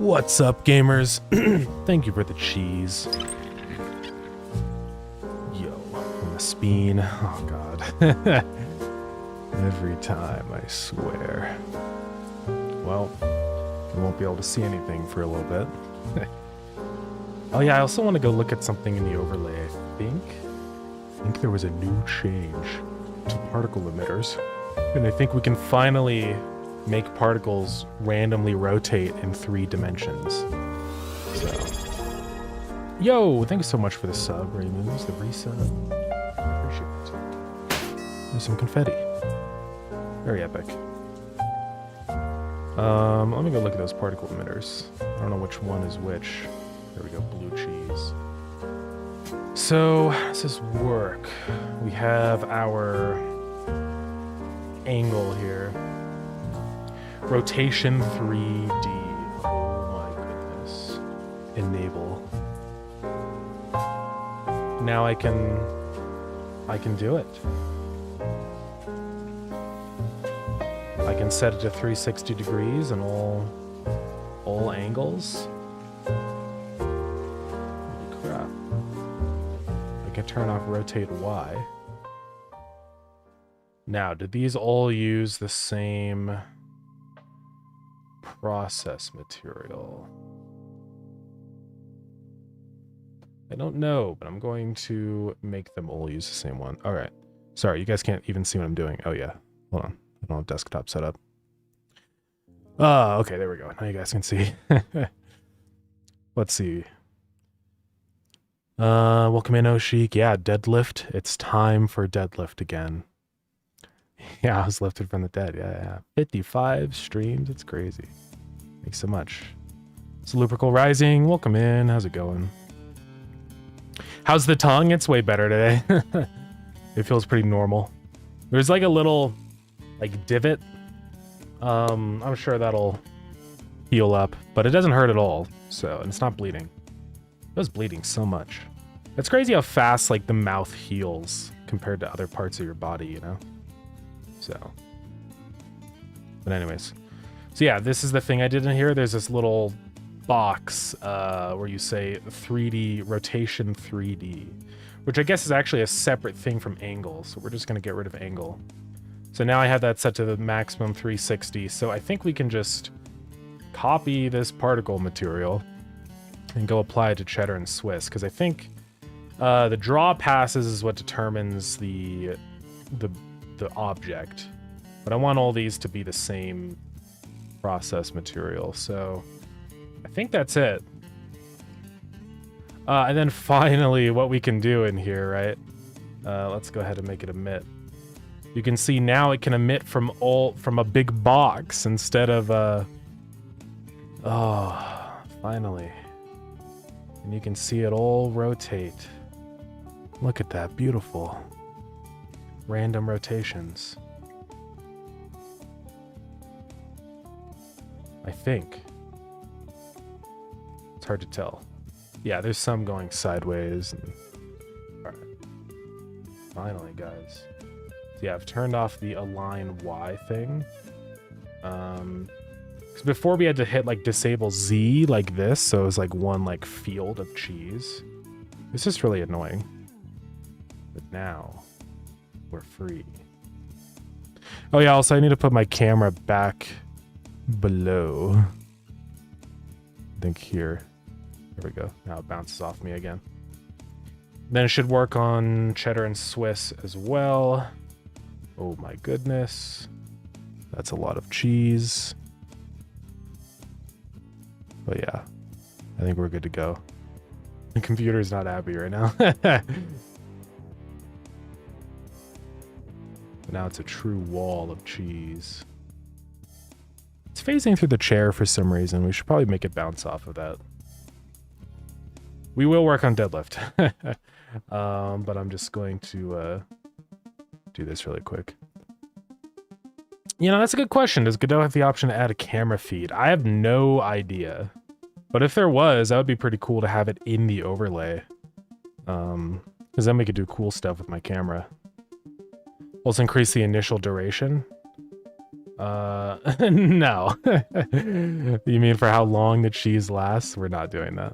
What's up, gamers? Thank you for the cheese. Yo, and the speen. Oh, God. Every time, I swear. Well, we won't be able to see anything for a little bit. Oh, yeah, I also want to go look at something in the overlay, I think there was a new change to particle emitters. And I think we can finally make particles randomly rotate in 3 dimensions. So, yo, thanks so much for the sub, Raymond. There's the resub. Appreciate it. There's some confetti. Very epic. Let me go look at those particle emitters. I don't know which one is which. There we go, blue cheese. So, how does this work? We have our angle here. Rotation 3D. Oh my goodness. Enable. Now I can do it. I can set it to 360 degrees and all angles. Holy crap. I can turn off rotate Y. Now, did these all use the same process material? I don't know, but I'm going to make them all use the same one. All right. Sorry, you guys can't even see what I'm doing. Oh, yeah. Hold on. I don't have desktop set up. Okay, there we go. Now you guys can see. Let's see. Welcome in, Oshik. Yeah, deadlift. It's time for deadlift again. Yeah, I was lifted from the dead. Yeah. 55 streams. It's crazy. Thanks so much. Salubrical Rising. Welcome in. How's it going? How's the tongue? It's way better today. It feels pretty normal. There's like a little divot. I'm sure that'll heal up, but it doesn't hurt at all. So, and it's not bleeding. It was bleeding so much. It's crazy how fast the mouth heals compared to other parts of your body, you know? So, but anyways, so yeah, this is the thing I did in here. There's this little box where you say 3D rotation 3D, which I guess is actually a separate thing from angle. So we're just going to get rid of angle. So now I have that set to the maximum 360. So I think we can just copy this particle material and go apply it to cheddar and Swiss, because I think the draw passes is what determines the object, but I want all these to be the same process material. So I think that's it. And then finally what we can do in here, right? Let's go ahead and make it emit. You can see now it can emit from a big box instead of oh, finally. And you can see it all rotate. Look at that, beautiful. Random rotations. I think. It's hard to tell. Yeah, there's some going sideways. All right. Finally, guys. So yeah, I've turned off the align Y thing. Because before we had to hit disable Z like this, so it was one field of cheese. This is really annoying. But now we're free. Oh yeah, also I need to put my camera back below. I think here. There we go. Now it bounces off me again. Then it should work on cheddar and Swiss as well. Oh my goodness. That's a lot of cheese. But yeah, I think we're good to go. The computer's not happy right now. Now it's a true wall of cheese. It's phasing through the chair for some reason. We should probably make it bounce off of that. We will work on deadlift. But I'm just going to do this really quick. You know, that's a good question. Does Godot have the option to add a camera feed? I have no idea. But if there was, that would be pretty cool to have it in the overlay. Because then we could do cool stuff with my camera. Also increase the initial duration. No. You mean for how long the cheese lasts? We're not doing that.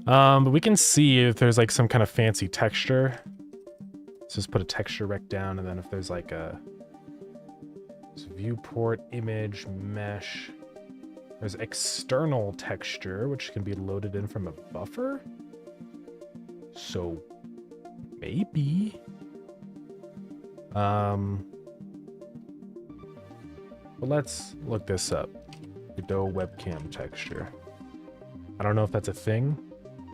But we can see if there's like some kind of fancy texture. Let's just put a texture rec down, and then if there's like a viewport, image, mesh. There's external texture, which can be loaded in from a buffer. So maybe. But let's look this up. Godot webcam texture. I don't know if that's a thing.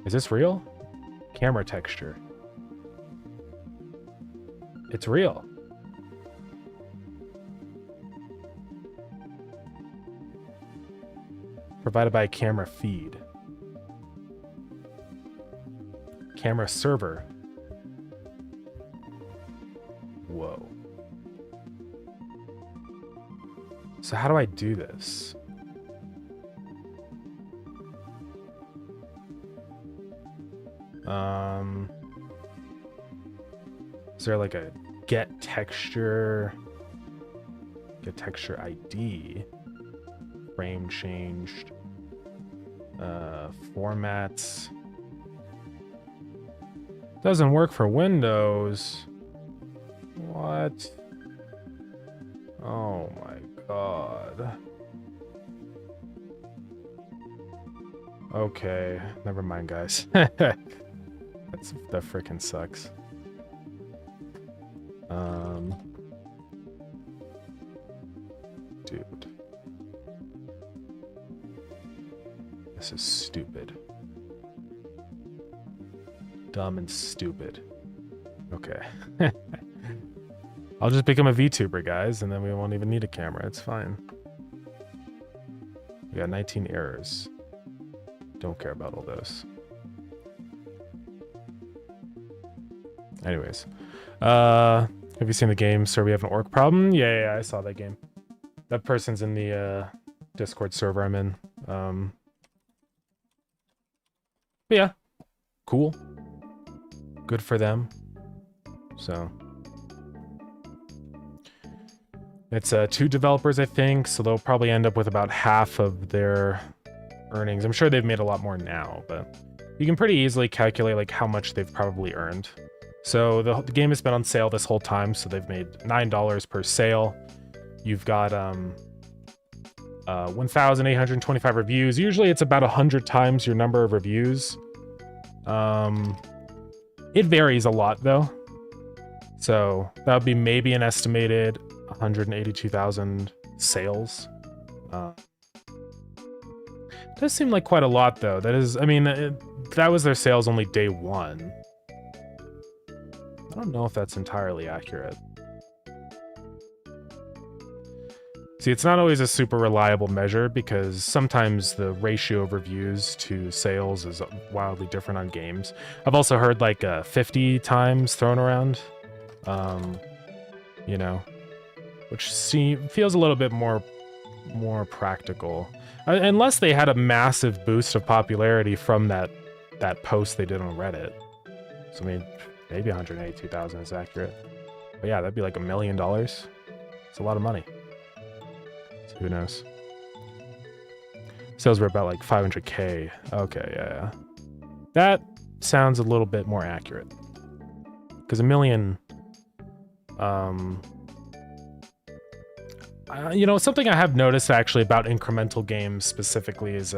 Is this real? Camera texture. It's real. Provided by a camera feed. Camera server. Whoa. So how do I do this? Is there like a get texture ID, frame changed, formats? Doesn't work for Windows. What? Oh my god. Okay, never mind, guys. That freaking sucks. Dude. This is stupid. Dumb and stupid. Okay. I'll just become a VTuber, guys, and then we won't even need a camera. It's fine. We got 19 errors. Don't care about all those. Anyways. Have you seen the game, Sir? We have an orc problem? Yeah, I saw that game. That person's in the Discord server I'm in. But yeah. Cool. Good for them. So it's 2 developers, I think, so they'll probably end up with about half of their earnings. I'm sure they've made a lot more now, but you can pretty easily calculate like how much they've probably earned. So the game has been on sale this whole time, so they've made $9 per sale. You've got 1,825 reviews. Usually it's about 100 times your number of reviews. It varies a lot though. So that would be maybe an estimated 182,000 sales. Does seem like quite a lot though. That is, I mean, that was their sales only day 1. I don't know if that's entirely accurate. See, it's not always a super reliable measure because sometimes the ratio of reviews to sales is wildly different on games. I've also heard like 50 times thrown around, you know, which feels a little bit more practical. Unless they had a massive boost of popularity from that post they did on Reddit. So I mean, maybe 182,000 is accurate. But yeah, that'd be like $1 million. It's a lot of money. So who knows? Sales were about like 500K. Okay, yeah. That sounds a little bit more accurate. Because $1 million... you know, something I have noticed actually about incremental games specifically is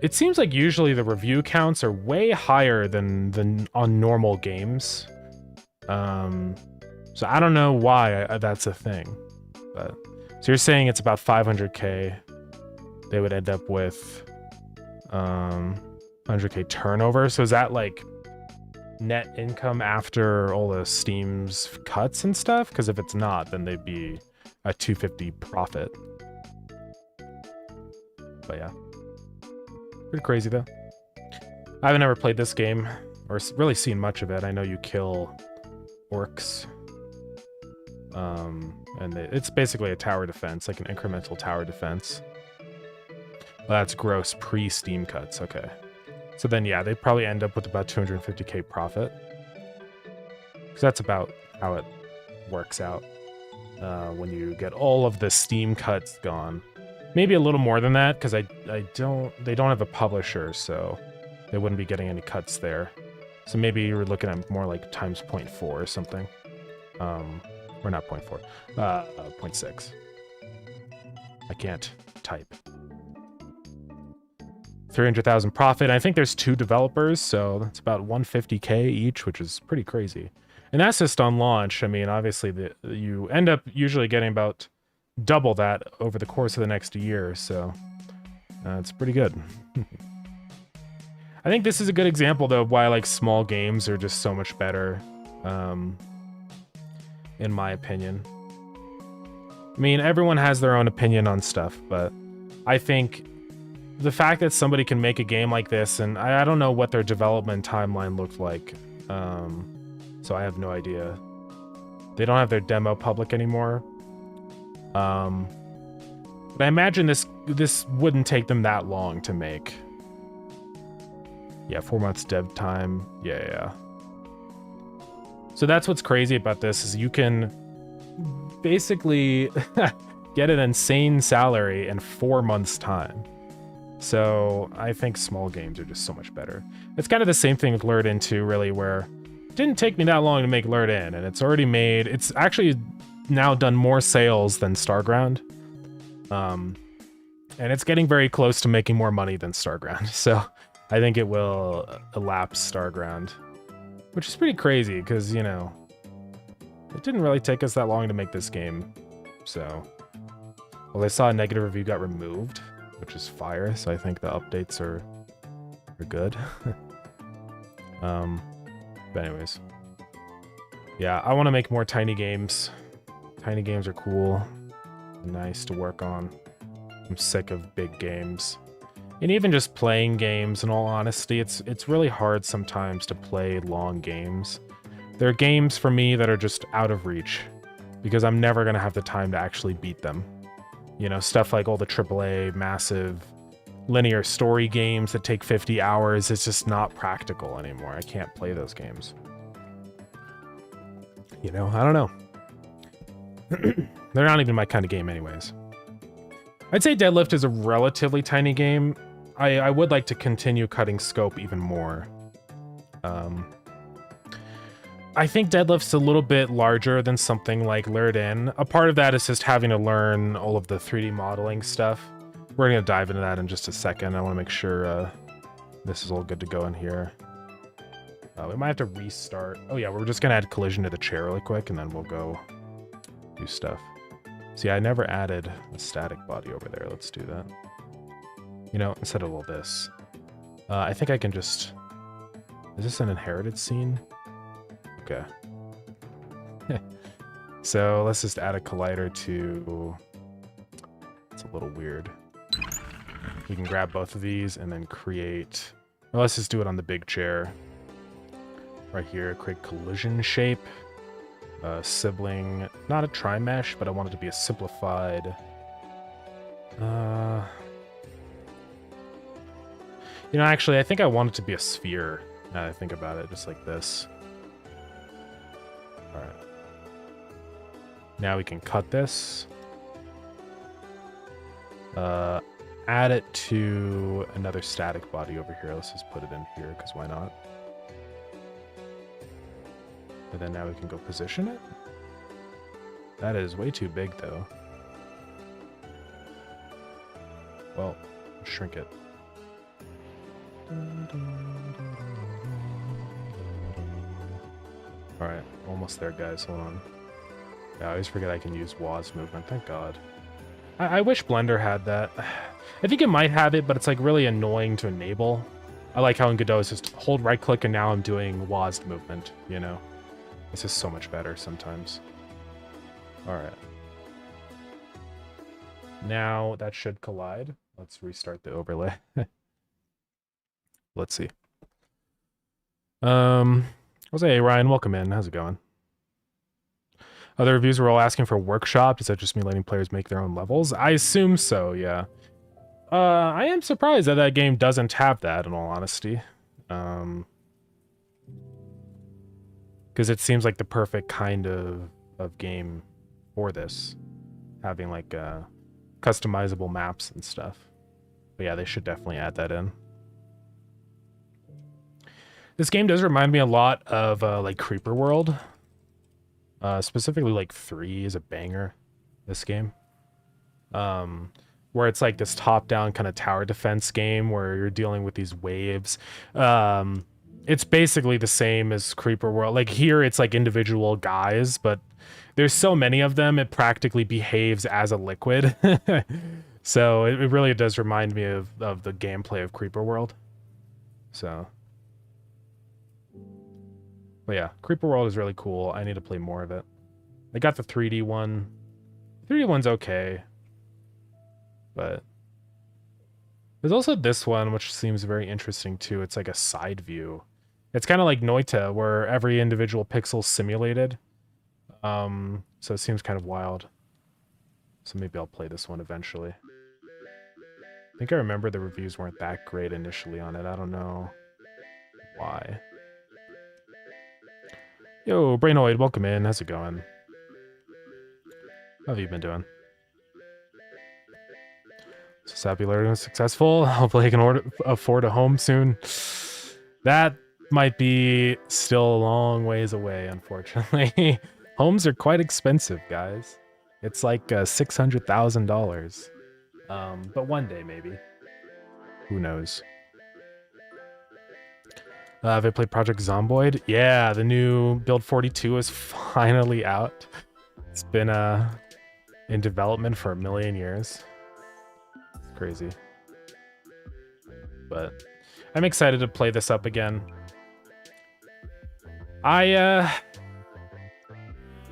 it seems like usually the review counts are way higher than on normal games. So I don't know why that's a thing. But so you're saying it's about 500K. They would end up with 100K turnover. So is that like net income after all the Steam's cuts and stuff? Because if it's not, then they'd be a 250 profit. But yeah, pretty crazy though. I haven't ever played this game or really seen much of it. I know you kill orcs, and it's basically a tower defense, like an incremental tower defense. Well, that's gross pre-Steam cuts. Okay, so then yeah, they probably end up with about 250K profit, because that's about how it works out when you get all of the Steam cuts gone. Maybe a little more than that, because they don't have a publisher, so they wouldn't be getting any cuts there. So maybe you're looking at more like times 0.4 or something. Or not 0.4, 0.6. I can't type. 300,000 profit. I think there's 2 developers, so that's about 150K each, which is pretty crazy. And that's just on launch. I mean, obviously, you end up usually getting about double that over the course of the next year, so it's pretty good. I think this is a good example, though, of why like small games are just so much better, in my opinion. I mean, everyone has their own opinion on stuff, but I think the fact that somebody can make a game like this, and I don't know what their development timeline looked like, so I have no idea. They don't have their demo public anymore. But I imagine this wouldn't take them that long to make. Yeah, 4 months dev time. Yeah. So that's what's crazy about this, is you can basically get an insane salary in 4 months' time. So I think small games are just so much better. It's kind of the same thing with Lured In 2, really, where it didn't take me that long to make Lured In, and it's already made... It's actually now done more sales than Starground. And it's getting very close to making more money than Starground. So I think it will elapse Starground. Which is pretty crazy, because, you know, it didn't really take us that long to make this game. So... Well, I saw a negative review got removed, which is fire, so I think the updates are good. But anyways. Yeah, I want to make more tiny games. Tiny games are cool. Nice to work on. I'm sick of big games. And even just playing games, in all honesty, it's really hard sometimes to play long games. There are games for me that are just out of reach, because I'm never going to have the time to actually beat them. You know, stuff like all the AAA, massive, linear story games that take 50 hours, it's just not practical anymore. I can't play those games. You know, I don't know. They're not even my kind of game anyways. I'd say Deadlift is a relatively tiny game. I would like to continue cutting scope even more. I think Deadlift's a little bit larger than something like Lured In. A part of that is just having to learn all of the 3D modeling stuff. We're going to dive into that in just a second. I want to make sure this is all good to go in here. We might have to restart. Oh yeah, we're just going to add collision to the chair really quick, and then we'll go do stuff. See, I never added a static body over there. Let's do that. You know, instead of all this. I think I can just... Is this an inherited scene? Okay. So let's just add a collider to... It's a little weird. We can grab both of these and then create... Well, let's just do it on the big chair. Right here, create collision shape. Sibling, not a tri-mesh, but I want it to be a simplified... You know, actually, I think I want it to be a sphere, now that I think about it, just like this. Alright. Now we can cut this. Add it to another static body over here. Let's just put it in here, because why not? And then now we can go position it. That is way too big, though. Well, shrink it. Alright, almost there, guys. Hold on. Yeah, I always forget I can use WAS movement. Thank God. I wish Blender had that. I think it might have it, but it's like really annoying to enable. I like how in Godot it's just hold right click and now I'm doing WAS movement, you know? It's just so much better sometimes. Alright. Now that should collide. Let's restart the overlay. Let's see. Jose, Ryan, welcome in. How's it going? Other reviews were all asking for a workshop. Does that just mean letting players make their own levels? I assume so, yeah. I am surprised that that game doesn't have that, in all honesty. Because it seems like the perfect kind of of game for this, having like customizable maps and stuff. But yeah, they should definitely add that in. This game does remind me a lot of like Creeper World. Specifically like 3 is a banger, this game. Where it's like this top-down kind of tower defense game where you're dealing with these waves. It's basically the same as Creeper World. Like here it's like individual guys, but there's so many of them, it practically behaves as a liquid. So it really does remind me of the gameplay of Creeper World. So, but yeah, Creeper World is really cool. I need to play more of it. I got the 3D one. 3D one's okay. But there's also this one, which seems very interesting too. It's like a side view. It's kind of like Noita, where every individual pixel's simulated. So it seems kind of wild. So maybe I'll play this one eventually. I think I remember the reviews weren't that great initially on it. I don't know why. Yo, Brainoid, welcome in. How's it going? How have you been doing? So happy learning was successful. Hopefully I can afford a home soon. That might be still a long ways away, unfortunately. Homes are quite expensive, guys. It's like $600,000. But one day, maybe. Who knows? Have I played Project Zomboid? Yeah, the new Build 42 is finally out. It's been in development for a million years. It's crazy. But I'm excited to play this up again.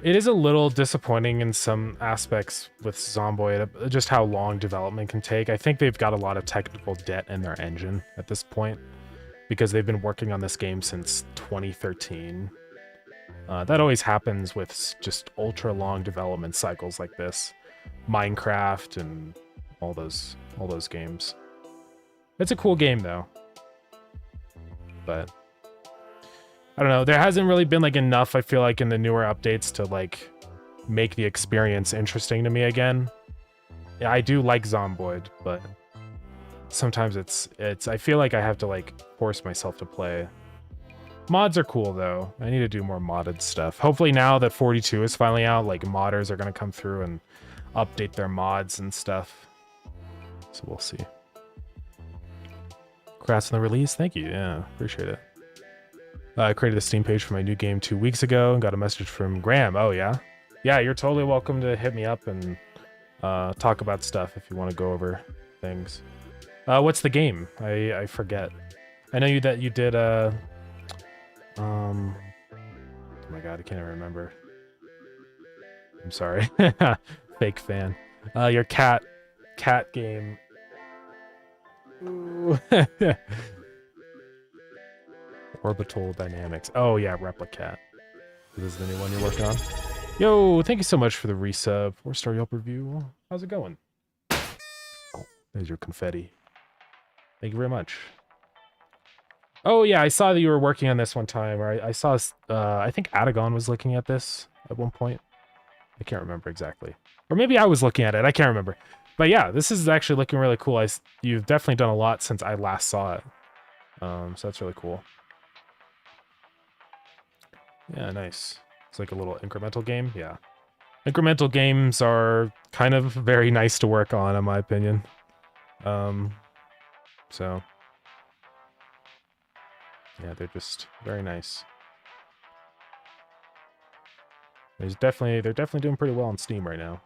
It is a little disappointing in some aspects with Zomboid, just how long development can take. I think they've got a lot of technical debt in their engine at this point, because they've been working on this game since 2013. That always happens with just ultra long development cycles like this. Minecraft and all those games. It's a cool game though. But I don't know, there hasn't really been like enough, I feel like, in the newer updates to like make the experience interesting to me again. Yeah, I do like Zomboid, but sometimes it's I feel like I have to like force myself to play. Mods are cool though. I need to do more modded stuff. Hopefully now that 42 is finally out, like modders are gonna come through and update their mods and stuff. So we'll see. Congrats on the release. Thank you. Yeah, appreciate it. I created a Steam page for my new game 2 weeks ago and got a message from Graham. Oh yeah? Yeah, you're totally welcome to hit me up and talk about stuff if you want to go over things. What's the game? I forget. I know you did oh my god, I can't even remember. I'm sorry. Fake fan. Your cat game. Ooh. Orbital Dynamics. Oh yeah, Replicat. This is the new one you're working on. Yo, thank you so much for the resub. 4-star Yelp review. How's it going? Oh, there's your confetti. Thank you very much. Oh yeah, I saw that you were working on this one time, or I saw, I think Adagon was looking at this at one point. I can't remember exactly. Or maybe I was looking at it, I can't remember. But yeah, this is actually looking really cool. You've definitely done a lot since I last saw it. So that's really cool. Yeah, nice. It's like a little incremental game, yeah. Incremental games are kind of very nice to work on, in my opinion. So yeah, they're just very nice. They're definitely doing pretty well on Steam right now.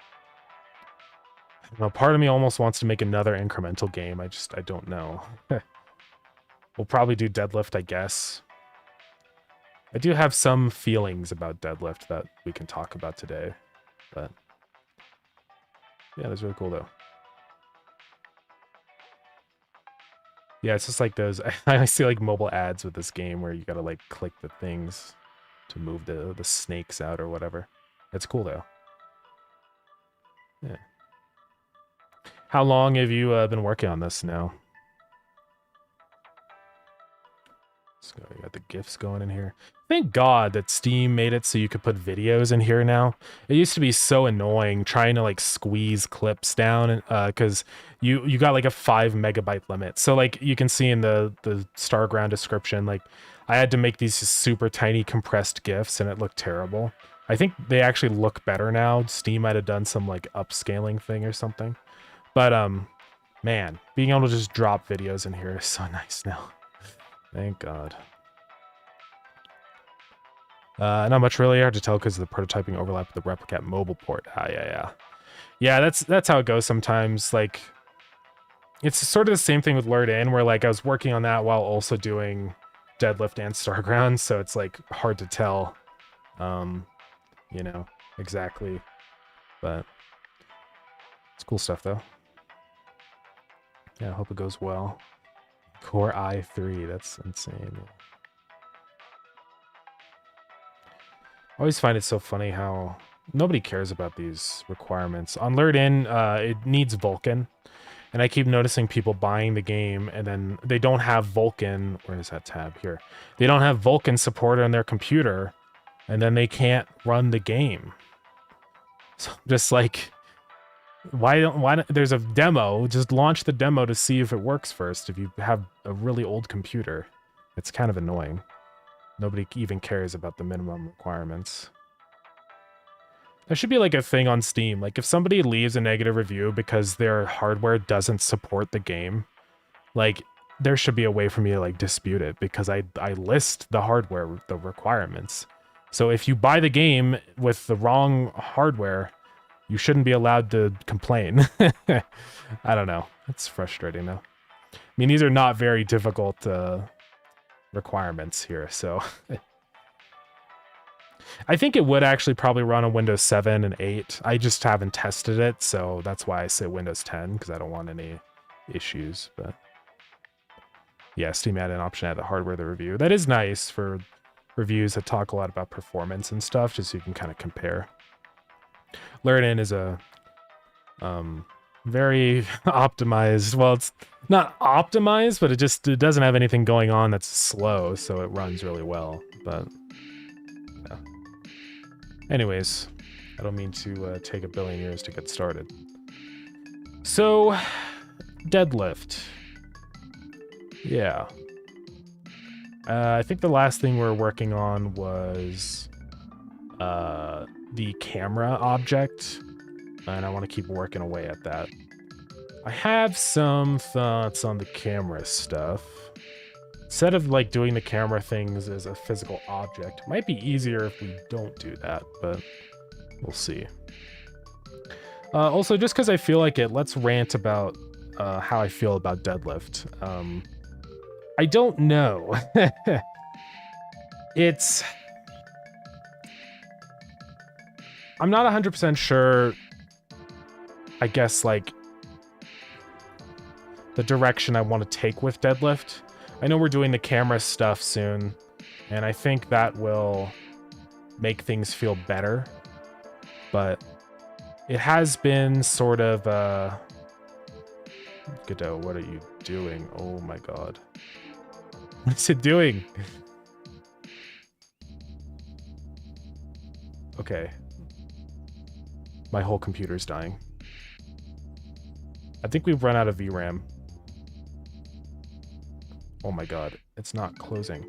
I don't know, part of me almost wants to make another incremental game. I don't know. We'll probably do Deadlift, I guess. I do have some feelings about Deadlift that we can talk about today, but yeah, that's really cool though. Yeah, it's just like those, I see like mobile ads with this game where you gotta like click the things to move the snakes out or whatever. It's cool though. Yeah. How long have you been working on this now? So we got the GIFs going in here. Thank God that Steam made it so you could put videos in here now. It used to be so annoying trying to like squeeze clips down because you got like a 5 megabyte limit. So like you can see in the Starground description, like I had to make these super tiny compressed GIFs and it looked terrible. I think they actually look better now. Steam might have done some like upscaling thing or something. But man, being able to just drop videos in here is so nice now. Thank God. Not much really, hard to tell because of the prototyping overlap with the Replicat mobile port. Yeah, that's how it goes sometimes. Like, it's sort of the same thing with Lured In, where like I was working on that while also doing Deadlift and Starground, so it's like hard to tell, you know, exactly. But it's cool stuff though. Yeah, I hope it goes well. Core i3, that's insane. I always find it so funny how nobody cares about these requirements. On Lured In, it needs Vulkan, and I keep noticing people buying the game and then they don't have Vulkan. Where is that tab? Here. They don't have Vulkan support on their computer, and then they can't run the game. So just like, why don't there's a demo, just launch the demo to see if it works first if you have a really old computer. It's kind of annoying. Nobody even cares about the minimum requirements. There should be like a thing on Steam. Like if somebody leaves a negative review because their hardware doesn't support the game, like there should be a way for me to like dispute it because I list the hardware, the requirements. So if you buy the game with the wrong hardware, you shouldn't be allowed to complain. I don't know. It's frustrating though. I mean, these are not very difficult requirements here, so I think it would actually probably run on Windows 7 and 8. I just haven't tested it, so that's why I say Windows 10, because I don't want any issues. But yeah, Steam added an option at the hardware the review. That is nice for reviews that talk a lot about performance and stuff, just so you can kind of compare. Lured In is a very optimized, well, it's not optimized, but it doesn't have anything going on that's slow, so it runs really well. But yeah. Anyways, I don't mean to take a billion years to get started. So Deadlift, yeah, I think the last thing we're working on was the camera object, and I want to keep working away at that. I have some thoughts on the camera stuff. Instead of like doing the camera things as a physical object, it might be easier if we don't do that, but we'll see. Also, just because I feel like it, let's rant about how I feel about Deadlift. I don't know. I'm not 100% sure, I guess, like, the direction I want to take with Deadlift. I know we're doing the camera stuff soon, and I think that will make things feel better, but it has been sort of, Godot, what are you doing? Oh my god. What is it doing? Okay. My whole computer's dying. I think we've run out of VRAM. Oh my god, it's not closing.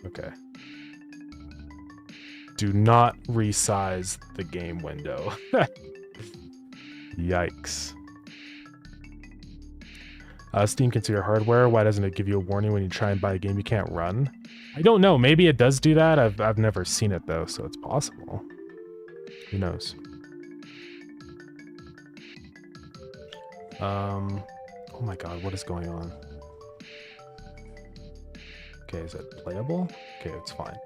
Okay. Do not resize the game window. Yikes. Steam can see your hardware. Why doesn't it give you a warning when you try and buy a game you can't run? I don't know. Maybe it does do that. I've never seen it though, so it's possible. Who knows? Oh my god, what is going on? Okay, is it playable? Okay, it's fine.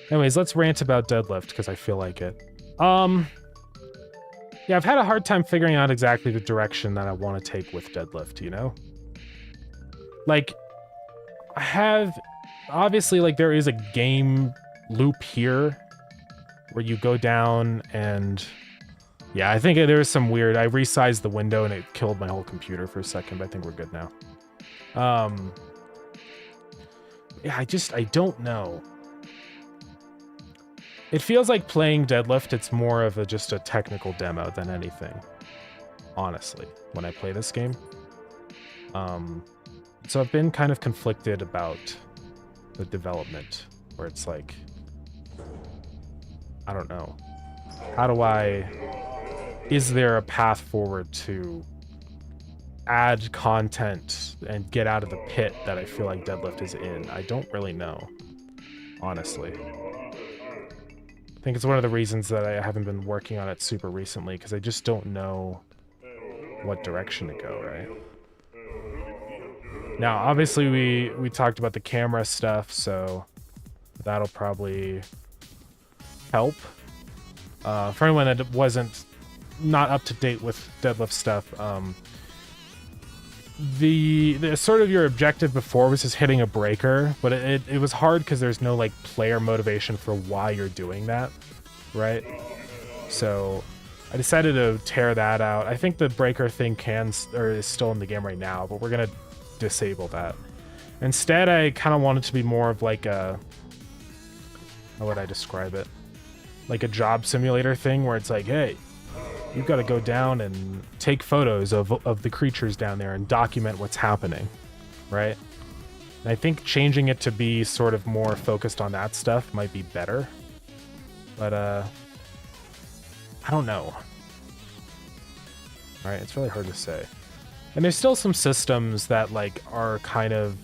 Anyways, let's rant about Deadlift, because I feel like it. Yeah, I've had a hard time figuring out exactly the direction that I want to take with Deadlift, you know? Like, I have... Obviously, like, there is a game loop here where you go down and... Yeah, I think there's some weird... I resized the window and it killed my whole computer for a second, but I think we're good now. Yeah, I don't know. It feels like playing Deadlift, it's more of just a technical demo than anything, honestly, when I play this game. So I've been kind of conflicted about the development, where it's like, I don't know. Is there a path forward to add content and get out of the pit that I feel like Deadlift is in? I don't really know, honestly. I think it's one of the reasons that I haven't been working on it super recently, because I just don't know what direction to go, right? Now, obviously, we talked about the camera stuff, so that'll probably help. For anyone that wasn't not up to date with Deadlift stuff, the sort of your objective before was just hitting a breaker, but it was hard because there's no like player motivation for why you're doing that, right? So I decided to tear that out. I think the breaker thing is still in the game right now, but we're gonna disable that. Instead, I kind of want it to be more of like a, how would I describe it? Like a job simulator thing where it's like, hey, you've got to go down and take photos of the creatures down there and document what's happening, right? And I think changing it to be sort of more focused on that stuff might be better. But, I don't know. Right, it's really hard to say. And there's still some systems that, like, are kind of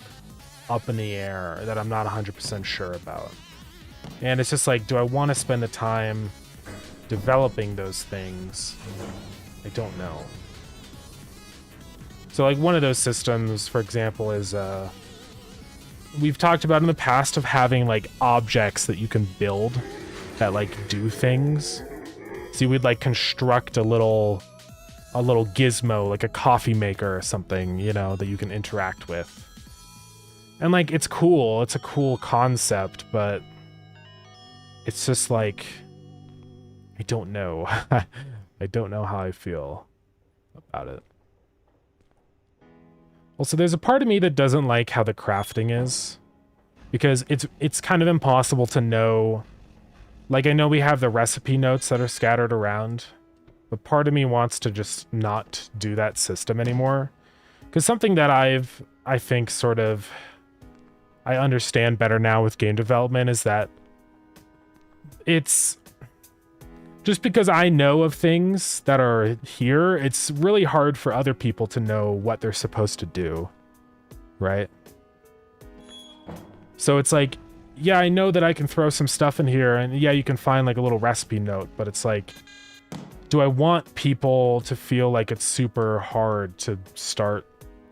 up in the air that I'm not 100% sure about. And it's just like, do I want to spend the time developing those things? I don't know. So like one of those systems, for example, is we've talked about in the past of having like objects that you can build that like do things. So you would like construct a little gizmo, like a coffee maker or something, you know, that you can interact with. And like it's cool, it's a cool concept, but it's just like, I don't know. I don't know how I feel about it. Also, there's a part of me that doesn't like how the crafting is, because it's kind of impossible to know. Like, I know we have the recipe notes that are scattered around, but part of me wants to just not do that system anymore. Because something that I think sort of I understand better now with game development is that it's just because I know of things that are here, it's really hard for other people to know what they're supposed to do, right? So it's like, yeah, I know that I can throw some stuff in here, and yeah, you can find like a little recipe note, but it's like, do I want people to feel like it's super hard to start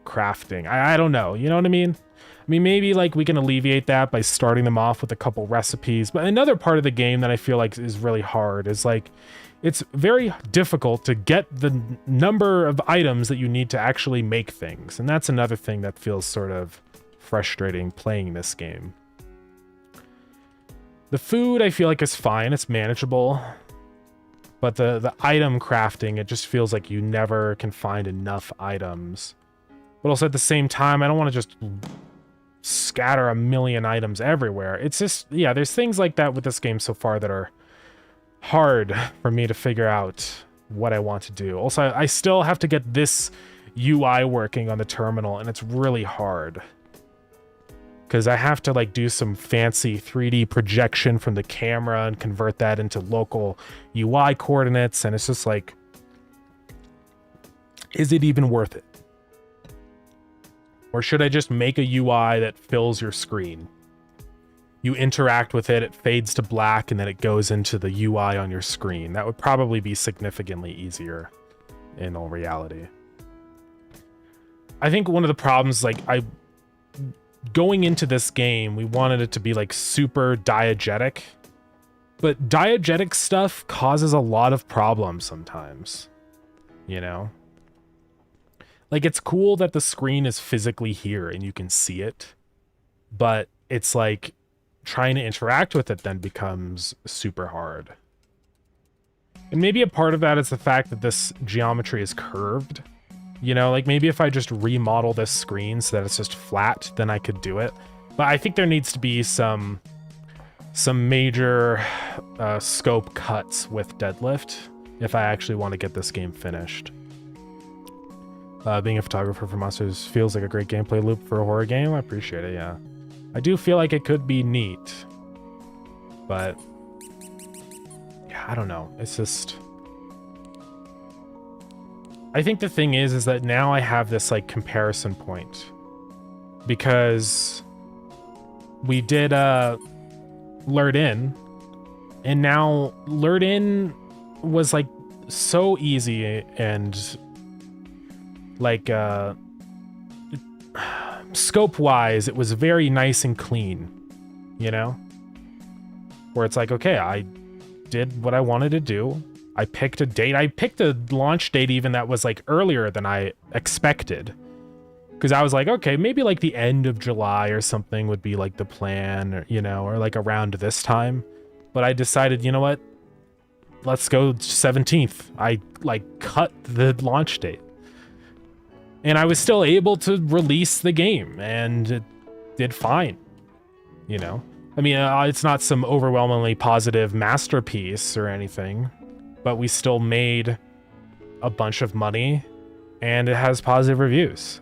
crafting? I don't know, you know what I mean? I mean, maybe like we can alleviate that by starting them off with a couple recipes. But another part of the game that I feel like is really hard is like, it's very difficult to get the number of items that you need to actually make things. And that's another thing that feels sort of frustrating playing this game. The food I feel like is fine, it's manageable. But the item crafting, it just feels like you never can find enough items. But also at the same time, I don't want to just scatter a million items everywhere. It's just, yeah, there's things like that with this game so far that are hard for me to figure out what I want to do. Also, I still have to get this UI working on the terminal, and it's really hard. Because I have to like do some fancy 3D projection from the camera and convert that into local UI coordinates, and it's just like, is it even worth it? Or should I just make a UI that fills your screen? You interact with it, it fades to black, and then it goes into the UI on your screen. That would probably be significantly easier in all reality. I think one of the problems, like, going into this game, we wanted it to be like super diegetic, but diegetic stuff causes a lot of problems sometimes, you know? Like, it's cool that the screen is physically here and you can see it, but it's like trying to interact with it then becomes super hard. And maybe a part of that is the fact that this geometry is curved. You know, like maybe if I just remodel this screen so that it's just flat, then I could do it. But I think there needs to be some major scope cuts with Deadlift if I actually want to get this game finished. Being a photographer for monsters feels like a great gameplay loop for a horror game. I appreciate it, yeah. I do feel like it could be neat, but yeah, I don't know. It's just, I think the thing is that now I have this like comparison point because we did Lured In, and now Lured In was like so easy and like scope wise it was very nice and clean, you know, where it's like, okay, I did what I wanted to do. I picked a date. I picked a launch date even that was like earlier than I expected, because I was like, okay, maybe like the end of July or something would be like the plan, or, you know, or like around this time. But I decided, you know what, let's go 17th. I like cut the launch date, and I was still able to release the game, and it did fine, you know. I mean, it's not some overwhelmingly positive masterpiece or anything, but we still made a bunch of money, and it has positive reviews,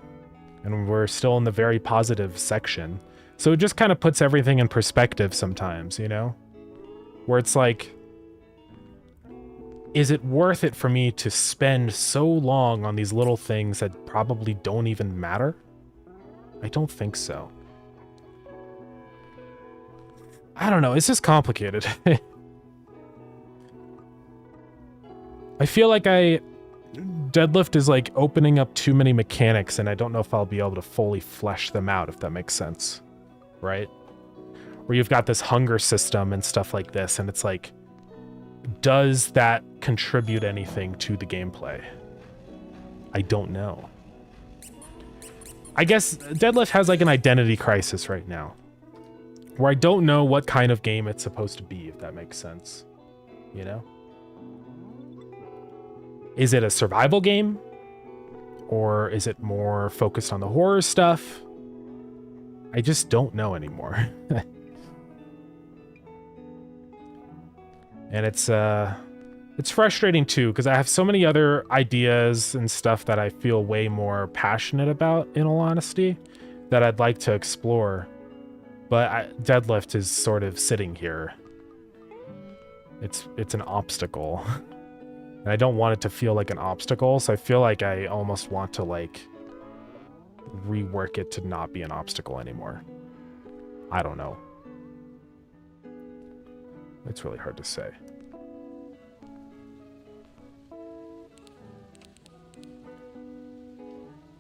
and we're still in the very positive section. So it just kind of puts everything in perspective sometimes, you know, where it's like, is it worth it for me to spend so long on these little things that probably don't even matter? I don't think so. I don't know. It's just complicated. I feel like Deadlift is like opening up too many mechanics, and I don't know if I'll be able to fully flesh them out, if that makes sense. Right? Where you've got this hunger system and stuff like this, and it's like, does that contribute anything to the gameplay? I don't know. I guess Deadlift has like an identity crisis right now, where I don't know what kind of game it's supposed to be, if that makes sense. You know? Is it a survival game? Or is it more focused on the horror stuff? I just don't know anymore. And it's frustrating too, because I have so many other ideas and stuff that I feel way more passionate about, in all honesty, that I'd like to explore. But Deadlift is sort of sitting here. It's an obstacle. And I don't want it to feel like an obstacle, so I feel like I almost want to like rework it to not be an obstacle anymore. I don't know. It's really hard to say.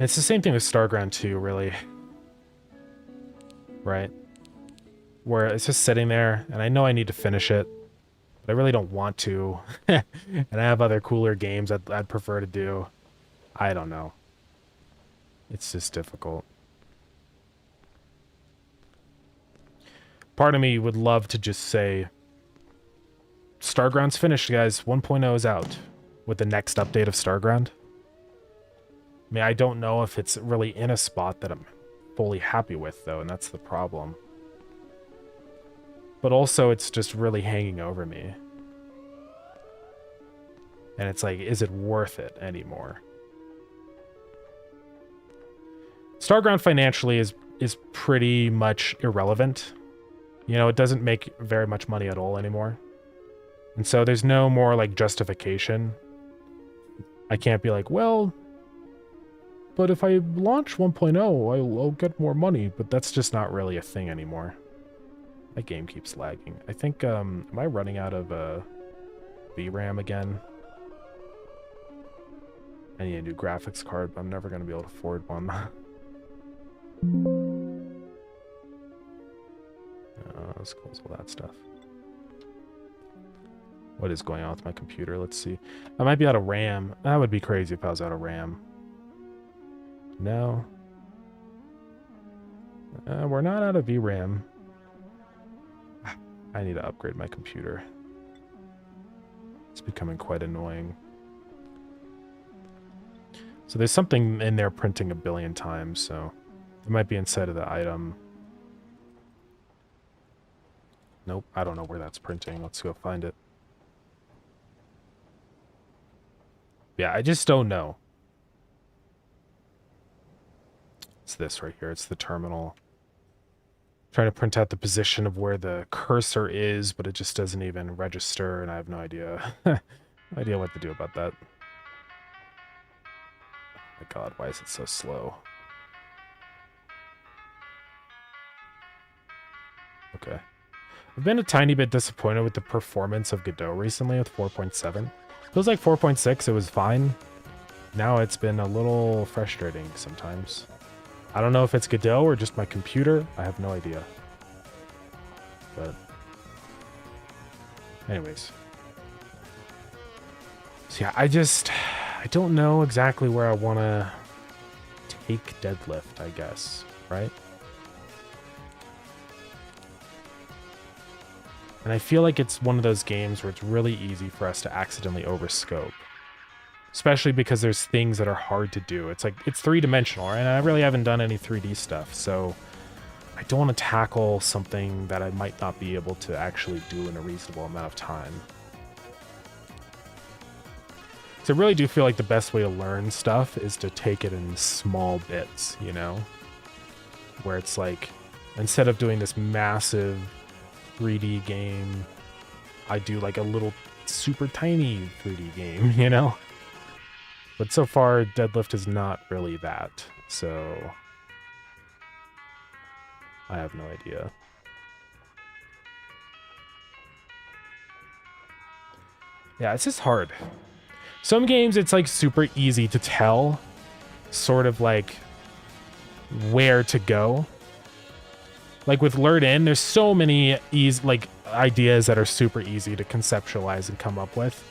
It's the same thing with Starground 2, really. Right? Where it's just sitting there, and I know I need to finish it, but I really don't want to. And I have other cooler games I'd prefer to do. I don't know. It's just difficult. Part of me would love to just say, Starground's finished, guys. 1.0 is out with the next update of Starground. I mean, I don't know if it's really in a spot that I'm fully happy with, though, and that's the problem. But also, it's just really hanging over me. And it's like, is it worth it anymore? Starground financially is pretty much irrelevant. You know, it doesn't make very much money at all anymore. And so there's no more, like, justification. I can't be like, well, but if I launch 1.0, I'll get more money. But that's just not really a thing anymore. My game keeps lagging. I think, am I running out of VRAM again? I need a new graphics card, but I'm never going to be able to afford one. Let's close all that stuff. What is going on with my computer? Let's see. I might be out of RAM. That would be crazy if I was out of RAM. No. We're not out of VRAM. I need to upgrade my computer. It's becoming quite annoying. So there's something in there printing a billion times, so it might be inside of the item. Nope, I don't know where that's printing. Let's go find it. Yeah, I just don't know. It's this right here. It's the terminal. Trying to print out the position of where the cursor is, but it just doesn't even register, and I have no idea. No idea what to do about that. Oh my god, why is it so slow? Okay. I've been a tiny bit disappointed with the performance of Godot recently with 4.7. Feels like 4.6, it was fine. Now it's been a little frustrating sometimes. I don't know if it's Godot or just my computer. I have no idea. But anyways. So yeah, I don't know exactly where I want to take Deadlift, I guess, right? And I feel like it's one of those games where it's really easy for us to accidentally overscope. Especially because there's things that are hard to do. It's like, it's three-dimensional, right? And I really haven't done any 3D stuff, so I don't want to tackle something that I might not be able to actually do in a reasonable amount of time. So I really do feel like the best way to learn stuff is to take it in small bits, you know? Where it's like, instead of doing this massive 3D game, I do like a little super tiny 3D game, you know? But so far, Deadlift is not really that, so I have no idea. Yeah, it's just hard. Some games, it's like super easy to tell, sort of like where to go. Like with Lured In, there's so many ideas that are super easy to conceptualize and come up with.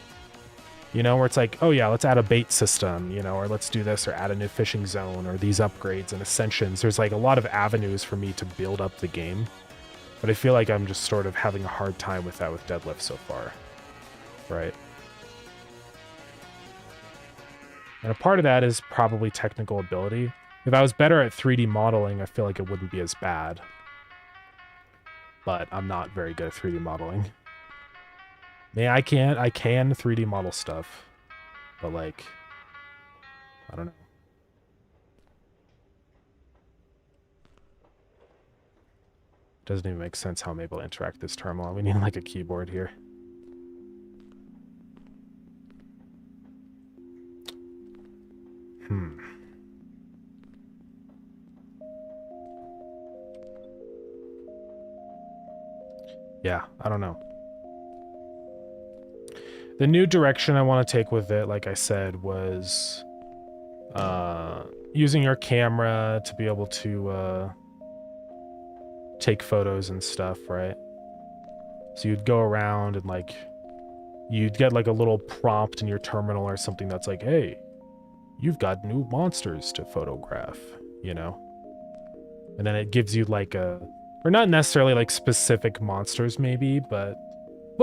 You know, where it's like, oh yeah, let's add a bait system, you know, or let's do this, or add a new fishing zone, or these upgrades and ascensions. There's like a lot of avenues for me to build up the game. But I feel like I'm just sort of having a hard time with that with Deadlift so far. Right? And a part of that is probably technical ability. If I was better at 3D modeling, I feel like it wouldn't be as bad. But I'm not very good at 3D modeling. Yeah, I can 3D model stuff, but like, I don't know. Doesn't even make sense how I'm able to interact with this terminal. We need like a keyboard here. Yeah, I don't know. The new direction I want to take with it, like I said, was using your camera to be able to take photos and stuff, right? So you'd go around and like, you'd get like a little prompt in your terminal or something that's like, hey, you've got new monsters to photograph, you know? And then it gives you like or not necessarily like specific monsters maybe, but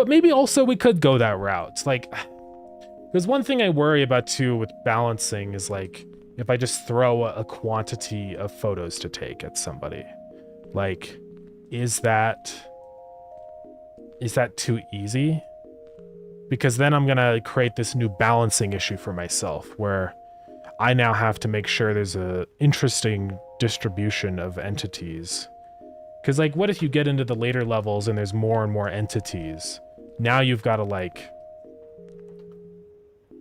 maybe also we could go that route. Like, because one thing I worry about too with balancing is like, if I just throw a quantity of photos to take at somebody, like, is that too easy? Because then I'm gonna create this new balancing issue for myself where I now have to make sure there's a interesting distribution of entities. Because like, what if you get into the later levels and there's more and more entities? Now you've got to like,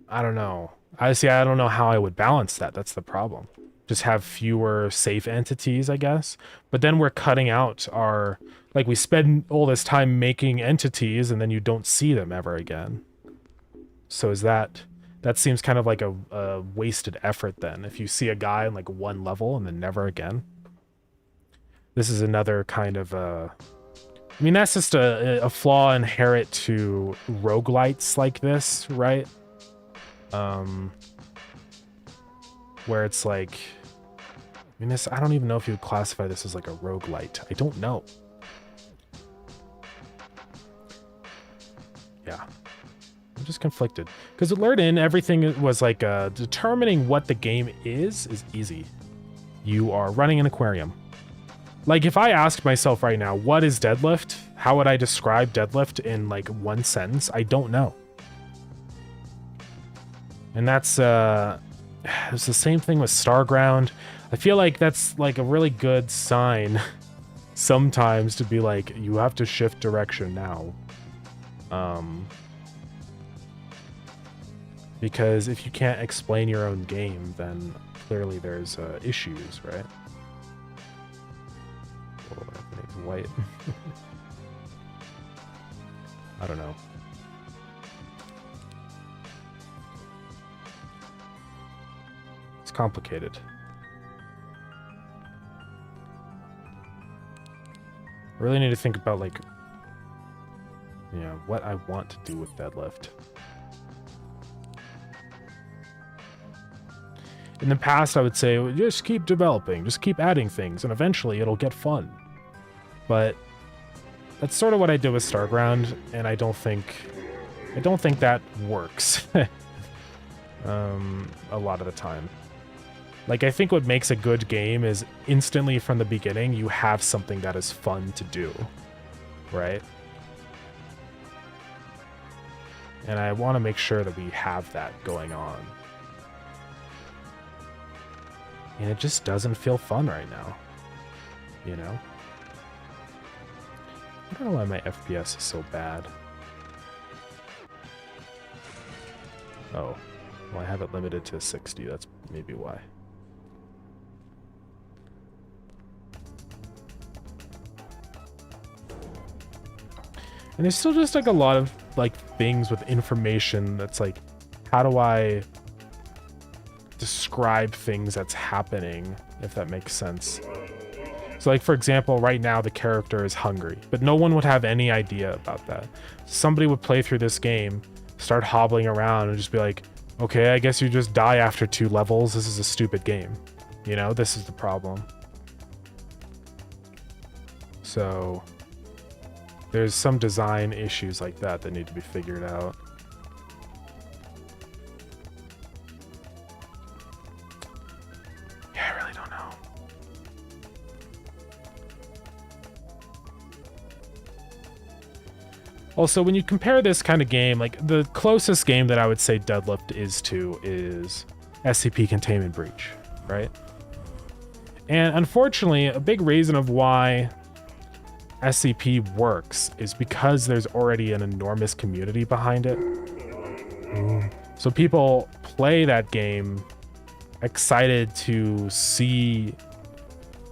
I don't know. I don't know how I would balance that. That's the problem. Just have fewer safe entities, I guess. But then we're cutting out like we spend all this time making entities and then you don't see them ever again. So that seems kind of like a wasted effort then. If you see a guy in like one level and then never again. This is another kind of I mean, that's just a flaw inherent to roguelites like this, right? Where it's like, I mean, I don't even know if you would classify this as like a roguelite. I don't know. Yeah. I'm just conflicted. Because with Lured In, everything was like, determining what the game is easy. You are running an aquarium. Like, if I asked myself right now, what is Deadlift? How would I describe deadlift in like one sentence? I don't know. And that's it's the same thing with Starground. I feel like that's like a really good sign sometimes to be like, you have to shift direction now. Because if you can't explain your own game, then clearly there's issues, right? Oh, everything's white. I don't know. It's complicated. I really need to think about, like, you know, what I want to do with deadlift. In the past, I would say, well, just keep developing, just keep adding things, and eventually it'll get fun. But that's sort of what I did with Starground, and I don't think that works a lot of the time. Like, I think what makes a good game is instantly from the beginning, you have something that is fun to do, right? And I want to make sure that we have that going on. And it just doesn't feel fun right now, you know? I don't know why my FPS is so bad. Oh, well, I have it limited to 60. That's maybe why. And there's still just like a lot of like things with information that's like, how do I describe things that's happening, if that makes sense? So like, for example, right now the character is hungry, but no one would have any idea about that. Somebody would play through this game, start hobbling around and just be like, okay, I guess you just die after 2 levels. This is a stupid game. You know, this is the problem. So there's some design issues like that that need to be figured out. Yeah, I really don't know. Also, when you compare this kind of game, like the closest game that I would say Deadlift is to is SCP Containment Breach, right? And unfortunately, a big reason of why SCP works is because there's already an enormous community behind it. So people play that game excited to see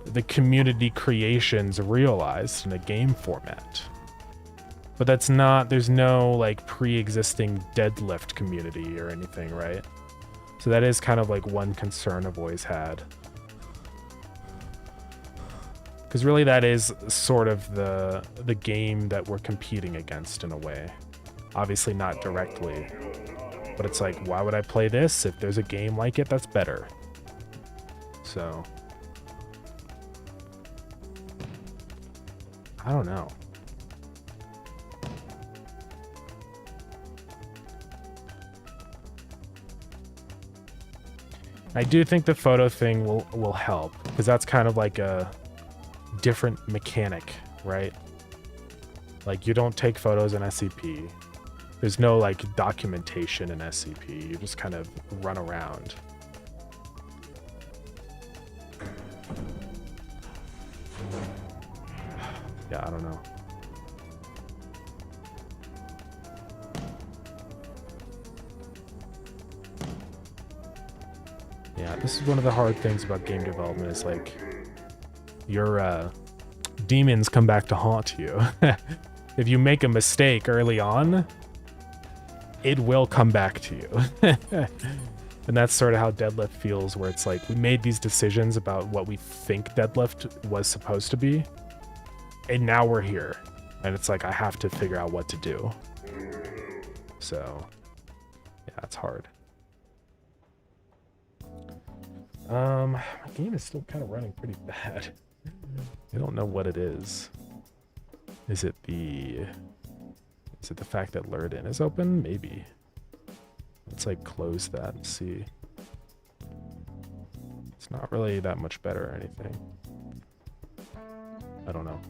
the community creations realized in a game format. But that's not, there's no like pre-existing Deadlift community or anything, right? So that is kind of like one concern I've always had. Because really that is sort of the game that we're competing against in a way. Obviously not directly. But it's like, why would I play this if there's a game like it that's better? So I don't know. I do think the photo thing will help, because that's kind of like a different mechanic, right? Like, you don't take photos in SCP. There's no like documentation in SCP. You just kind of run around. Yeah, I don't know. Yeah, this is one of the hard things about game development, is like your demons come back to haunt you. If you make a mistake early on, it will come back to you. And that's sort of how Deadlift feels, where it's like we made these decisions about what we think Deadlift was supposed to be, and now we're here. And it's like I have to figure out what to do. So, yeah, it's hard. My game is still kind of running pretty bad. I don't know what it is. Is it the fact that Lurden is open? Maybe. Let's like close that and see. It's not really that much better or anything. I don't know.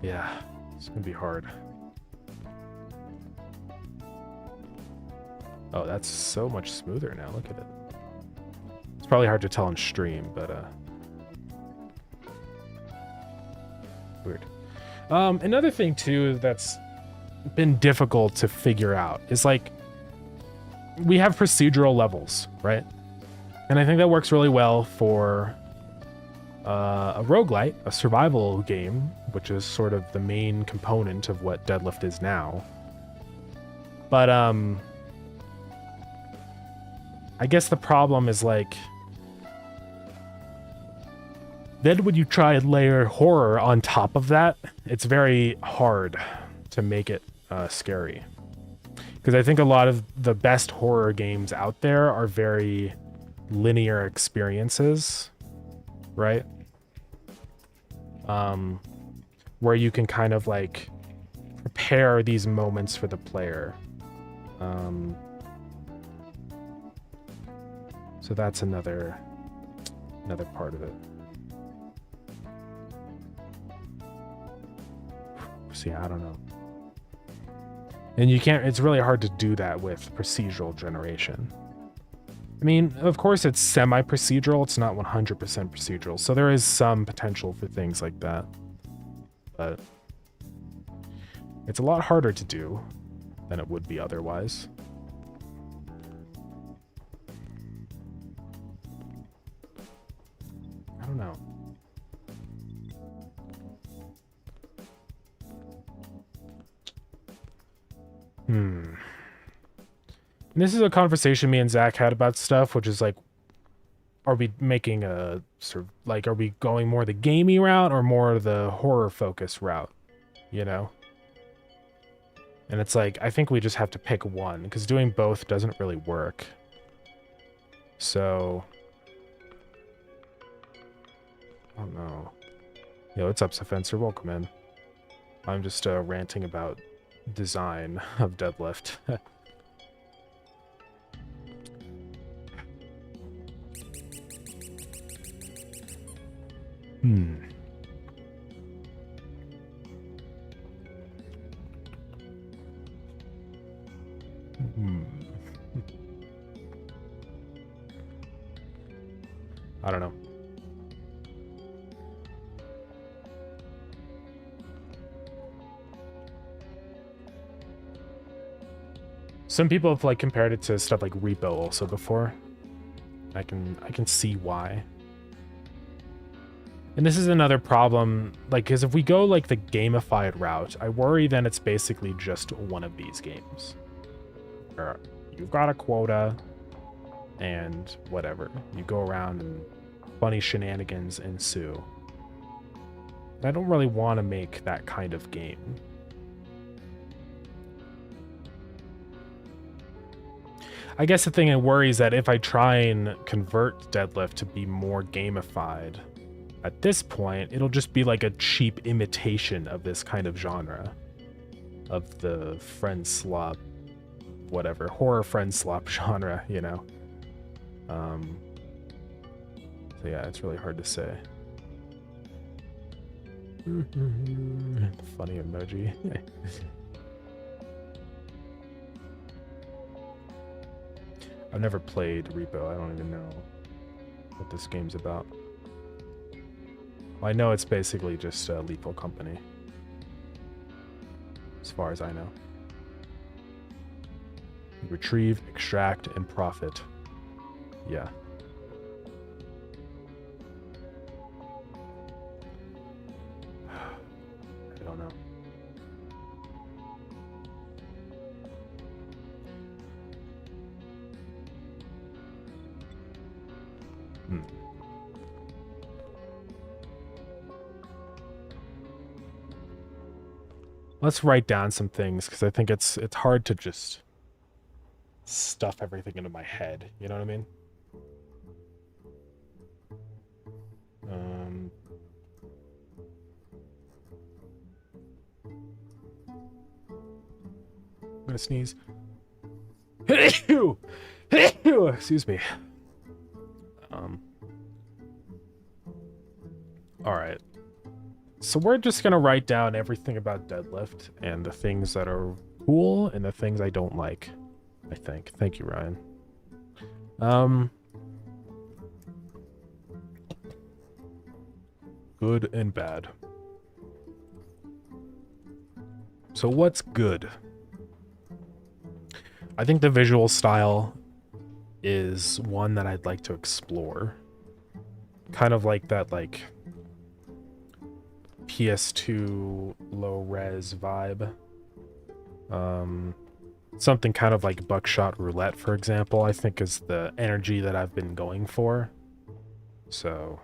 Yeah, it's gonna be hard. Oh, that's so much smoother now. Look at it. It's probably hard to tell on stream, but weird. Another thing too that's been difficult to figure out is like we have procedural levels, right? And I think that works really well for a roguelite, a survival game, which is sort of the main component of what Deadlift is now. But I guess the problem is like then when you try and layer horror on top of that, it's very hard to make it scary. Because I think a lot of the best horror games out there are very linear experiences, right? Where you can kind of like prepare these moments for the player. So that's another part of it. See, I don't know. And you can't, it's really hard to do that with procedural generation. I mean, of course it's semi-procedural, it's not 100% procedural, so there is some potential for things like that. But it's a lot harder to do than it would be otherwise. I don't know. And this is a conversation me and Zach had about stuff, which is like, are we making a sort of like, are we going more the gamey route or more the horror focus route? You know? And it's like, I think we just have to pick one because doing both doesn't really work. So, I don't know. Yo, what's up, Safencer? Welcome in. I'm just ranting about design of Deadlift. I don't know. Some people have like compared it to stuff like Repo also before. I can see why. And this is another problem, like, because if we go like the gamified route, I worry then it's basically just one of these games. Where you've got a quota and whatever. You go around and funny shenanigans ensue. And I don't really want to make that kind of game. I guess the thing I worry is that if I try and convert Deadlift to be more gamified, at this point, it'll just be like a cheap imitation of this kind of genre. Of the friend slop, whatever, horror friend slop genre, you know? So yeah, it's really hard to say. Funny emoji. I've never played Repo. I don't even know what this game's about. Well, I know it's basically just a lethal company. As far as I know. Retrieve, extract, and profit. Yeah. I don't know. Let's write down some things because I think it's hard to just stuff everything into my head. You know what I mean? I'm gonna sneeze. Excuse me. All right. So we're just gonna write down everything about deadlift and the things that are cool and the things I don't like, I think. Thank you, Ryan. Good and bad. So what's good? I think the visual style is one that I'd like to explore. Kind of like that, like, PS2 low-res vibe. Something kind of like Buckshot Roulette, for example, I think is the energy that I've been going for. So...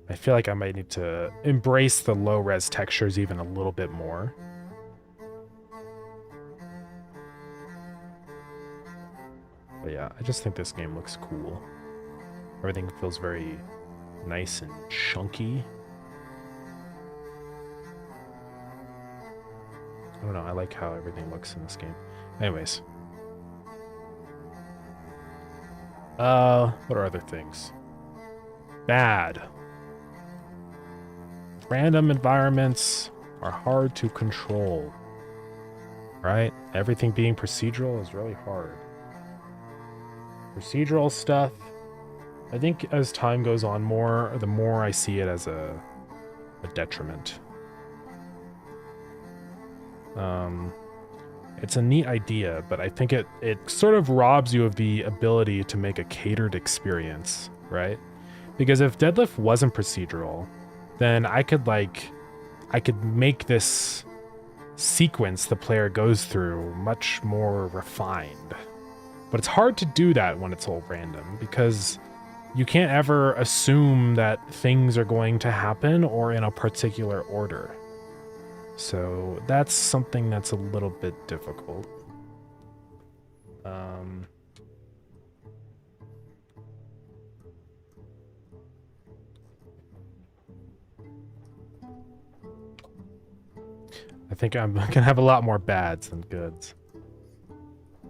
I feel like I might need to embrace the low-res textures even a little bit more. But yeah, I just think this game looks cool. Everything feels very nice and chunky. I don't know, I like how everything looks in this game. Anyways. What are other things? Bad. Random environments are hard to control. Right? Everything being procedural is really hard. Procedural stuff, I think as time goes on more, the more I see it as a detriment. It's a neat idea, but I think it sort of robs you of the ability to make a catered experience, right? Because if Deadlift wasn't procedural, then I could make this sequence the player goes through much more refined. But it's hard to do that when it's all random, because you can't ever assume that things are going to happen or in a particular order. So that's something that's a little bit difficult. I think I'm gonna have a lot more bads than goods.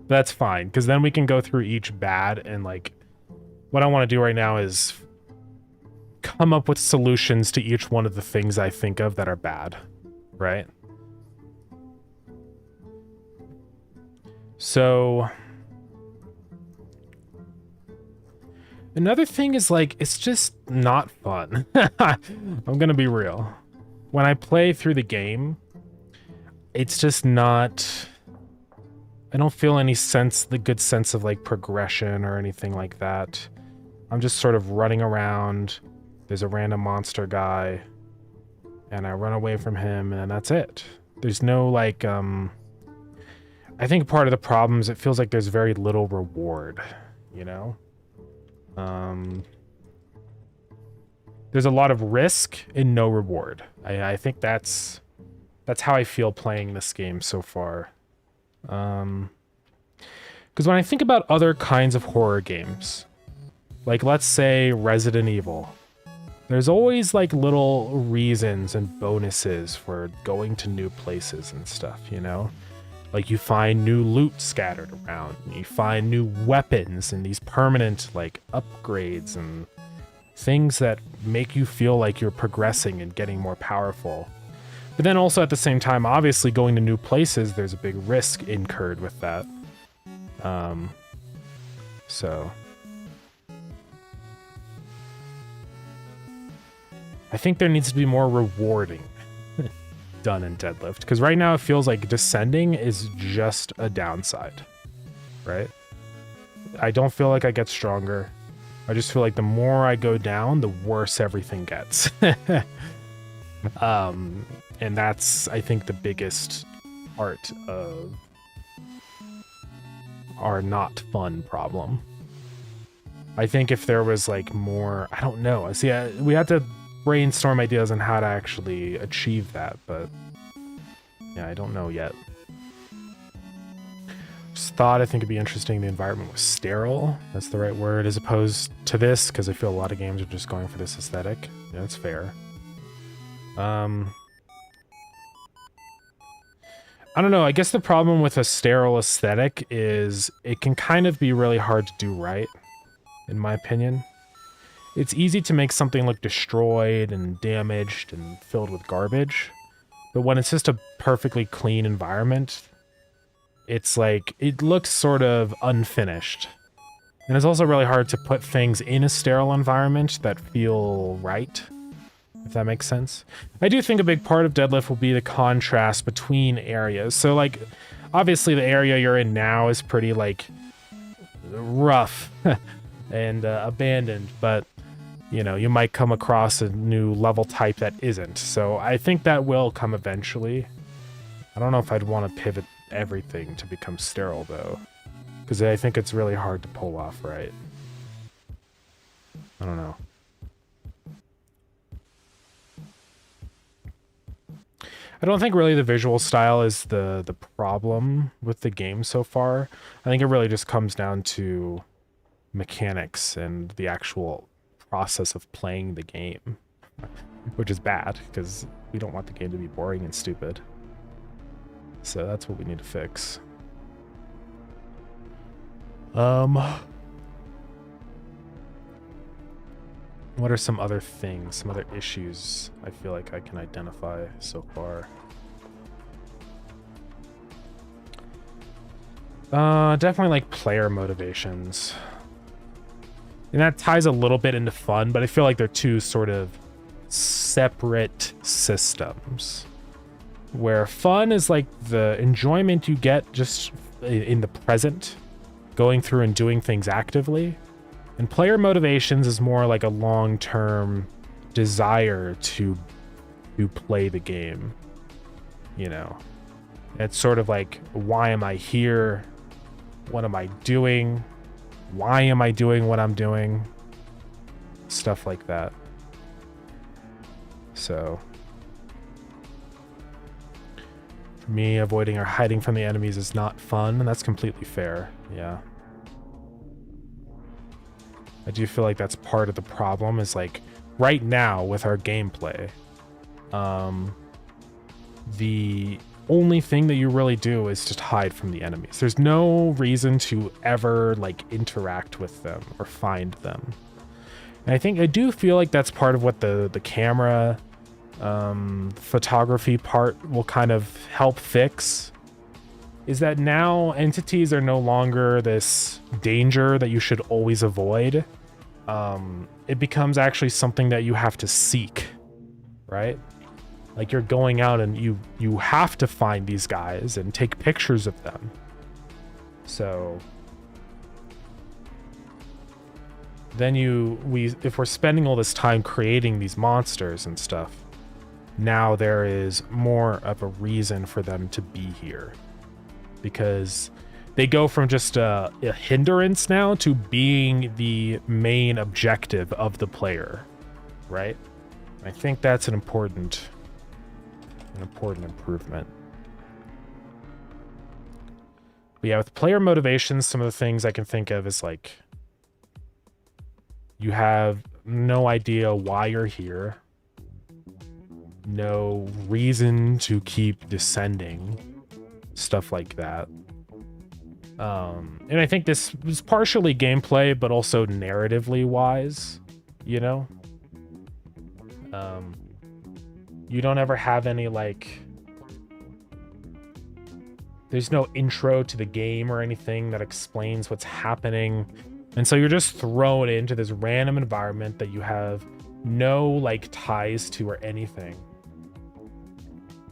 That's fine, because then we can go through each bad and, like, what I want to do right now is come up with solutions to each one of the things I think of that are bad, right? So another thing is, like, it's just not fun. I'm gonna be real. When I play through the game, it's just not... I don't feel any good sense of, like, progression or anything like that. I'm just sort of running around. There's a random monster guy, and I run away from him, and that's it. There's no, like, I think part of the problem is it feels like there's very little reward, you know? There's a lot of risk and no reward. I think that's how I feel playing this game so far. Because when I think about other kinds of horror games, like, let's say Resident Evil, there's always, like, little reasons and bonuses for going to new places and stuff, you know? Like, you find new loot scattered around, you find new weapons and these permanent, like, upgrades and things that make you feel like you're progressing and getting more powerful. But then also at the same time, obviously going to new places, there's a big risk incurred with that. So I think there needs to be more rewarding done in Deadlift, because right now it feels like descending is just a downside, right? I don't feel like I get stronger. I just feel like the more I go down, the worse everything gets. And that's, I think, the biggest part of our not fun problem. I think if there was, like, more, I don't know. See, we had to brainstorm ideas on how to actually achieve that, but yeah, I don't know yet. Just thought I think it'd be interesting the environment was sterile. That's the right word, as opposed to this, because I feel a lot of games are just going for this aesthetic. Yeah, that's fair. I don't know, I guess the problem with a sterile aesthetic is it can kind of be really hard to do right. in my opinion. It's easy to make something look destroyed and damaged and filled with garbage, but when it's just a perfectly clean environment, it's like, it looks sort of unfinished. And it's also really hard to put things in a sterile environment that feel right, if that makes sense. I do think a big part of Deadlift will be the contrast between areas. So like, obviously the area you're in now is pretty like rough and abandoned, but you know, you might come across a new level type that isn't. So I think that will come eventually. I don't know if I'd want to pivot everything to become sterile though, because I think it's really hard to pull off, right? I don't know. I don't think really the visual style is the problem with the game so far. I think it really just comes down to mechanics and the actual process of playing the game, which is bad because we don't want the game to be boring and stupid. So that's what we need to fix. What are some other things, some other issues I feel like I can identify so far? Definitely like player motivations. And that ties a little bit into fun, but I feel like they're two sort of separate systems. Where fun is like the enjoyment you get just in the present, going through and doing things actively. And player motivations is more like a long-term desire to play the game, you know. It's sort of like, why am I here? What am I doing? Why am I doing what I'm doing? Stuff like that. So, for me, avoiding or hiding from the enemies is not fun, and that's completely fair, yeah. I do feel like that's part of the problem, is like, right now with our gameplay, the only thing that you really do is just hide from the enemies. There's no reason to ever like interact with them or find them. And I do feel like that's part of what the camera photography part will kind of help fix, is that now entities are no longer this danger that you should always avoid. It becomes actually something that you have to seek, right? Like you're going out and you have to find these guys and take pictures of them. So then if we're spending all this time creating these monsters and stuff, now there is more of a reason for them to be here, because they go from just a hindrance now to being the main objective of the player, right? I think that's an important improvement. But yeah, with player motivations, some of the things I can think of is like, you have no idea why you're here, no reason to keep descending, stuff like that. And I think this was partially gameplay, but also narratively wise, you know? You don't ever have any, like, there's no intro to the game or anything that explains what's happening. And so you're just thrown into this random environment that you have no, like, ties to or anything.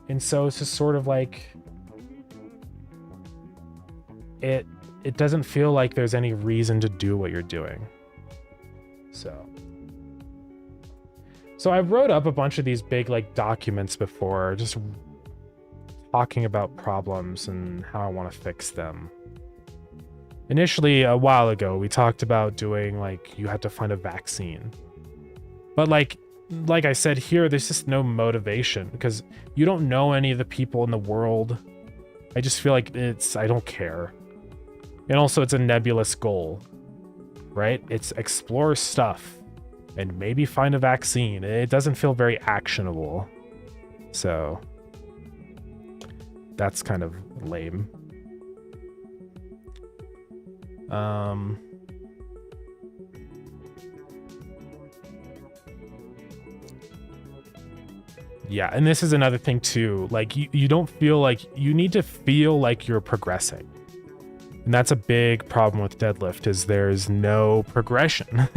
And so it's just sort of like, it doesn't feel like there's any reason to do what you're doing. So I wrote up a bunch of these big like documents before, just talking about problems and how I want to fix them. Initially, a while ago, we talked about doing like, you had to find a vaccine. But like I said here, there's just no motivation because you don't know any of the people in the world. I just feel like I don't care. And also it's a nebulous goal, right? It's explore stuff and maybe find a vaccine. It doesn't feel very actionable. So that's kind of lame. Yeah, and this is another thing too. Like you don't feel like you need to feel like you're progressing. And that's a big problem with deadlift is there's no progression.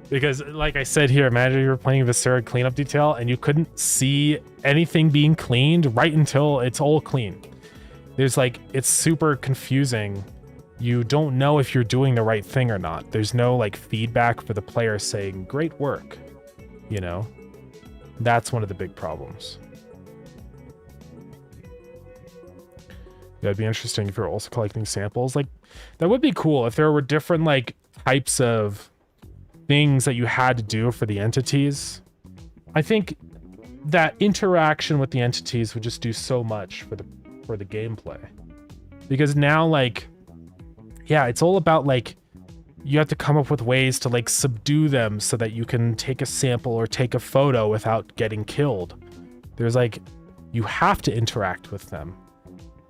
Because like I said here, imagine you were playing Viscera cleanup detail and you couldn't see anything being cleaned right until it's all clean. There's like, it's super confusing. You don't know if you're doing the right thing or not. There's no like feedback for the player saying, great work, you know? That's one of the big problems. That'd be interesting if you're also collecting samples. Like, that would be cool if there were different like types of things that you had to do for the entities. I think that interaction with the entities would just do so much for the gameplay. Because now, like, yeah, it's all about like you have to come up with ways to like subdue them so that you can take a sample or take a photo without getting killed. There's like, you have to interact with them.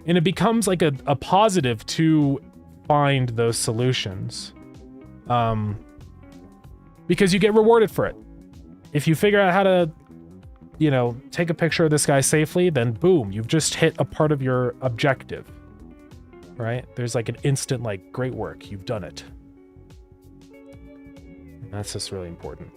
And it becomes like a positive to find those solutions. Because you get rewarded for it. If you figure out how to, you know, take a picture of this guy safely, then boom, you've just hit a part of your objective, right? There's like an instant, like, great work, you've done it. And that's just really important.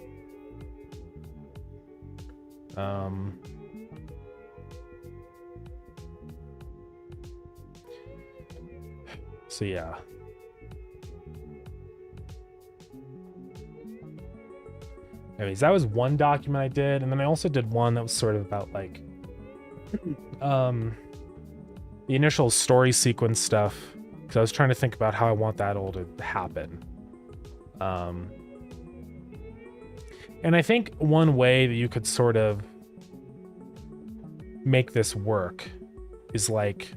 So yeah. Anyways, that was one document I did, and then I also did one that was sort of about like the initial story sequence stuff, because I was trying to think about how I want that all to happen. And I think one way that you could sort of make this work is like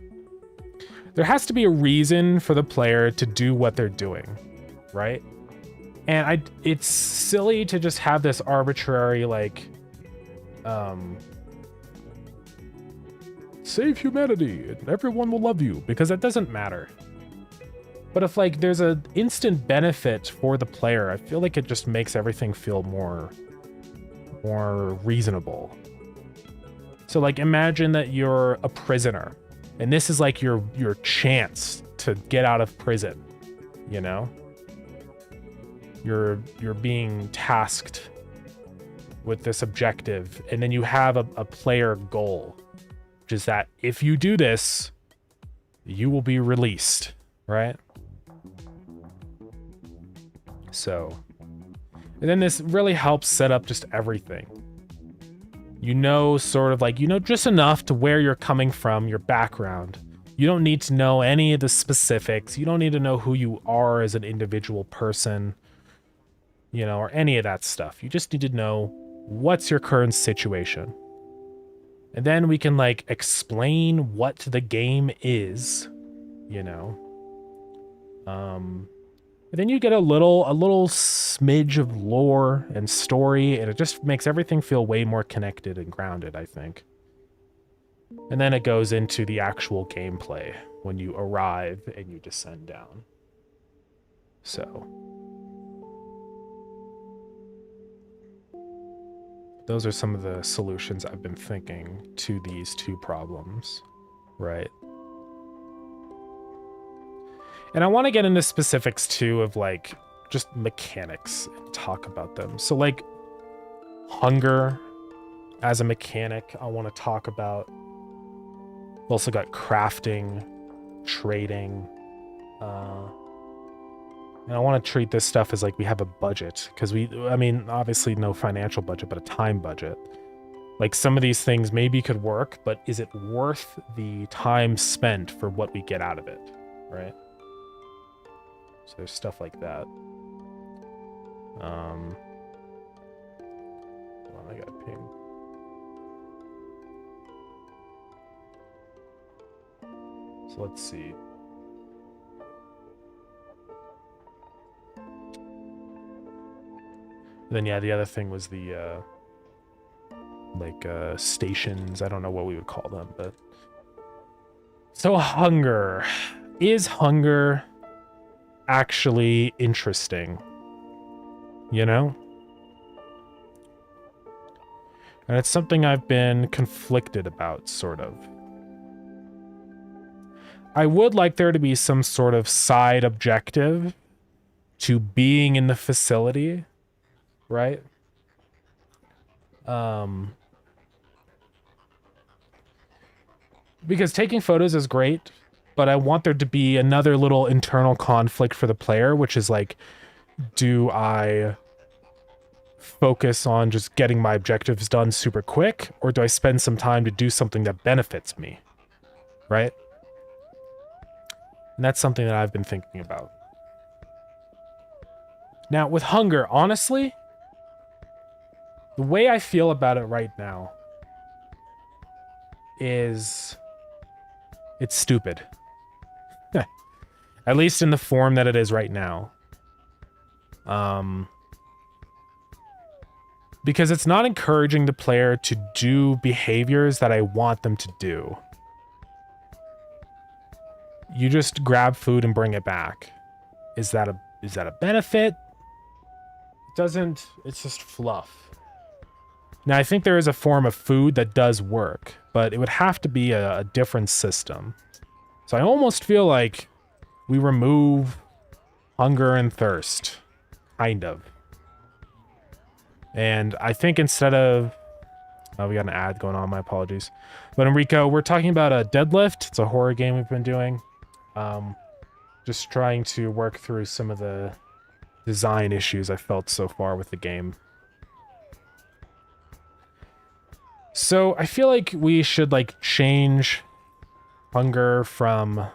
there has to be a reason for the player to do what they're doing, right? And it's silly to just have this arbitrary, like, save humanity and everyone will love you, because that doesn't matter. But if, like, there's an instant benefit for the player, I feel like it just makes everything feel more reasonable. So, like, imagine that you're a prisoner, and this is, like, your chance to get out of prison, you know? You're being tasked with this objective, and then you have a player goal, which is that if you do this, you will be released, right? So, and then this really helps set up just everything. You know, sort of like, you know, just enough to where you're coming from, your background. You don't need to know any of the specifics. You don't need to know who you are as an individual person, you know, or any of that stuff. You just need to know what's your current situation. And then we can like explain what the game is, you know. And then you get a little smidge of lore and story, and it just makes everything feel way more connected and grounded, I think. And then it goes into the actual gameplay when you arrive and you descend down. So those are some of the solutions I've been thinking to these two problems, right? And I want to get into specifics too of like just mechanics and talk about them. So like hunger as a mechanic, I want to talk about. We've also got crafting, trading, and I want to treat this stuff as like we have a budget, because I mean, obviously no financial budget, but a time budget. Like some of these things maybe could work, but is it worth the time spent for what we get out of it, right? So there's stuff like that. Well, I got ping. So let's see. And then yeah, the other thing was the stations. I don't know what we would call them, but so hunger. Is hunger actually interesting? You know? And it's something I've been conflicted about, sort of. I would like there to be some sort of side objective to being in the facility, right? Because taking photos is great, but I want there to be another little internal conflict for the player, which is like, do I focus on just getting my objectives done super quick, or do I spend some time to do something that benefits me, right? And that's something that I've been thinking about. Now, with hunger, honestly, the way I feel about it right now is it's stupid. At least in the form that it is right now. Because it's not encouraging the player to do behaviors that I want them to do. You just grab food and bring it back. Is that a benefit? It doesn't, it's just fluff. Now, I think there is a form of food that does work, but it would have to be a different system. So I almost feel like we remove hunger and thirst, kind of. And I think instead of... Oh, we got an ad going on, my apologies. But Enrico, we're talking about a Deadlift. It's a horror game we've been doing. Just trying to work through some of the design issues I felt so far with the game. So I feel like we should like change hunger from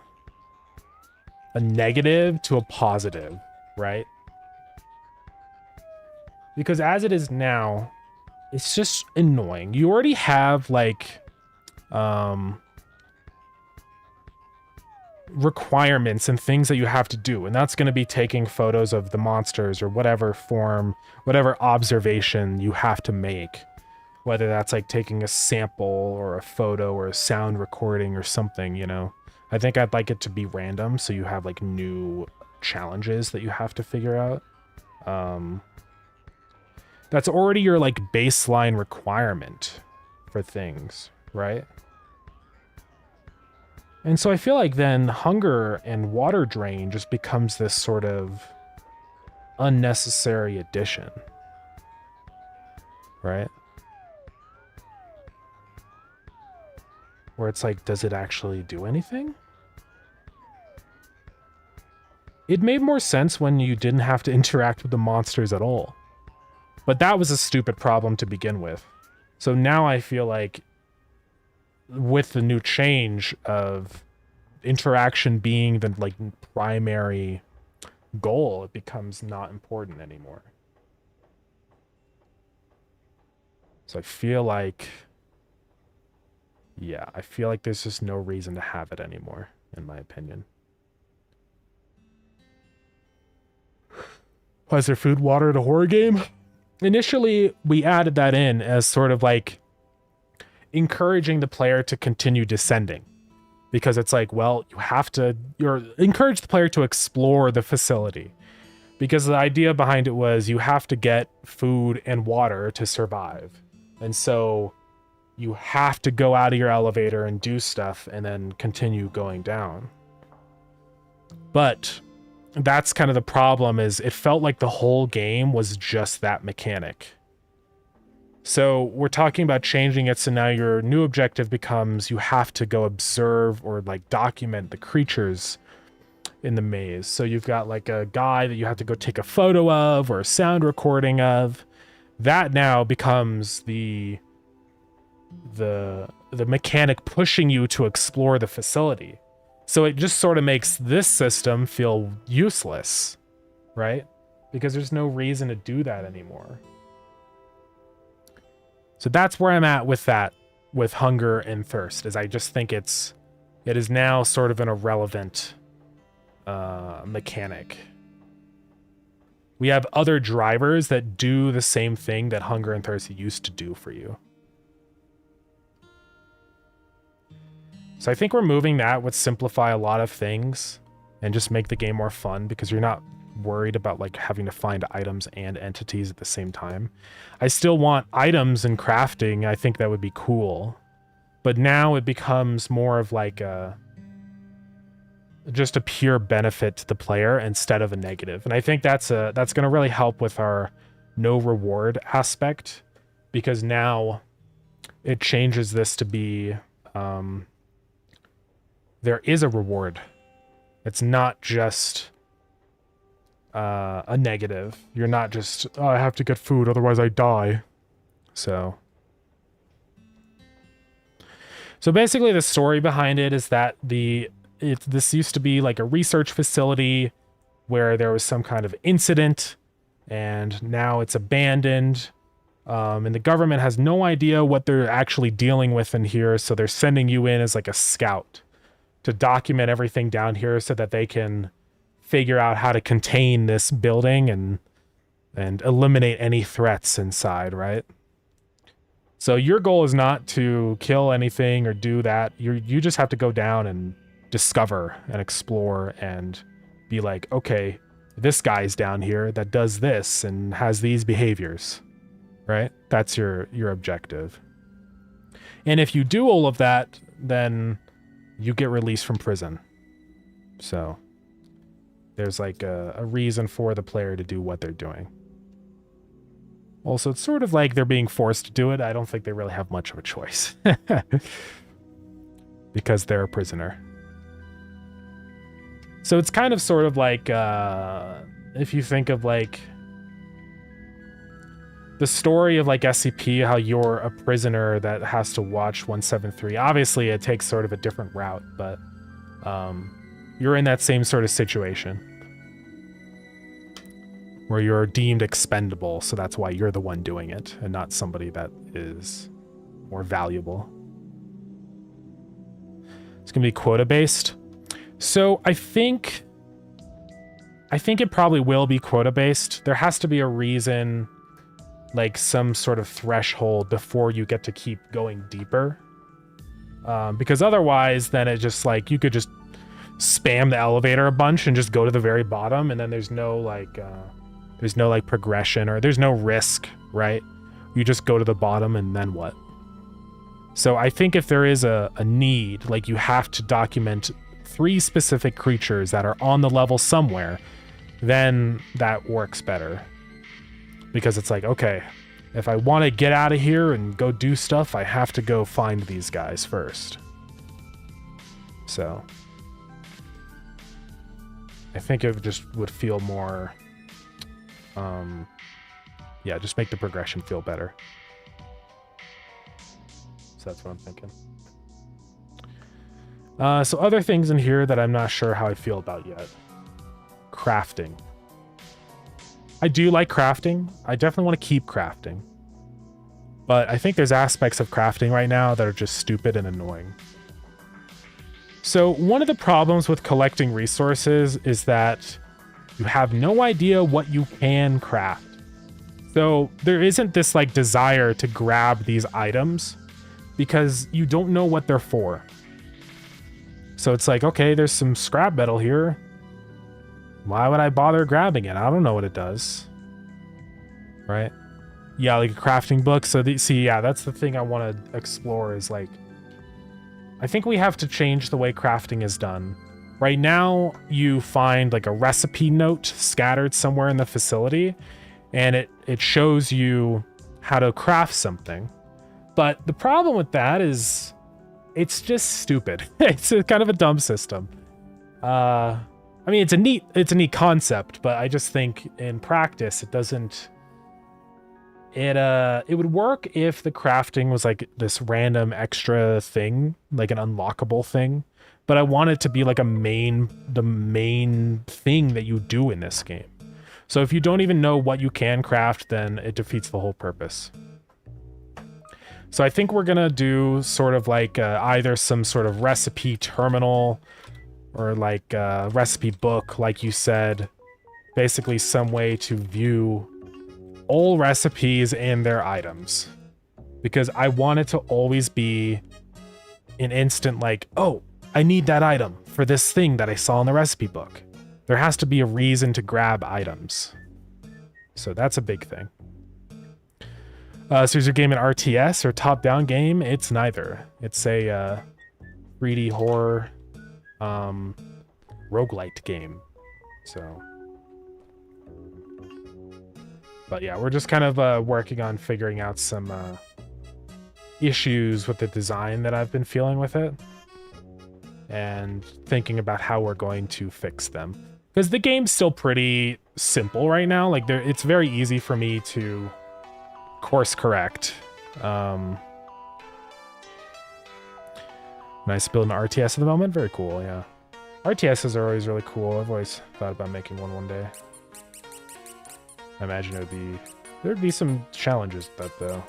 a negative to a positive, right? Because as it is now, it's just annoying. You already have like requirements and things that you have to do, and that's going to be taking photos of the monsters or whatever form, whatever observation you have to make, whether that's like taking a sample or a photo or a sound recording or something, you know. I think I'd like it to be random, so you have like new challenges that you have to figure out. That's already your like baseline requirement for things, right? And so I feel like then hunger and water drain just becomes this sort of unnecessary addition, right? Where it's like, does it actually do anything? It made more sense when you didn't have to interact with the monsters at all. But that was a stupid problem to begin with. So now I feel like with the new change of interaction being the like primary goal, it becomes not important anymore. So I feel like, yeah, I feel like there's just no reason to have it anymore, in my opinion. Why is there food, water at a horror game? Initially, we added that in as sort of like encouraging the player to continue descending, because it's like, well, you're encourage the player to explore the facility, because the idea behind it was you have to get food and water to survive. And so you have to go out of your elevator and do stuff and then continue going down. But that's kind of the problem, is it felt like the whole game was just that mechanic. So we're talking about changing it, so now your new objective becomes you have to go observe or like document the creatures in the maze. So you've got like a guy that you have to go take a photo of or a sound recording of. That now becomes the mechanic pushing you to explore the facility. So it just sort of makes this system feel useless, right? Because there's no reason to do that anymore. So that's where I'm at with that, with hunger and thirst, is I just think it is now sort of an irrelevant mechanic. We have other drivers that do the same thing that hunger and thirst used to do for you. So I think removing that would simplify a lot of things and just make the game more fun, because you're not worried about like having to find items and entities at the same time. I still want items and crafting. I think that would be cool. But now it becomes more of like just a pure benefit to the player instead of a negative. And I think that's going to really help with our no reward aspect, because now it changes this to be there is a reward. It's not just a negative. You're not just, oh, I have to get food, otherwise I die. So basically the story behind it is that this used to be like a research facility where there was some kind of incident, and now it's abandoned. And the government has no idea what they're actually dealing with in here, so they're sending you in as like a scout to document everything down here so that they can figure out how to contain this building and eliminate any threats inside, right? So your goal is not to kill anything or do that. You just have to go down and discover and explore and be like, okay, this guy's down here that does this and has these behaviors, right? That's your objective. And if you do all of that, then you get released from prison. So there's like a reason for the player to do what they're doing. Also, it's sort of like they're being forced to do it. I don't think they really have much of a choice because they're a prisoner. So it's kind of sort of like, if you think of like the story of like SCP, how you're a prisoner that has to watch 173. Obviously, it takes sort of a different route, but you're in that same sort of situation where you're deemed expendable, so that's why you're the one doing it and not somebody that is more valuable. It's gonna be quota based. So I think it probably will be quota based. There has to be a reason, like some sort of threshold before you get to keep going deeper. Because otherwise then it just like, you could just spam the elevator a bunch and just go to the very bottom, and then there's no like progression, or there's no risk, right? You just go to the bottom and then what? So I think if there is a need, like you have to document 3 specific creatures that are on the level somewhere, then that works better. Because it's like, okay, if I want to get out of here and go do stuff, I have to go find these guys first. So I think it just would feel more, yeah, just make the progression feel better. So that's what I'm thinking. So other things in here that I'm not sure how I feel about yet. Crafting. I do like crafting. I definitely want to keep crafting. But I think there's aspects of crafting right now that are just stupid and annoying. So one of the problems with collecting resources is that you have no idea what you can craft. So there isn't this like desire to grab these items because you don't know what they're for. So it's like, okay, there's some scrap metal here. Why would I bother grabbing it? I don't know what it does. Right? Yeah, like a crafting book. So yeah, that's the thing I want to explore is like, I think we have to change the way crafting is done. Right now, you find like a recipe note scattered somewhere in the facility, and it shows you how to craft something. But the problem with that is it's just stupid. It's kind of a dumb system. I mean, it's a neat concept, but I just think in practice it doesn't. It would work if the crafting was like this random extra thing, like an unlockable thing. But I want it to be like the main thing that you do in this game. So if you don't even know what you can craft, then it defeats the whole purpose. So I think we're gonna do sort of like either some sort of recipe terminal or like a recipe book, like you said, basically some way to view all recipes and their items, because I want it to always be an instant like, oh, I need that item for this thing that I saw in the recipe book. there has to be a reason to grab items. So that's a big thing. So is your game an RTS or top-down game? It's neither. It's a 3D horror roguelite game. So, but yeah, we're just kind of working on figuring out some issues with the design that I've been feeling with it, and thinking about how we're going to fix them. Because the game's still pretty simple right now. Like, it's very easy for me to course correct. Nice build an RTS at the moment. Very cool, yeah. RTSs are always really cool. I've always thought about making one day. I imagine there'd be some challenges with that though.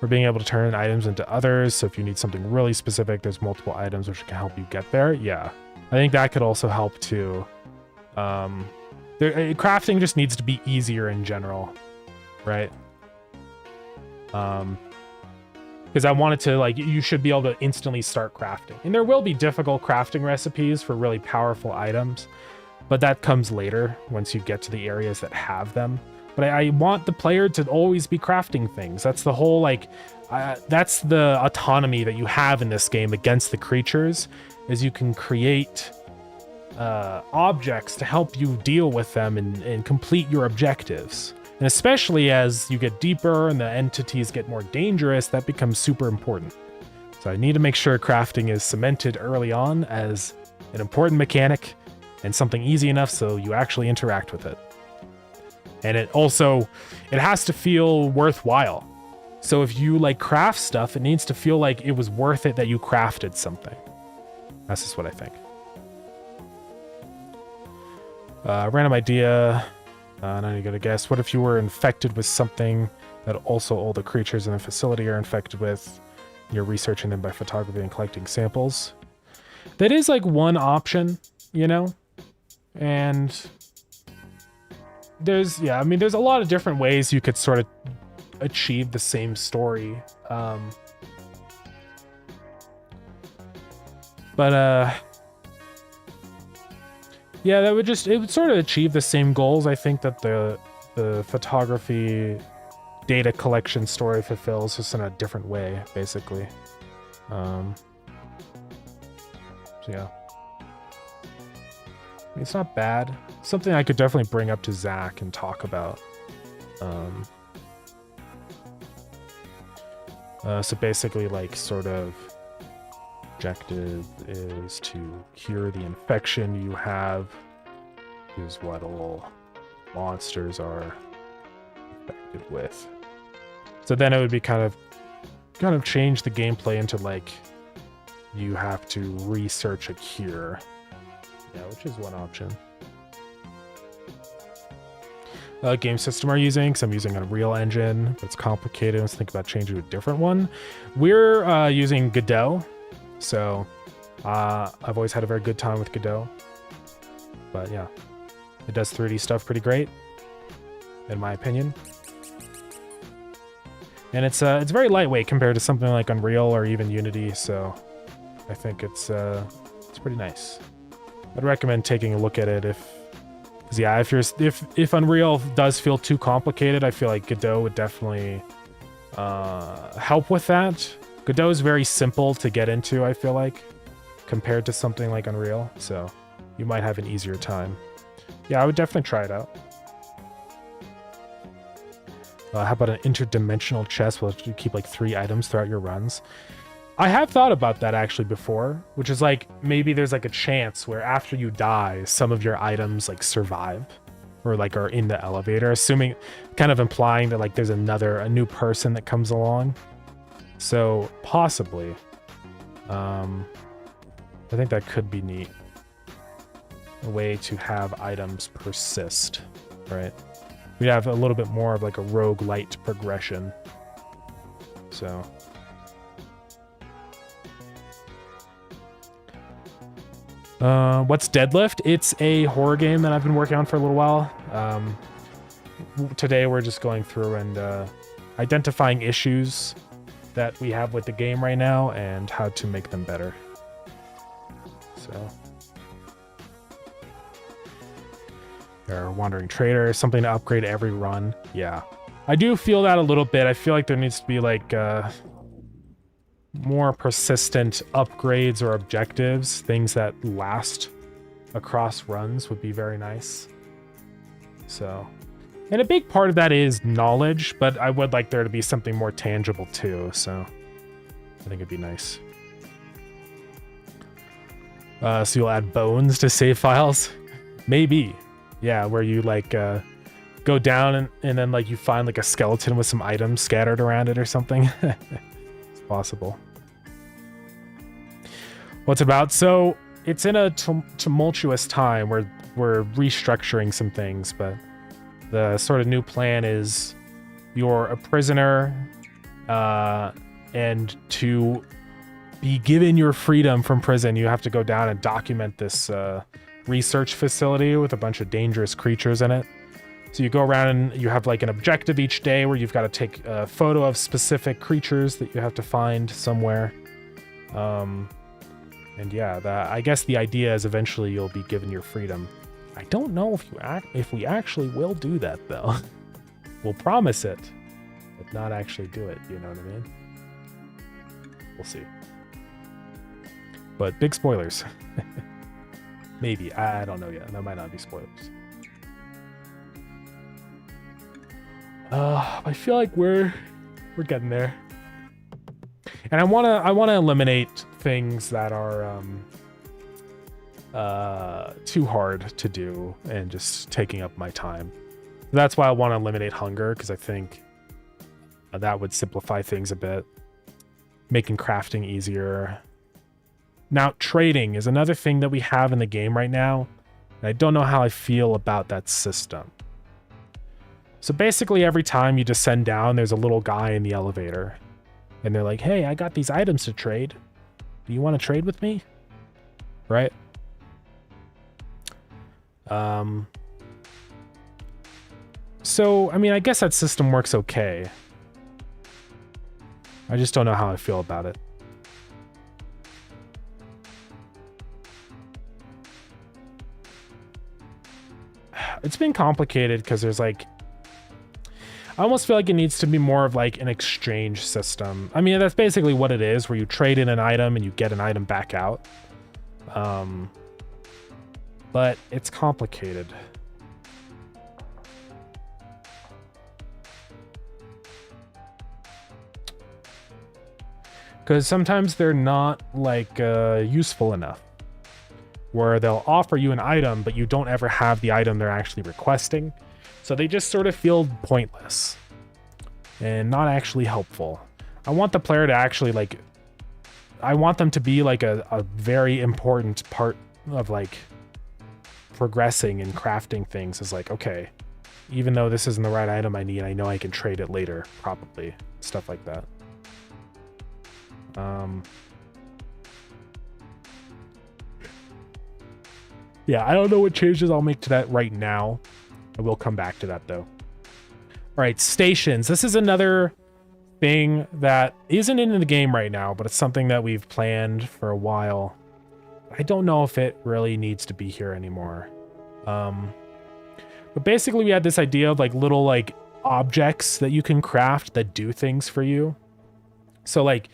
We're being able to turn items into others, so if you need something really specific, there's multiple items which can help you get there. Yeah, I think that could also help too. Crafting just needs to be easier in general, right? Because I wanted to, like, you should be able to instantly start crafting. And there will be difficult crafting recipes for really powerful items, but that comes later once you get to the areas that have them. But I want the player to always be crafting things. That's the whole, like, that's the autonomy that you have in this game against the creatures, is you can create objects to help you deal with them and complete your objectives. And especially as you get deeper and the entities get more dangerous, that becomes super important. So I need to make sure crafting is cemented early on as an important mechanic and something easy enough so you actually interact with it. And it has to feel worthwhile. So if you like craft stuff, it needs to feel like it was worth it that you crafted something. That's just what I think. Random idea. Now you're gonna guess. What if you were infected with something that also all the creatures in the facility are infected with? You're researching them by photography and collecting samples. That is like one option, you know? And there's a lot of different ways you could sort of achieve the same story. Yeah, it would sort of achieve the same goals, I think, that the photography data collection story fulfills, just in a different way, basically. So yeah. I mean, it's not bad. Something I could definitely bring up to Zach and talk about. So basically, like, sort of objective is to cure the infection you have, is what all monsters are infected with. So then it would be kind of change the gameplay into, like, you have to research a cure. Yeah, which is one option. Game system are you using? Because I'm using an Unreal Engine, but it's complicated. Let's think about changing to a different one. We're using Godot. So I've always had a very good time with Godot. But yeah, it does 3D stuff pretty great, in my opinion. And it's very lightweight compared to something like Unreal or even Unity, so I think it's pretty nice. I'd recommend taking a look at it if Unreal does feel too complicated. I feel like Godot would definitely help with that. Godot is very simple to get into, I feel like, compared to something like Unreal, so you might have an easier time. Yeah, I would definitely try it out. How about an interdimensional chest where you keep like 3 items throughout your runs? I have thought about that actually before, which is like, maybe there's like a chance where after you die, some of your items like survive or like are in the elevator, assuming, kind of implying that like there's a new person that comes along. So possibly, I think that could be neat. A way to have items persist, right? We'd have a little bit more of like a roguelite progression. So. What's Deadlift? It's a horror game that I've been working on for a little while. Today we're just going through and identifying issues that we have with the game right now and how to make them better. So, or wandering trader, something to upgrade every run. Yeah, I do feel that a little bit. I feel like there needs to be like more persistent upgrades or objectives, things that last across runs would be very nice. So, and a big part of that is knowledge, but I would like there to be something more tangible too. So I think it'd be nice. So you'll add bones to save files? Maybe. Yeah, where you like go down and then like you find like a skeleton with some items scattered around it or something. It's possible. What's it about? So it's in a tumultuous time where we're restructuring some things, but the sort of new plan is you're a prisoner and to be given your freedom from prison, you have to go down and document this research facility with a bunch of dangerous creatures in it. So you go around and you have like an objective each day where you've got to take a photo of specific creatures that you have to find somewhere. And yeah, I guess the idea is eventually you'll be given your freedom. I don't know if we actually will do that though. We'll promise it, but not actually do it. You know what I mean? We'll see. But big spoilers. Maybe. I don't know yet. That might not be spoilers. I feel like we're getting there. And I wanna eliminate things that are too hard to do and just taking up my time. That's why I want to eliminate hunger, because I think that would simplify things a bit, making crafting easier. Now, trading is another thing that we have in the game right now, and I don't know how I feel about that system. So basically every time you descend down, there's a little guy in the elevator, and they're like, hey, I got these items to trade. Do you want to trade with me? Right? So, I mean, I guess that system works okay. I just don't know how I feel about it. It's been complicated because there's like, I almost feel like it needs to be more of like an exchange system. I mean, that's basically what it is, where you trade in an item and you get an item back out. But it's complicated. Because sometimes they're not like useful enough, where they'll offer you an item, but you don't ever have the item they're actually requesting. So they just sort of feel pointless and not actually helpful. I want the player to actually like, I want them to be like a very important part of like progressing and crafting things. Is like, okay, even though this isn't the right item I need, I know I can trade it later, probably. Stuff like that. Yeah, I don't know what changes I'll make to that right now. I will come back to that though. All right, stations. This is another thing that isn't in the game right now, but it's something that we've planned for a while. I don't know if it really needs to be here anymore. But basically we had this idea of like little like objects that you can craft that do things for you. So like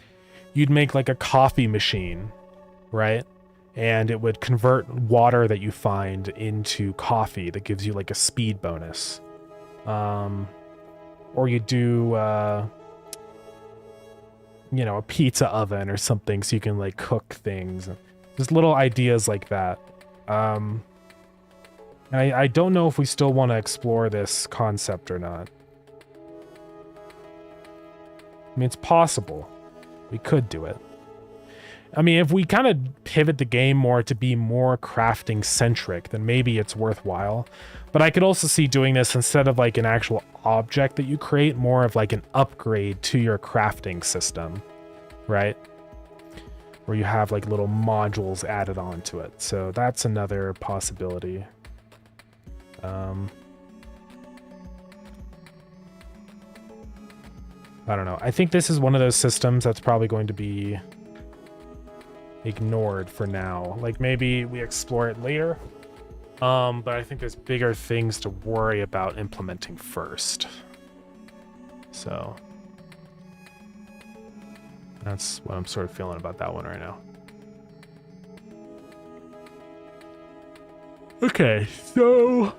you'd make like a coffee machine, right? And it would convert water that you find into coffee that gives you like a speed bonus. Or you do, you know, a pizza oven or something so you can like cook things. Just little ideas like that. And I don't know if we still want to explore this concept or not. I mean, it's possible. We could do it. I mean, if we kind of pivot the game more to be more crafting centric, then maybe it's worthwhile. But I could also see doing this instead of like an actual object that you create, more of like an upgrade to your crafting system, right? Where you have like little modules added onto it. So that's another possibility. I don't know. I think this is one of those systems that's probably going to be ignored for now. Like maybe we explore it later. But I think there's bigger things to worry about implementing first. So that's what I'm sort of feeling about that one right now. Okay, so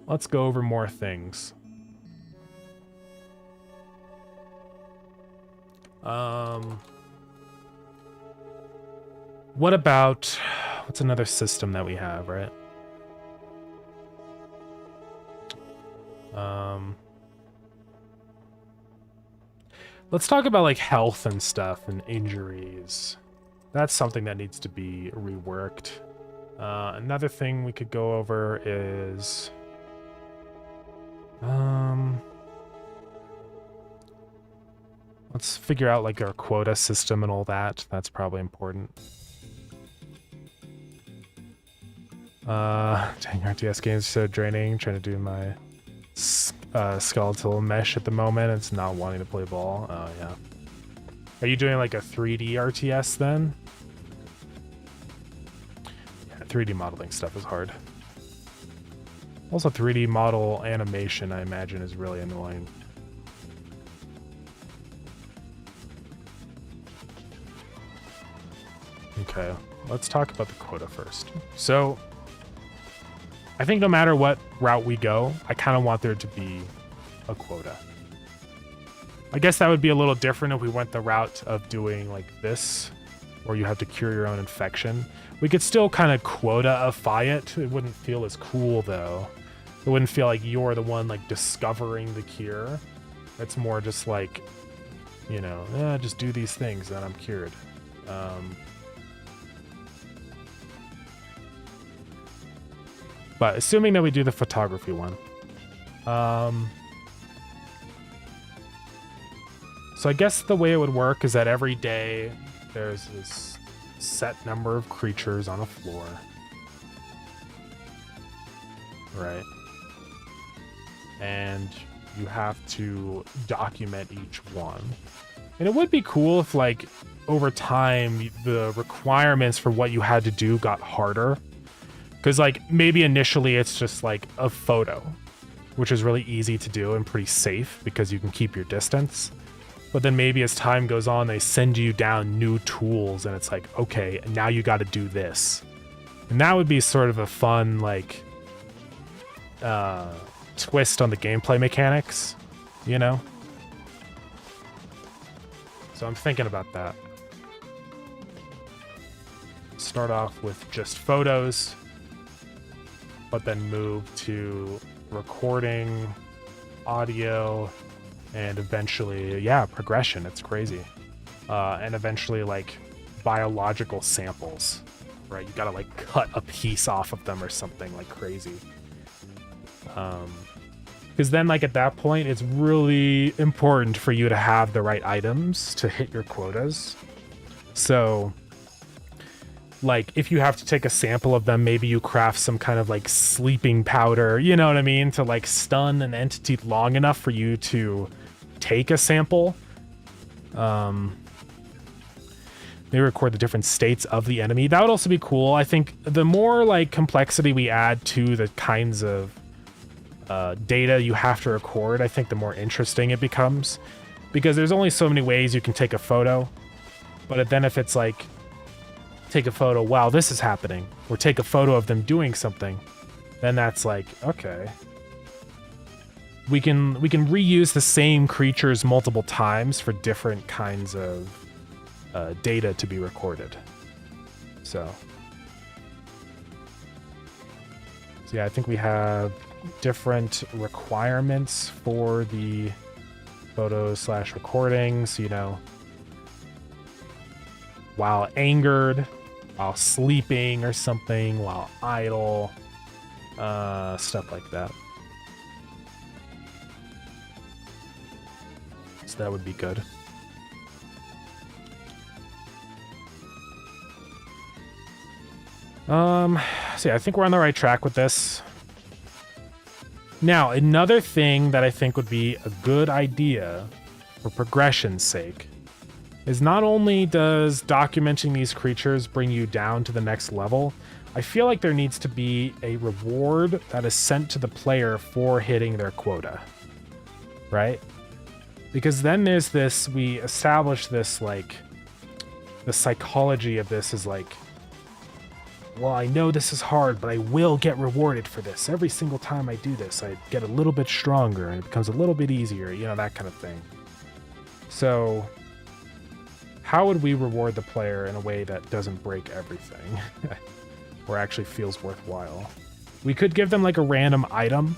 let's go over more things. What about, what's another system that we have, right? Let's talk about like health and stuff and injuries. That's something that needs to be reworked. Another thing we could go over is let's figure out like our quota system and all that. That's probably important. Dang, RTS games are so draining. Trying to do my skeletal mesh at the moment. It's not wanting to play ball. Oh yeah. Are you doing like a 3D RTS then? Yeah, 3D modeling stuff is hard. Also 3D model animation, I imagine, is really annoying. Okay, let's talk about the quota first. So I think no matter what route we go, I kind of want there to be a quota. I guess that would be a little different if we went the route of doing like this, where you have to cure your own infection. We could still kind of quota-ify it. It wouldn't feel as cool though. It wouldn't feel like you're the one like discovering the cure. It's more just like, you know, just do these things and I'm cured. But assuming that we do the photography one. So I guess the way it would work is that every day there's this set number of creatures on a floor. Right. And you have to document each one. And it would be cool if, like, over time, the requirements for what you had to do got harder. Because, like, maybe initially it's just, like, a photo, which is really easy to do and pretty safe because you can keep your distance. But then maybe as time goes on, they send you down new tools and it's like, okay, now you got to do this. And that would be sort of a fun, like, twist on the gameplay mechanics, you know? So I'm thinking about that. Start off with just photos, but then move to recording, audio, and eventually, yeah, progression. It's crazy. And eventually, like, biological samples, right? You gotta, like, cut a piece off of them or something, like, crazy. Because then, like, at that point, it's really important for you to have the right items to hit your quotas. So, like, if you have to take a sample of them, maybe you craft some kind of, like, sleeping powder, you know what I mean? To, like, stun an entity long enough for you to take a sample. Maybe record the different states of the enemy. That would also be cool. I think the more, like, complexity we add to the kinds of data you have to record, I think the more interesting it becomes, because there's only so many ways you can take a photo. But then if it's like, take a photo while this is happening, or take a photo of them doing something, then that's like, okay, we can reuse the same creatures multiple times for different kinds of data to be recorded. So yeah, I think we have different requirements for the photos / recordings, you know, while angered, while sleeping or something, while idle, stuff like that. So that would be good. So yeah, I think we're on the right track with this. Now, another thing that I think would be a good idea for progression's sake is not only does documenting these creatures bring you down to the next level, I feel like there needs to be a reward that is sent to the player for hitting their quota, right? Because then there's this, we establish this, like, the psychology of this is like, well, I know this is hard, but I will get rewarded for this. Every single time I do this, I get a little bit stronger and it becomes a little bit easier, you know, that kind of thing. So how would we reward the player in a way that doesn't break everything or actually feels worthwhile? We could give them like a random item,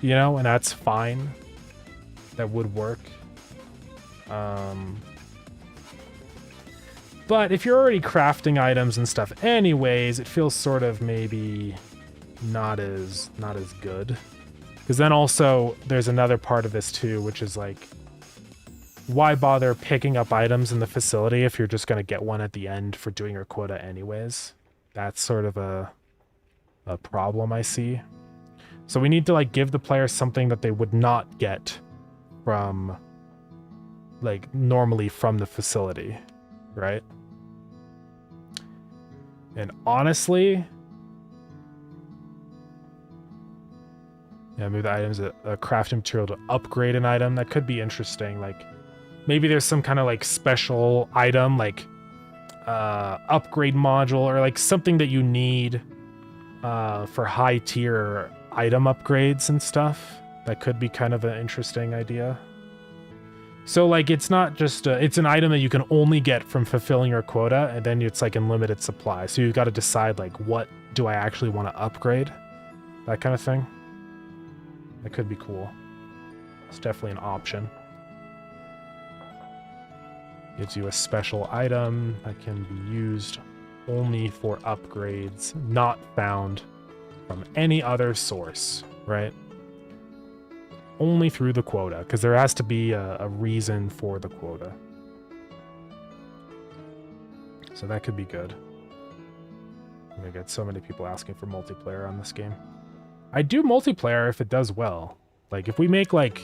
you know, and that's fine. That would work. But if you're already crafting items and stuff anyways, it feels sort of maybe not as good. Because then also there's another part of this too, which is like, why bother picking up items in the facility if you're just going to get one at the end for doing your quota anyways? That's sort of a problem I see. So we need to like give the player something that they would not get from like normally from the facility, right? And honestly, yeah, maybe the item's a crafting material to upgrade an item. That could be interesting. Like maybe there's some kind of like special item, like upgrade module or like something that you need for high tier item upgrades and stuff. That could be kind of an interesting idea. So like it's not just it's an item that you can only get from fulfilling your quota, and then it's like in limited supply. So you've got to decide like, what do I actually want to upgrade? That kind of thing. That could be cool. It's definitely an option. Gives you a special item that can be used only for upgrades not found from any other source, right? Only through the quota, because there has to be a reason for the quota. So that could be good. I'm gonna get so many people asking for multiplayer on this game. I do multiplayer if it does well. Like if we make like,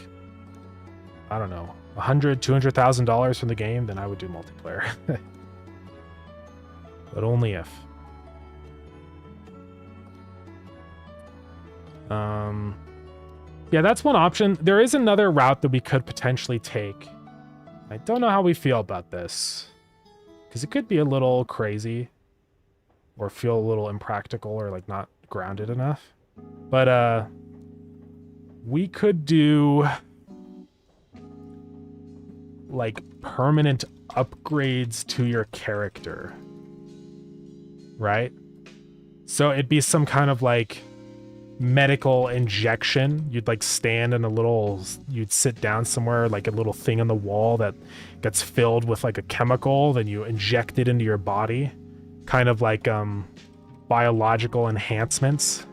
I don't know, $100,000-$200,000 from the game, then I would do multiplayer. But only if. Yeah, that's one option. There is another route that we could potentially take. I don't know how we feel about this, because it could be a little crazy or feel a little impractical or like not grounded enough. But we could do like permanent upgrades to your character, right? So it'd be some kind of like medical injection. You'd like stand in a little, you'd sit down somewhere, like a little thing on the wall that gets filled with like a chemical, then you inject it into your body, kind of like biological enhancements.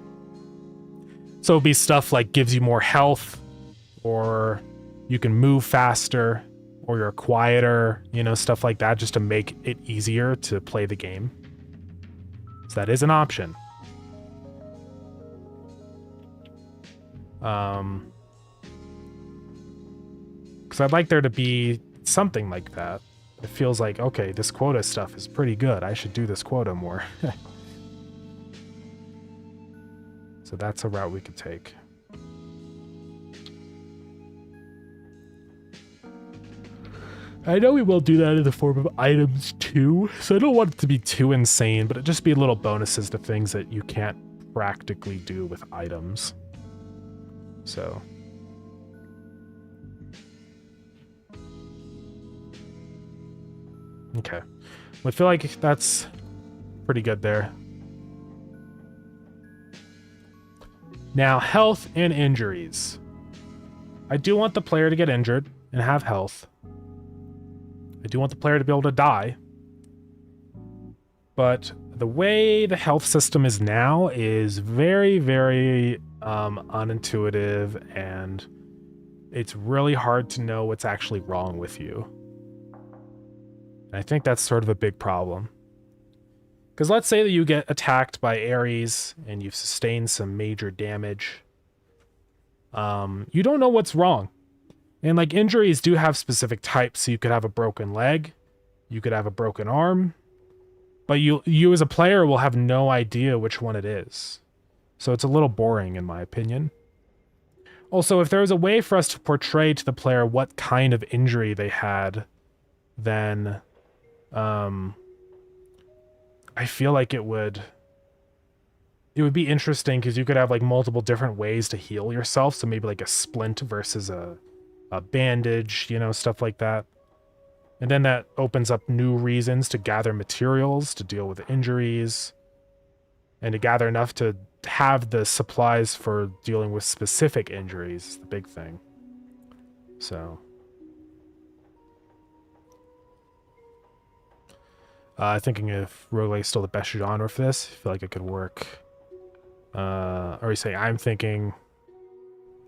So it'd be stuff like gives you more health, or you can move faster, or you're quieter, you know, stuff like that, just to make it easier to play the game. So that is an option. Because I'd like there to be something like that. It feels like, okay, this quota stuff is pretty good. I should do this quota more. So that's a route we could take. I know we will do that in the form of items too, so I don't want it to be too insane, but it'd just be little bonuses to things that you can't practically do with items. So okay, I feel like that's pretty good there. Now, health and injuries. I do want the player to get injured and have health. I do want the player to be able to die. But the way the health system is now is very, very unintuitive, and it's really hard to know what's actually wrong with you. And I think that's sort of a big problem. Because let's say that you get attacked by Ares and you've sustained some major damage. You don't know what's wrong. And like injuries do have specific types. So you could have a broken leg, you could have a broken arm, but you as a player will have no idea which one it is. So it's a little boring in my opinion. Also, if there was a way for us to portray to the player what kind of injury they had, then I feel like it would be interesting, because you could have like multiple different ways to heal yourself. So maybe like a splint versus a bandage, you know, stuff like that. And then that opens up new reasons to gather materials to deal with injuries, and to gather enough to have the supplies for dealing with specific injuries is the big thing. So thinking if roguelike's still the best genre for this, I feel like it could work. Or you say I'm thinking,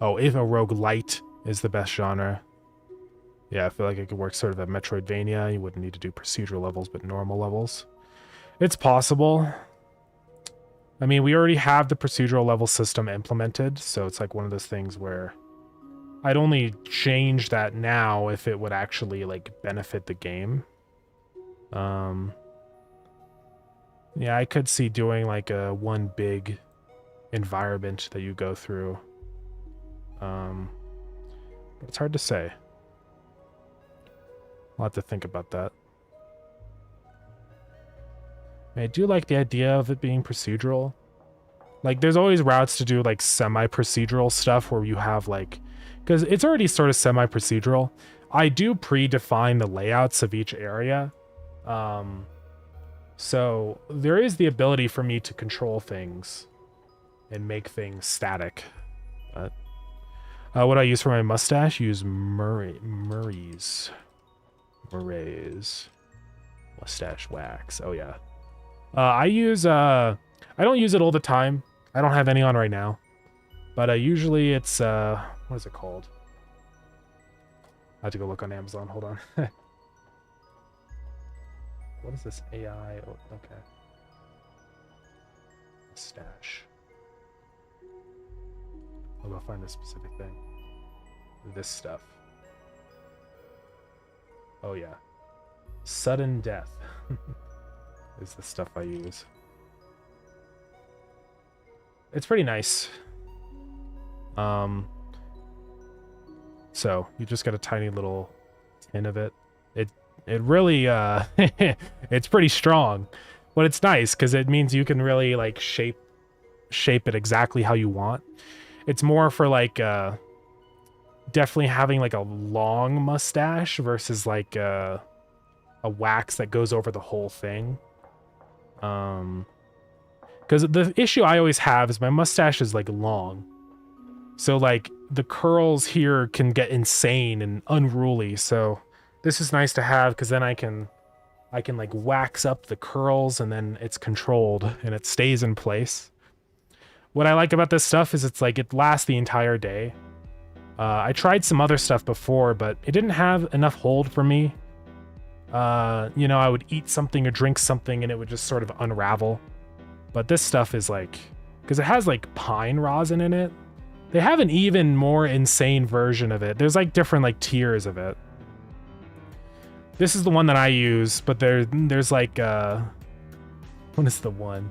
oh, if a roguelite is the best genre, yeah, I feel like it could work sort of at Metroidvania. You wouldn't need to do procedural levels, but normal levels. It's possible. I mean, we already have the procedural level system implemented, so it's like one of those things where I'd only change that now if it would actually like benefit the game. Yeah, I could see doing like a one big environment that you go through. But it's hard to say. I'll have to think about that. I do like the idea of it being procedural. Like, there's always routes to do like semi-procedural stuff where you have like, because it's already sort of semi-procedural. I do predefine the layouts of each area. So there is the ability for me to control things and make things static. But what do I use for my mustache? Use Murray's mustache wax. Oh yeah. I don't use it all the time. I don't have any on right now, but usually it's what is it called? I have to go look on Amazon. Hold on. What is this AI? Oh, okay. Mustache. I'll go find this specific thing. This stuff. Oh yeah. Sudden death is the stuff I use. It's pretty nice. So you just got a tiny little tin of it. It really it's pretty strong, but it's nice because it means you can really like shape it exactly how you want. It's more for like definitely having like a long mustache versus like a wax that goes over the whole thing. Because the issue I always have is my mustache is like long, so like the curls here can get insane and unruly. So this is nice to have because then I can like wax up the curls and then it's controlled and it stays in place. What I like about this stuff is it's like it lasts the entire day. I tried some other stuff before, but it didn't have enough hold for me. You know, I would eat something or drink something and it would just sort of unravel. But this stuff is like, because it has like pine rosin in it. They have an even more insane version of it. There's like different like tiers of it. This is the one that I use, but there's like what is the one?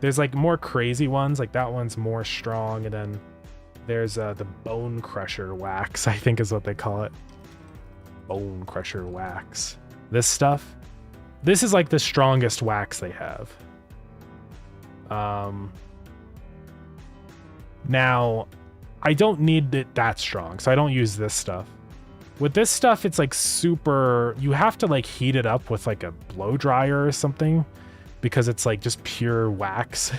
There's like more crazy ones, like that one's more strong, and then there's the bone crusher wax, I think is what they call it. Bone crusher wax. This stuff. This is like the strongest wax they have. Now, I don't need it that strong, so I don't use this stuff. With this stuff, it's like super, you have to like heat it up with like a blow dryer or something because it's like just pure wax.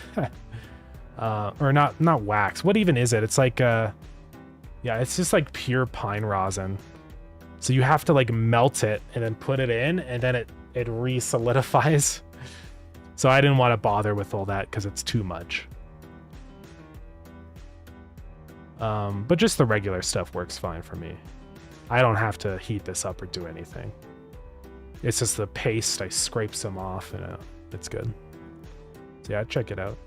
Or not wax. What even is it? It's like, yeah, it's just like pure pine rosin. So you have to like melt it and then put it in and then it re-solidifies. So I didn't want to bother with all that because it's too much. But just the regular stuff works fine for me. I don't have to heat this up or do anything. It's just the paste. I scrape some off and it's good. So yeah, check it out.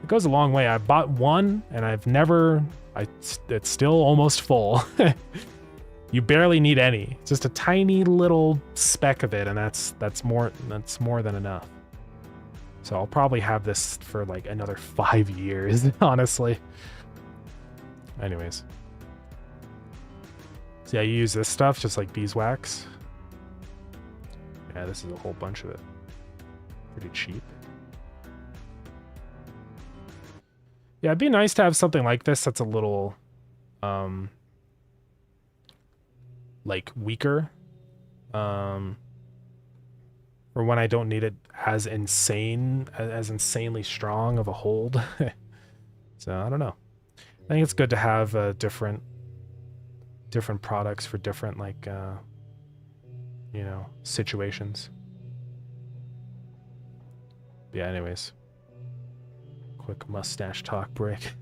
It goes a long way. I bought one and it's still almost full. You barely need any. It's just a tiny little speck of it, and that's more than enough. So I'll probably have this for like another 5 years, honestly. Anyways. So yeah, you use this stuff just like beeswax. Yeah, this is a whole bunch of it. Pretty cheap. Yeah, it'd be nice to have something like this that's a little like weaker. Or when I don't need it as insanely strong of a hold. So I don't know. I think it's good to have different products for different like you know, situations. But yeah, anyways. Quick mustache talk break.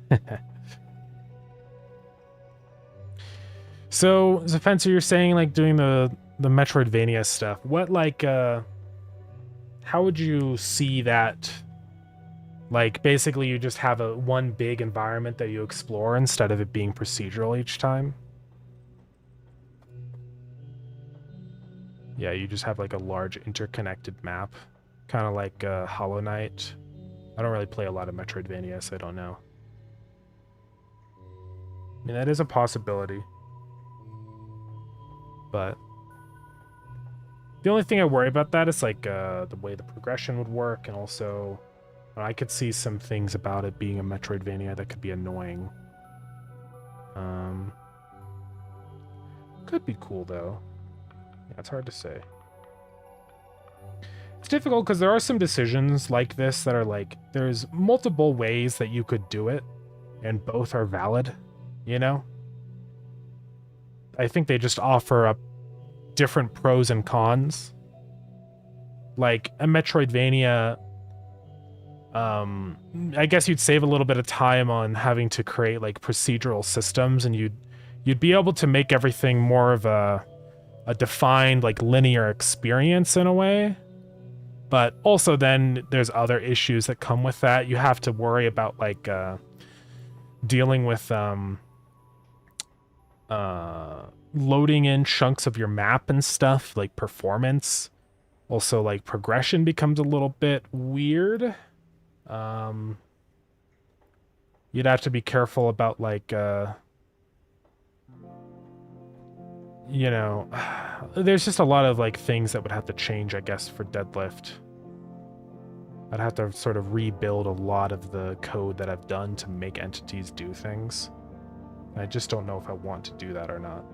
So, Zafencer, you're saying like doing the Metroidvania stuff. What like how would you see that? Like basically you just have one big environment that you explore instead of it being procedural each time? Yeah, you just have like a large interconnected map, kind of like Hollow Knight. I don't really play a lot of Metroidvania, so I don't know. I mean, that is a possibility. But the only thing I worry about that is like the way the progression would work, and also I could see some things about it being a Metroidvania that could be annoying. Could be cool though. Yeah, it's hard to say. It's difficult because there are some decisions like this that are like, there's multiple ways that you could do it, and both are valid, you know? I think they just offer up different pros and cons. Like a Metroidvania, I guess you'd save a little bit of time on having to create like procedural systems, and you'd be able to make everything more of a defined like linear experience in a way. But also then there's other issues that come with that. You have to worry about like dealing with loading in chunks of your map and stuff, like performance. Also like progression becomes a little bit weird. You'd have to be careful about like you know, there's just a lot of like things that would have to change, I guess, for Deadlift. I'd have to sort of rebuild a lot of the code that I've done to make entities do things. I just don't know if I want to do that or not.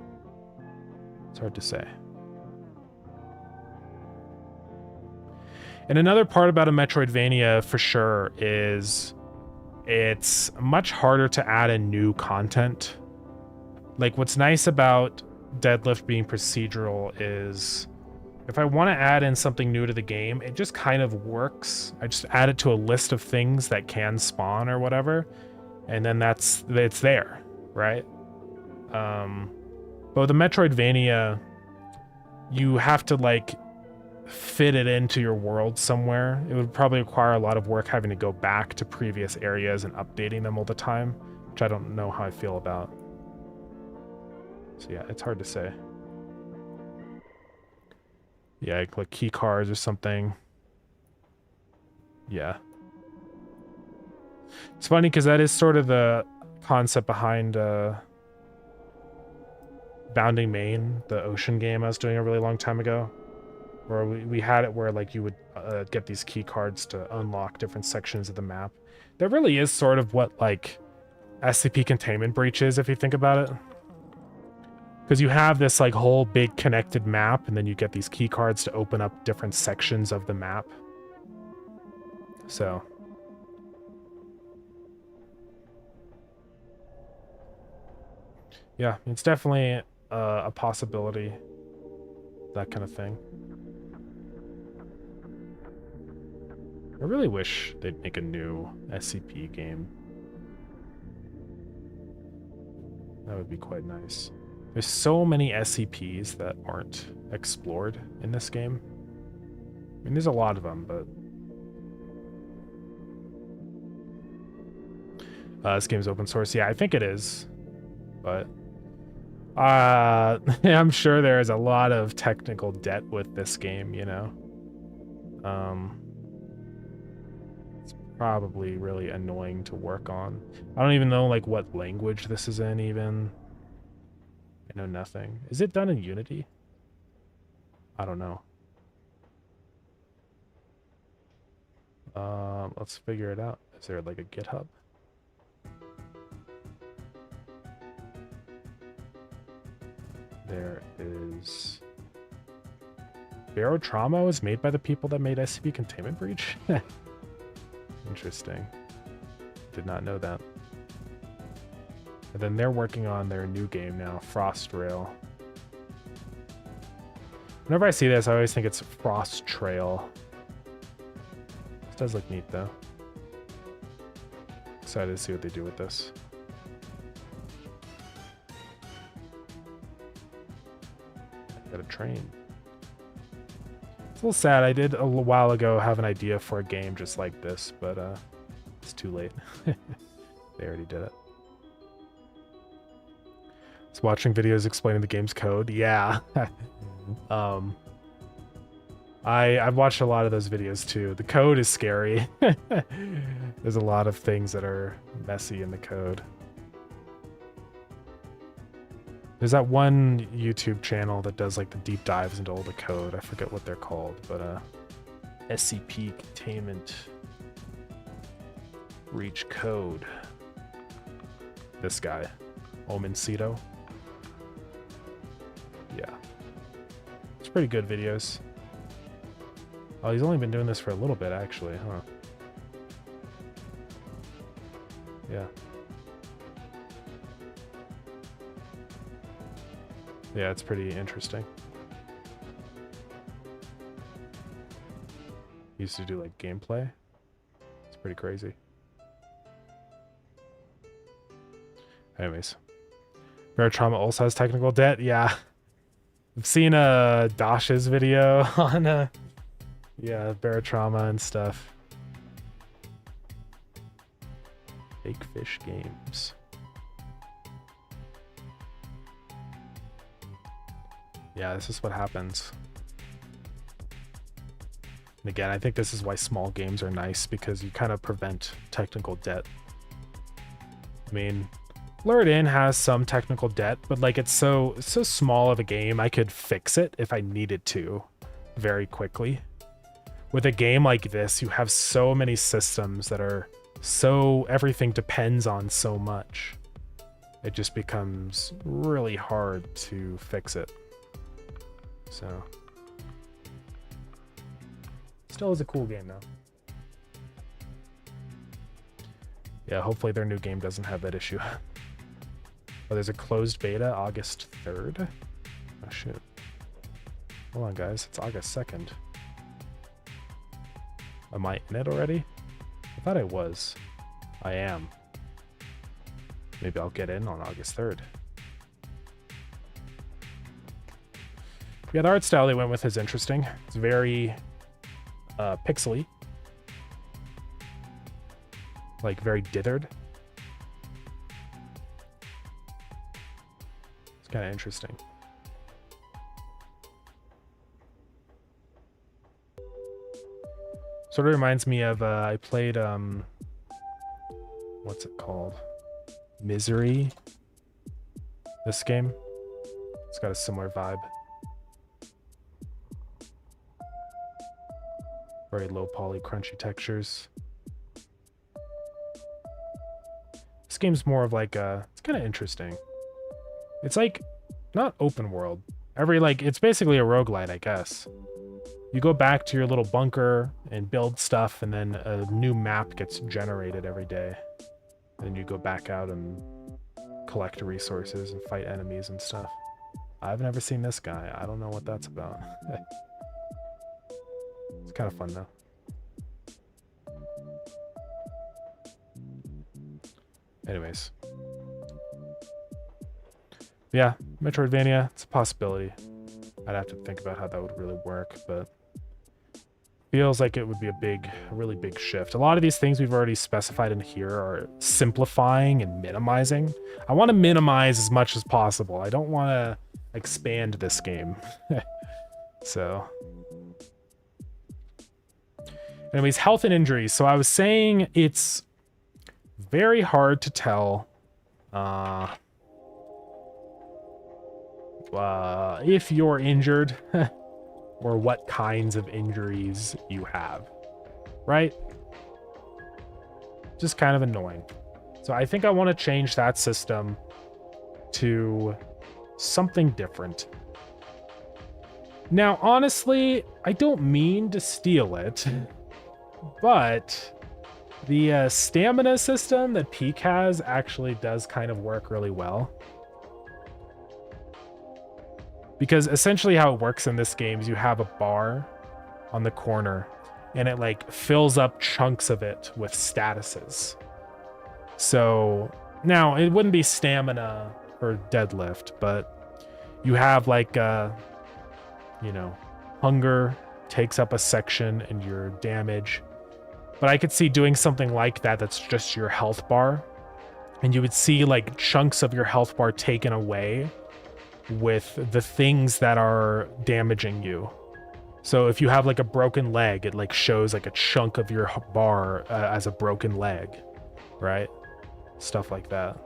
It's hard to say. And another part about a Metroidvania for sure is it's much harder to add in new content. Like what's nice about Deadlift being procedural is if I want to add in something new to the game, it just kind of works. I just add it to a list of things that can spawn or whatever, and then it's there, right? But with the Metroidvania, you have to like fit it into your world somewhere. It would probably require a lot of work having to go back to previous areas and updating them all the time, which I don't know how I feel about. So yeah, it's hard to say. Yeah, like key cards or something. Yeah. It's funny because that is sort of the concept behind Bounding Main, the ocean game I was doing a really long time ago. Where we had it where like you would get these key cards to unlock different sections of the map. That really is sort of what like SCP Containment Breach is, if you think about it. Because you have this like whole big connected map, and then you get these key cards to open up different sections of the map. So yeah, it's definitely a possibility, that kind of thing. I really wish they'd make a new SCP game. That would be quite nice. There's so many SCPs that aren't explored in this game. I mean, there's a lot of them, but this game's open source. Yeah, I think it is, but I'm sure there is a lot of technical debt with this game, you know. It's probably really annoying to work on. I don't even know like what language this is in even. I know nothing. Is it done in Unity? I don't know. Let's figure it out. Is there like a GitHub? There is. Barotrauma was made by the people that made SCP Containment Breach? Interesting. Did not know that. And then they're working on their new game now, Frost Rail. Whenever I see this, I always think it's Frost Trail. This does look neat, though. Excited to see what they do with this. Got a train. It's a little sad. I did a little while ago have an idea for a game just like this, but it's too late. They already did it. It's watching videos explaining the game's code. Yeah. I've watched a lot of those videos too. The code is scary. There's a lot of things that are messy in the code. There's that one YouTube channel that does like the deep dives into all the code. I forget what they're called, but SCP Containment Breach Code. This guy, Omencito. Yeah. It's pretty good videos. Oh, he's only been doing this for a little bit, actually, huh? Yeah. Yeah, it's pretty interesting. He used to do, like, gameplay. It's pretty crazy. Anyways. Barotrauma also has technical debt? Yeah. I've seen Dash's video on yeah, Barotrauma and stuff. Fake Fish Games. Yeah, this is what happens. And again, I think this is why small games are nice, because you kind of prevent technical debt. I mean, Lured In has some technical debt, but like it's so small of a game, I could fix it if I needed to very quickly. With a game like this, you have so many systems that are everything depends on so much. It just becomes really hard to fix it. So, still is a cool game though. Yeah, hopefully their new game doesn't have that issue. Oh, there's a closed beta August 3rd. Oh shit. Hold on guys, it's August 2nd. Am I in it already? I thought I was. I am. Maybe I'll get in on August 3rd. Yeah, the art style they went with is interesting. It's very pixely. Like very dithered. It's kind of interesting. Sort of reminds me of I played what's it called? Misery. This game. It's got a similar vibe. Very low poly, crunchy textures. This game's more of like it's kind of interesting. It's like not open world. It's basically a roguelite, I guess. You go back to your little bunker and build stuff, and then a new map gets generated every day. And then you go back out and collect resources and fight enemies and stuff. I've never seen this guy. I don't know what that's about. It's kind of fun though. Anyways. Yeah, Metroidvania, it's a possibility. I'd have to think about how that would really work, but Feels like it would be a really big shift. A lot of these things we've already specified in here are simplifying and minimizing. I want to minimize as much as possible. I don't want to expand this game. So, anyways, health and injuries. So I was saying it's very hard to tell if you're injured or what kinds of injuries you have, right? Just kind of annoying. So I think I want to change that system to something different. Now, honestly, I don't mean to steal it, but the stamina system that Peak has actually does kind of work really well. Because essentially how it works in this game is you have a bar on the corner and it like fills up chunks of it with statuses. So now it wouldn't be stamina for deadlift, but you have like, you know, hunger takes up a section in your damage. But I could see doing something like that that's just your health bar. And you would see like chunks of your health bar taken away with the things that are damaging you. So if you have like a broken leg, it like shows like a chunk of your bar as a broken leg, right? Stuff like that.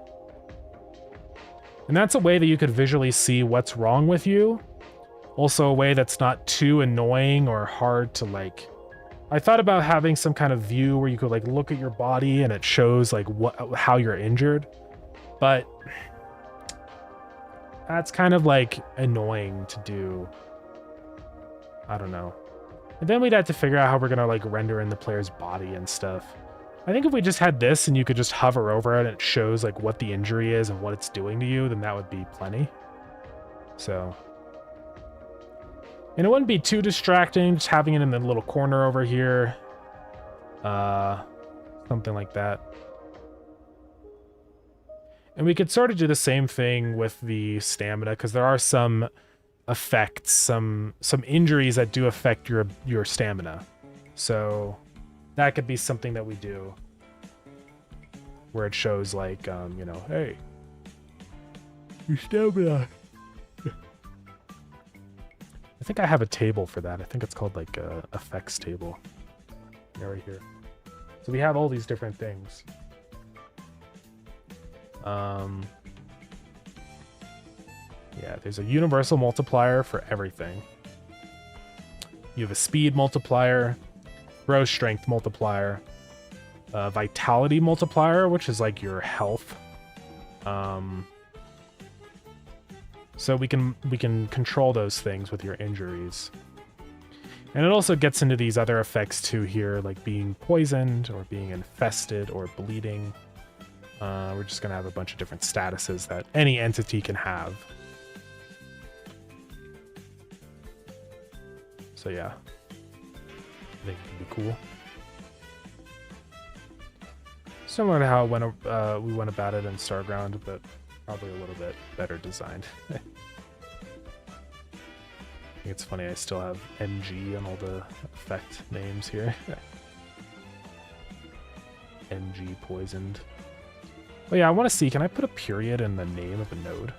And that's a way that you could visually see what's wrong with you. Also a way that's not too annoying or hard to like... I thought about having some kind of view where you could like look at your body and it shows like how you're injured, but that's kind of like annoying to do. I don't know. And then we'd have to figure out how we're gonna like render in the player's body and stuff. I think if we just had this and you could just hover over it and it shows like what the injury is and what it's doing to you, then that would be plenty. So, and it wouldn't be too distracting, just having it in the little corner over here. Something like that. And we could sort of do the same thing with the stamina, because there are some effects, some injuries that do affect your stamina. So that could be something that we do, where it shows like, you know, hey, your stamina. I think I have a table for that. I think it's called like a effects table. Yeah, right here. So we have all these different things. Yeah, there's a universal multiplier for everything. You have a speed multiplier, gross strength multiplier, vitality multiplier, which is like your health. So we can control those things with your injuries. And it also gets into these other effects too here, like being poisoned or being infested or bleeding. We're just going to have a bunch of different statuses that any entity can have. So yeah, I think it could be cool. Similar to how we went about it in Starground, but probably a little bit better designed. I think it's funny I still have NG on all the effect names here. NG poisoned. Oh yeah, I want to see, can I put a period in the name of a node?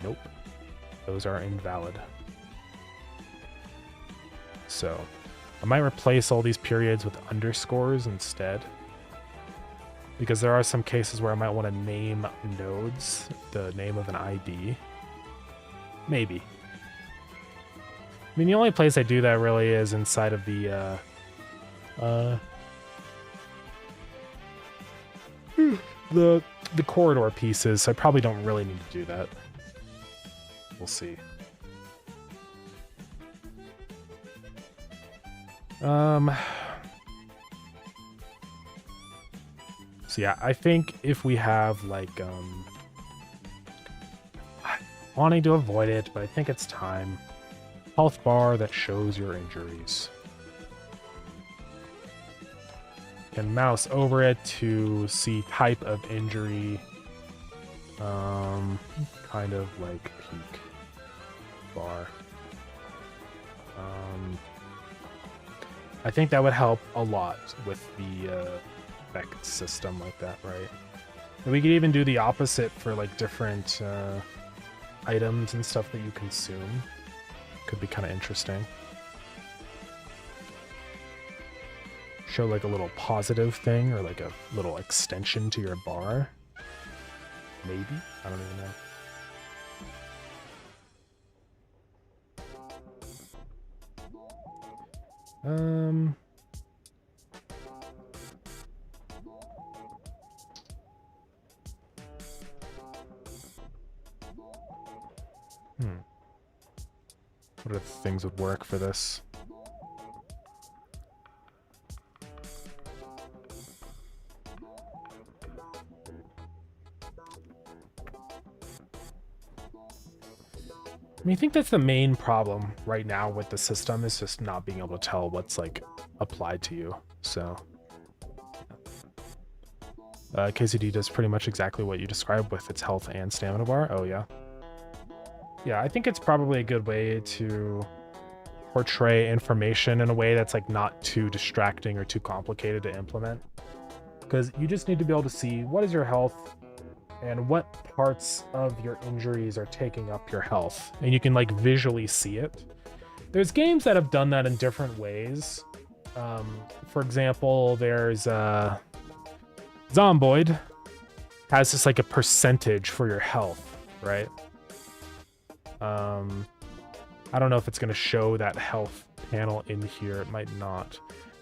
Nope. Those are invalid. So, I might replace all these periods with underscores instead. Because there are some cases where I might want to name nodes the name of an ID. Maybe. I mean, the only place I do that really is inside of the, the corridor pieces, so I probably don't really need to do that. We'll see. So yeah, I think if we have like, wanting to avoid it, but I think it's time. Health bar that shows your injuries. Can mouse over it to see type of injury. Kind of like peak bar. I think that would help a lot with the effect system like that, right? And we could even do the opposite for like different items and stuff that you consume. Could be kind of interesting. Show like a little positive thing or like a little extension to your bar. Maybe? I don't even know. What other things would work for this? I mean, I think that's the main problem right now with the system is just not being able to tell what's like applied to you. So KCD does pretty much exactly what you described with its health and stamina bar. Oh yeah. Yeah, I think it's probably a good way to portray information in a way that's like not too distracting or too complicated to implement. Because you just need to be able to see what is your health and what parts of your injuries are taking up your health. And you can like visually see it. There's games that have done that in different ways. For example, there's Zomboid has just like a percentage for your health, right? I don't know if it's going to show that health panel in here. It might not.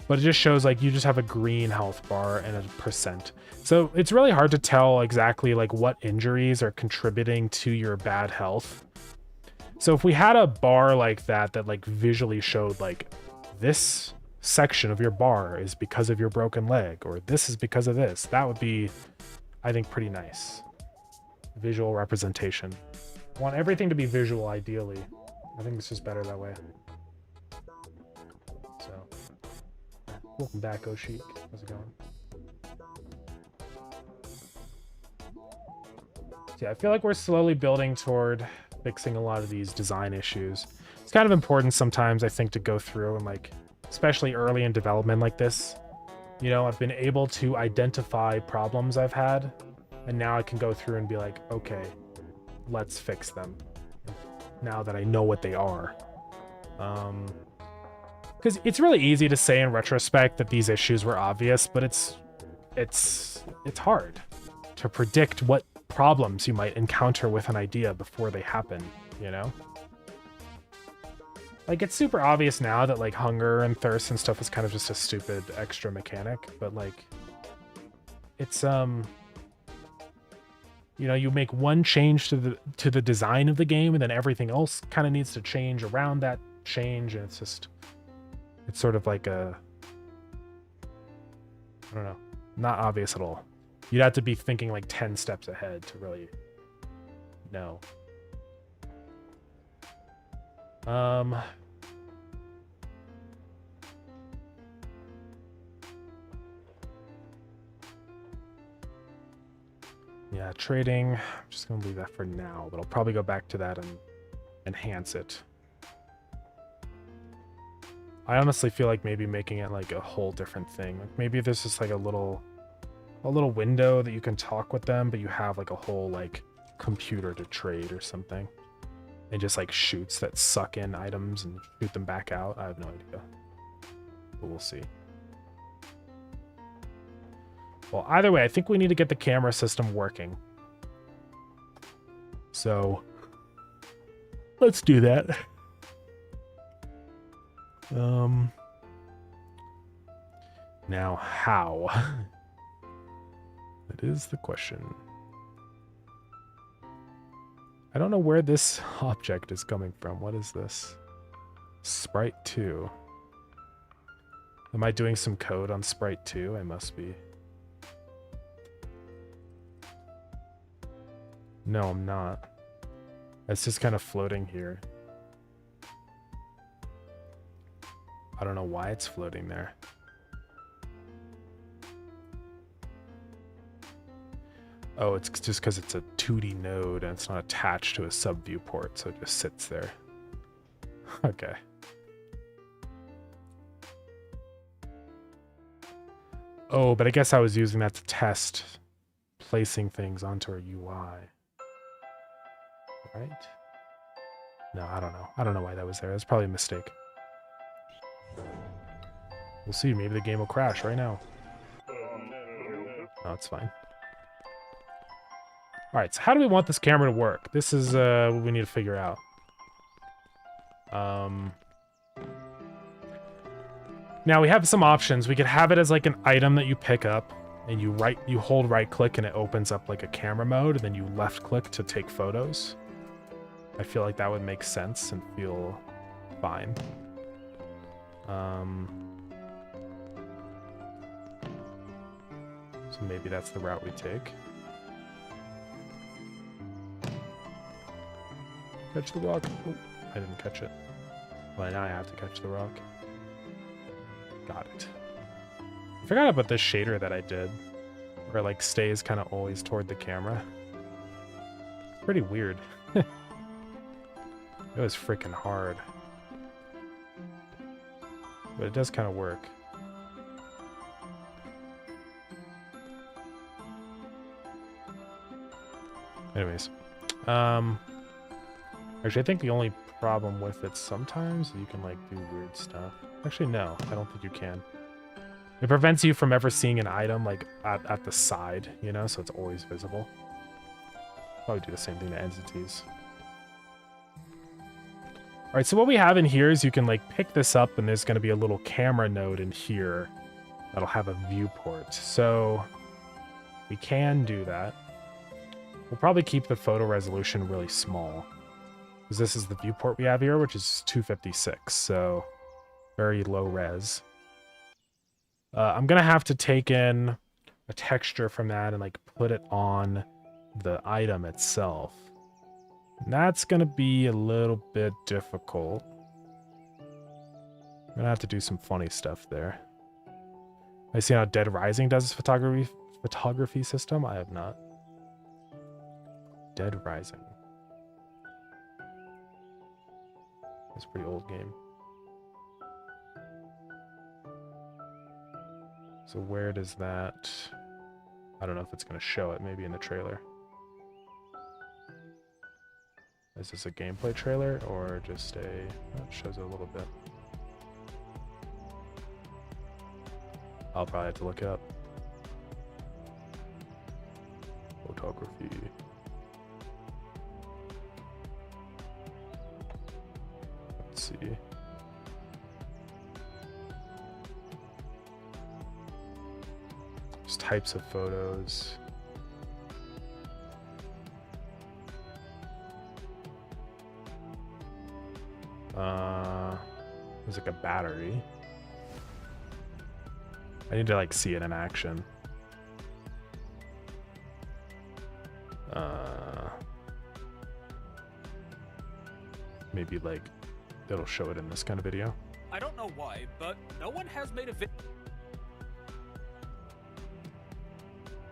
But it just shows like you just have a green health bar and a percent. So it's really hard to tell exactly like what injuries are contributing to your bad health. So if we had a bar like that like visually showed like this section of your bar is because of your broken leg, or this is because of this, that would be, I think, pretty nice. Visual representation. I want everything to be visual, ideally. I think it's just better that way. So, welcome back, Oshik. How's it going? So yeah, I feel like we're slowly building toward fixing a lot of these design issues. It's kind of important sometimes, I think, to go through and like, especially early in development like this, you know, I've been able to identify problems I've had, and now I can go through and be like, okay, let's fix them now that I know what they are. Because it's really easy to say in retrospect that these issues were obvious, but it's hard to predict what problems you might encounter with an idea before they happen, you know? Like, it's super obvious now that like hunger and thirst and stuff is kind of just a stupid extra mechanic, but like it's you know, you make one change to the design of the game, and then everything else kind of needs to change around that change, and it's sort of like a, I don't know, not obvious at all. You'd have to be thinking like 10 steps ahead to really know. Yeah, trading, I'm just gonna leave that for now, but I'll probably go back to that and enhance it. I honestly feel like maybe making it like a whole different thing. Like maybe there's just like a little window that you can talk with them, but you have like a whole like computer to trade or something. And just like shoots that suck in items and shoot them back out. I have no idea. But we'll see. Well, either way, I think we need to get the camera system working. So let's do that. Now how? That is the question. I don't know where this object is coming from. What is this? Sprite 2. Am I doing some code on Sprite 2? I must be. No, I'm not. It's just kind of floating here. I don't know why it's floating there. Oh, it's just because it's a 2D node and it's not attached to a sub viewport, so it just sits there. Okay. Oh, but I guess I was using that to test placing things onto our UI. Right? No, I don't know. I don't know why that was there. That's probably a mistake. We'll see. Maybe the game will crash right now. No, it's fine. Alright, so how do we want this camera to work? This is what we need to figure out. Now we have some options. We could have it as like an item that you pick up, and you hold right click and it opens up like a camera mode, and then you left click to take photos. I feel like that would make sense and feel fine. So maybe that's the route we take. Catch the rock. Oh, I didn't catch it. Well, now I have to catch the rock. Got it. I forgot about this shader that I did, where it like stays kind of always toward the camera. It's pretty weird. It was freaking hard. But it does kind of work. Anyways. Actually, I think the only problem with it sometimes you can like do weird stuff. Actually, no, I don't think you can. It prevents you from ever seeing an item like at the side, you know, so it's always visible. Probably do the same thing to entities. All right, so what we have in here is you can like pick this up, and there's going to be a little camera node in here that'll have a viewport. So we can do that. We'll probably keep the photo resolution really small, because this is the viewport we have here, which is 256, so very low res. I'm going to have to take in a texture from that and like put it on the item itself. And that's going to be a little bit difficult. I'm going to have to do some funny stuff there. I see how Dead Rising does its photography system. I have not. Dead Rising. It's a pretty old game. So where does that... I don't know if it's going to show it, maybe in the trailer. Is this a gameplay trailer or just a... Oh, it shows it a little bit. I'll probably have to look it up. Photography. Let's see. Just types of photos. There's like a battery. I need to like see it in action. Maybe like it'll show it in this kind of video. I don't know why, but no one has made a video.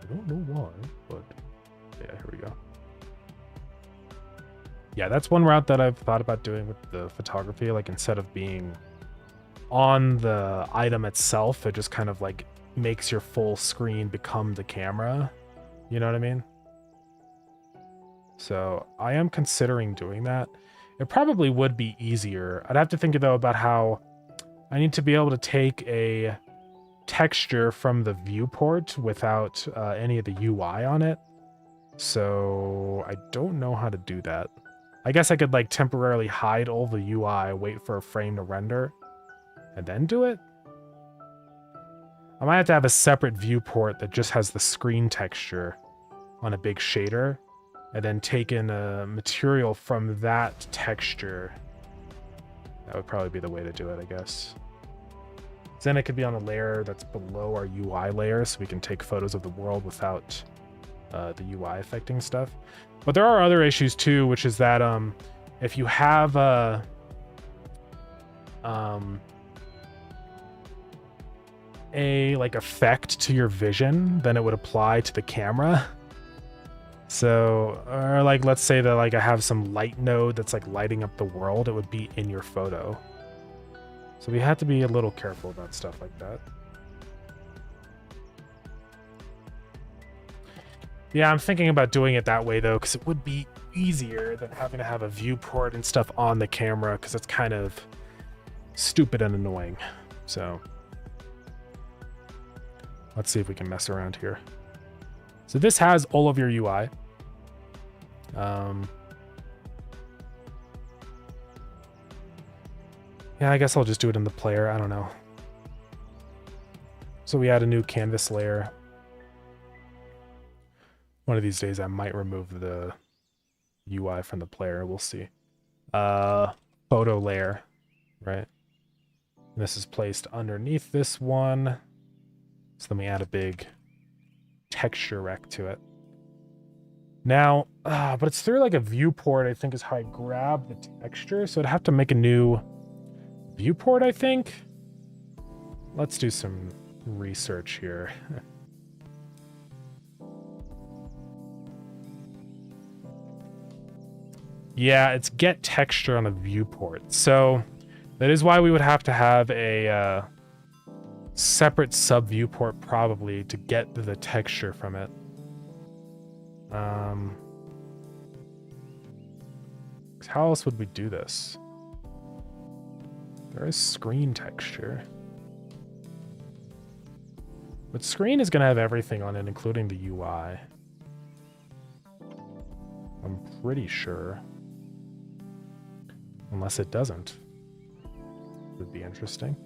I don't know why, but yeah, here we go. Yeah, that's one route that I've thought about doing with the photography. Like instead of being on the item itself, it just kind of like makes your full screen become the camera. You know what I mean? So I am considering doing that. It probably would be easier. I'd have to think though about how I need to be able to take a texture from the viewport without any of the UI on it. So I don't know how to do that. I guess I could like temporarily hide all the UI, wait for a frame to render, and then do it. I might have to have a separate viewport that just has the screen texture on a big shader, and then take in a material from that texture. That would probably be the way to do it, I guess. Then it could be on a layer that's below our UI layer, so we can take photos of the world without the UI affecting stuff. But there are other issues too, which is that if you have a like effect to your vision, then it would apply to the camera. So, or like let's say that like I have some light node that's like lighting up the world, it would be in your photo. So we have to be a little careful about stuff like that. Yeah, I'm thinking about doing it that way though, because it would be easier than having to have a viewport and stuff on the camera, because it's kind of stupid and annoying. So let's see if we can mess around here. So this has all of your UI. Yeah, I guess I'll just do it in the player. I don't know. So we add a new canvas layer. One of these days I might remove the UI from the player. We'll see. Photo layer, right? And this is placed underneath this one. So then we add a big texture rec to it. Now, but it's through like a viewport, I think is how I grab the texture. So I'd have to make a new viewport, I think. Let's do some research here. Yeah, it's get texture on a viewport. So that is why we would have to have a separate sub viewport probably to get the texture from it. How else would we do this? There is screen texture. But screen is going to have everything on it, including the UI. I'm pretty sure. Unless it doesn't. Would be interesting.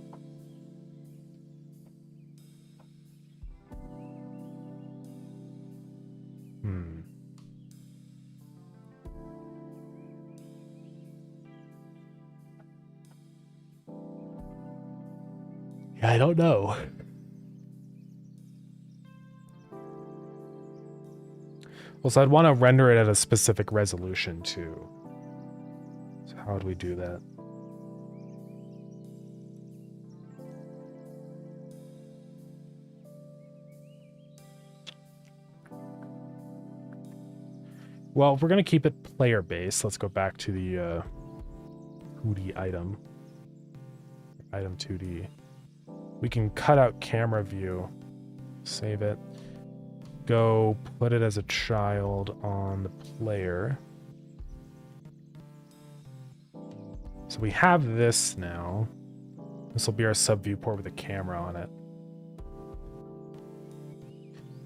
Yeah, I don't know. Well, so I'd want to render it at a specific resolution too. So how would we do that? Well, if we're going to keep it player-based, let's go back to the 2D item. Item 2D. We can cut out camera view, save it, go put it as a child on the player. So we have this now. This will be our sub viewport with a camera on it.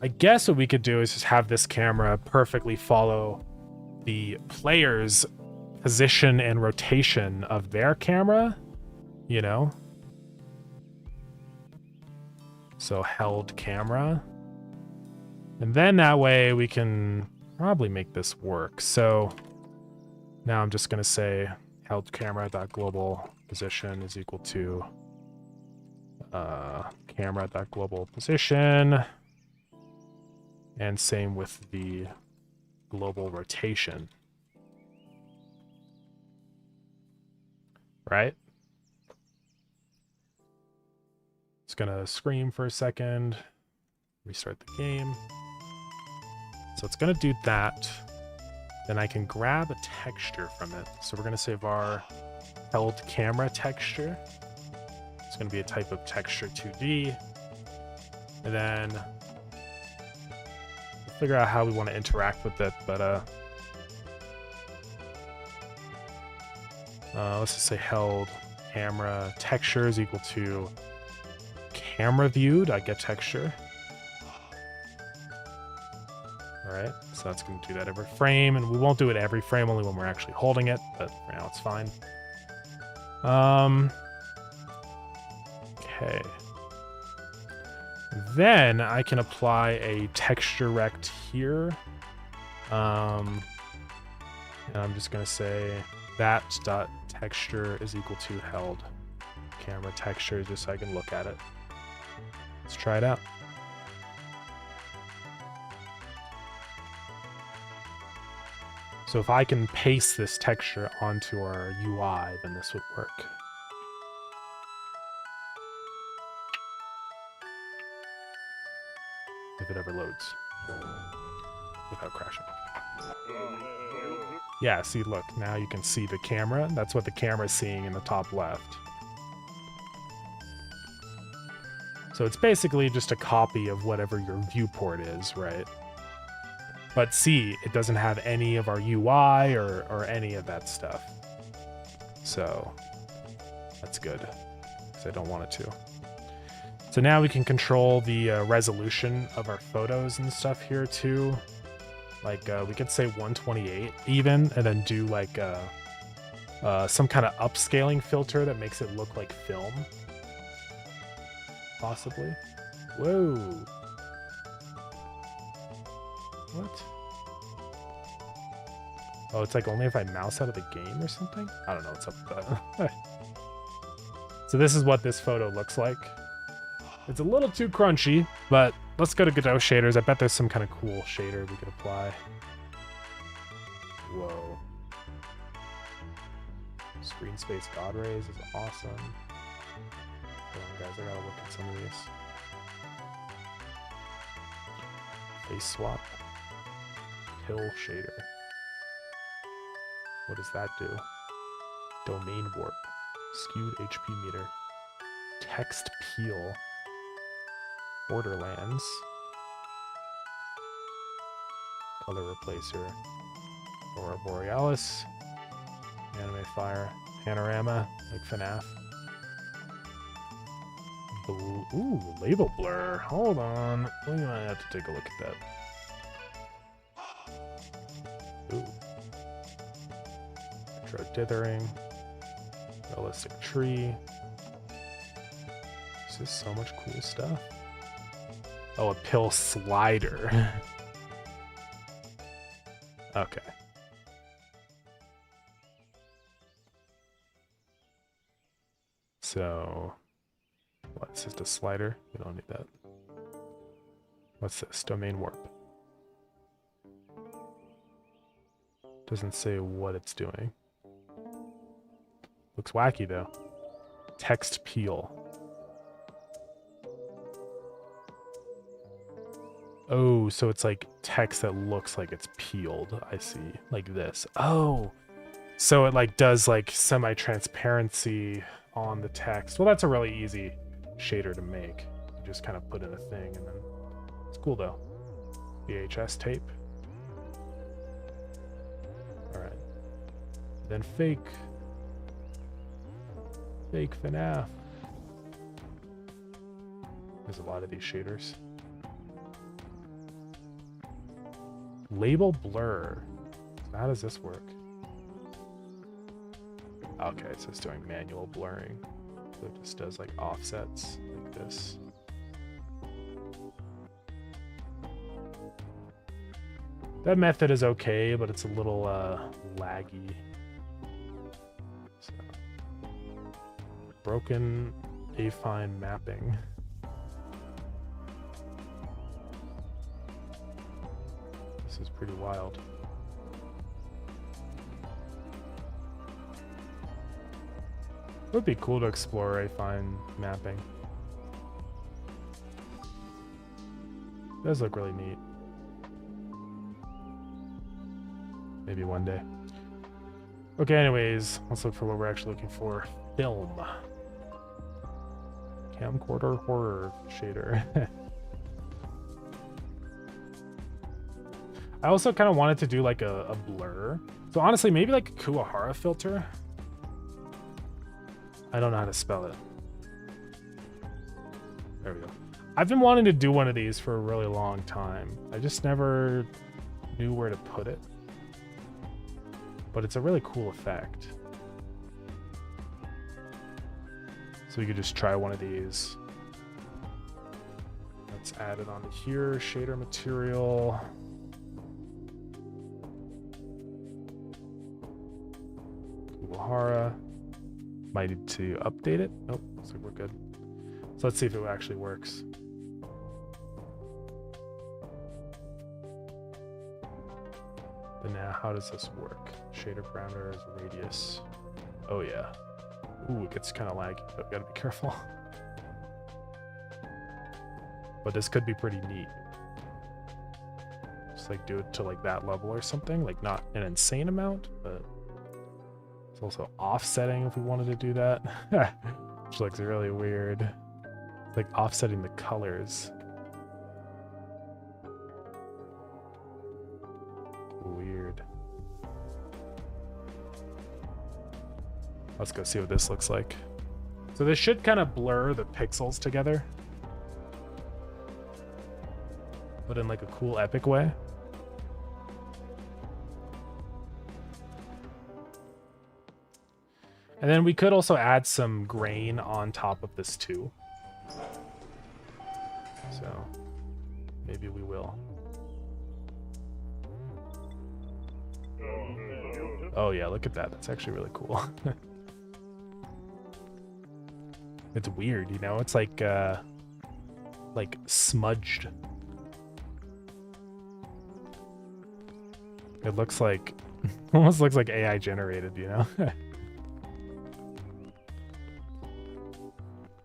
I guess what we could do is just have this camera perfectly follow the player's position and rotation of their camera, you know? So held camera. And then that way we can probably make this work. So now I'm just going to say held camera.global position is equal to camera.global position. And same with the global rotation. Right? It's gonna scream for a second. Restart the game. So it's gonna do that. Then I can grab a texture from it. So we're gonna say var held camera texture. It's gonna be a type of texture 2D. And then figure out how we want to interact with it, but let's just say held camera texture is equal to camera viewed. I get texture. All right, so that's going to do that every frame, and we won't do it every frame, only when we're actually holding it, but for now it's fine. Okay. Then I can apply a texture rect here. And I'm just going to say that dot texture is equal to held camera texture, just so I can look at it. Let's try it out. So if I can paste this texture onto our UI, then this would work. If it ever loads without crashing. Yeah, see, look, now you can see the camera. That's what the camera is seeing in the top left. So it's basically just a copy of whatever your viewport is, right? But see, it doesn't have any of our UI or any of that stuff. So that's good, because I don't want it to. So now we can control the resolution of our photos and stuff here too. Like we could say 128 even, and then do like some kind of upscaling filter that makes it look like film. Possibly. Whoa. What? Oh, it's like only if I mouse out of the game or something? I don't know what's up with that. So this is what this photo looks like. It's a little too crunchy, but let's go to Godot shaders. I bet there's some kind of cool shader we could apply. Whoa. Screen space God rays is awesome. Hold on, guys, I gotta look at some of these. Face swap. Pill shader. What does that do? Domain warp. Skewed HP meter. Text peel. Borderlands. Color replacer. Aurora Borealis. Anime fire. Panorama, like FNAF. Ooh, label blur. Hold on. We might have to take a look at that. Ooh. Retro dithering. Realistic tree. This is so much cool stuff. Oh, a pill slider. Okay. So, what's just a slider? We don't need that. What's this? Domain warp. Doesn't say what it's doing. Looks wacky though. Text peel. Oh, so it's like text that looks like it's peeled. I see. Like this. Oh, so it like does like semi-transparency on the text. Well, that's a really easy shader to make. You just kind of put in a thing and then it's cool though. VHS tape. All right. Then fake FNAF. There's a lot of these shaders. Label blur. So how does this work? Okay, so it's doing manual blurring. So it just does like offsets like this. That method is okay, but it's a little laggy. So, broken affine mapping. This is pretty wild. It would be cool to explore affine mapping. It does look really neat. Maybe one day. Okay, anyways, let's look for what we're actually looking for. Film. Camcorder horror shader. I also kind of wanted to do like a blur. So honestly, maybe like a Kuwahara filter. I don't know how to spell it. There we go. I've been wanting to do one of these for a really long time. I just never knew where to put it. But it's a really cool effect. So we could just try one of these. Let's add it onto here. Shader material. Kuwahara. Might need to update it. Nope, looks like we're good. So let's see if it actually works. But now, how does this work? Shader parameters, radius. Oh yeah. Ooh, it gets kind of laggy, but we gotta be careful. But this could be pretty neat. Just like do it to like that level or something. Like not an insane amount, but it's also offsetting if we wanted to do that. Which looks really weird. It's like offsetting the colors. Let's go see what this looks like. So this should kind of blur the pixels together, but in like a cool, epic way. And then we could also add some grain on top of this too. So maybe we will. Oh yeah, look at that. That's actually really cool. It's weird, you know? It's like smudged. It looks like almost looks like AI generated, you know?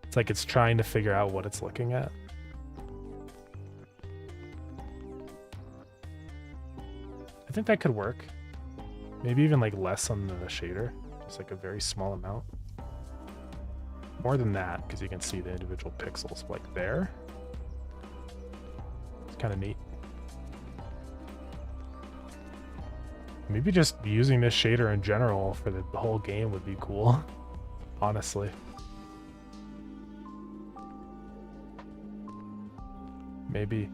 It's like it's trying to figure out what it's looking at. I think that could work. Maybe even like less on the shader. Just like a very small amount. More than that, because you can see the individual pixels like there. It's kind of neat. Maybe just using this shader in general for the whole game would be cool. Honestly. Maybe.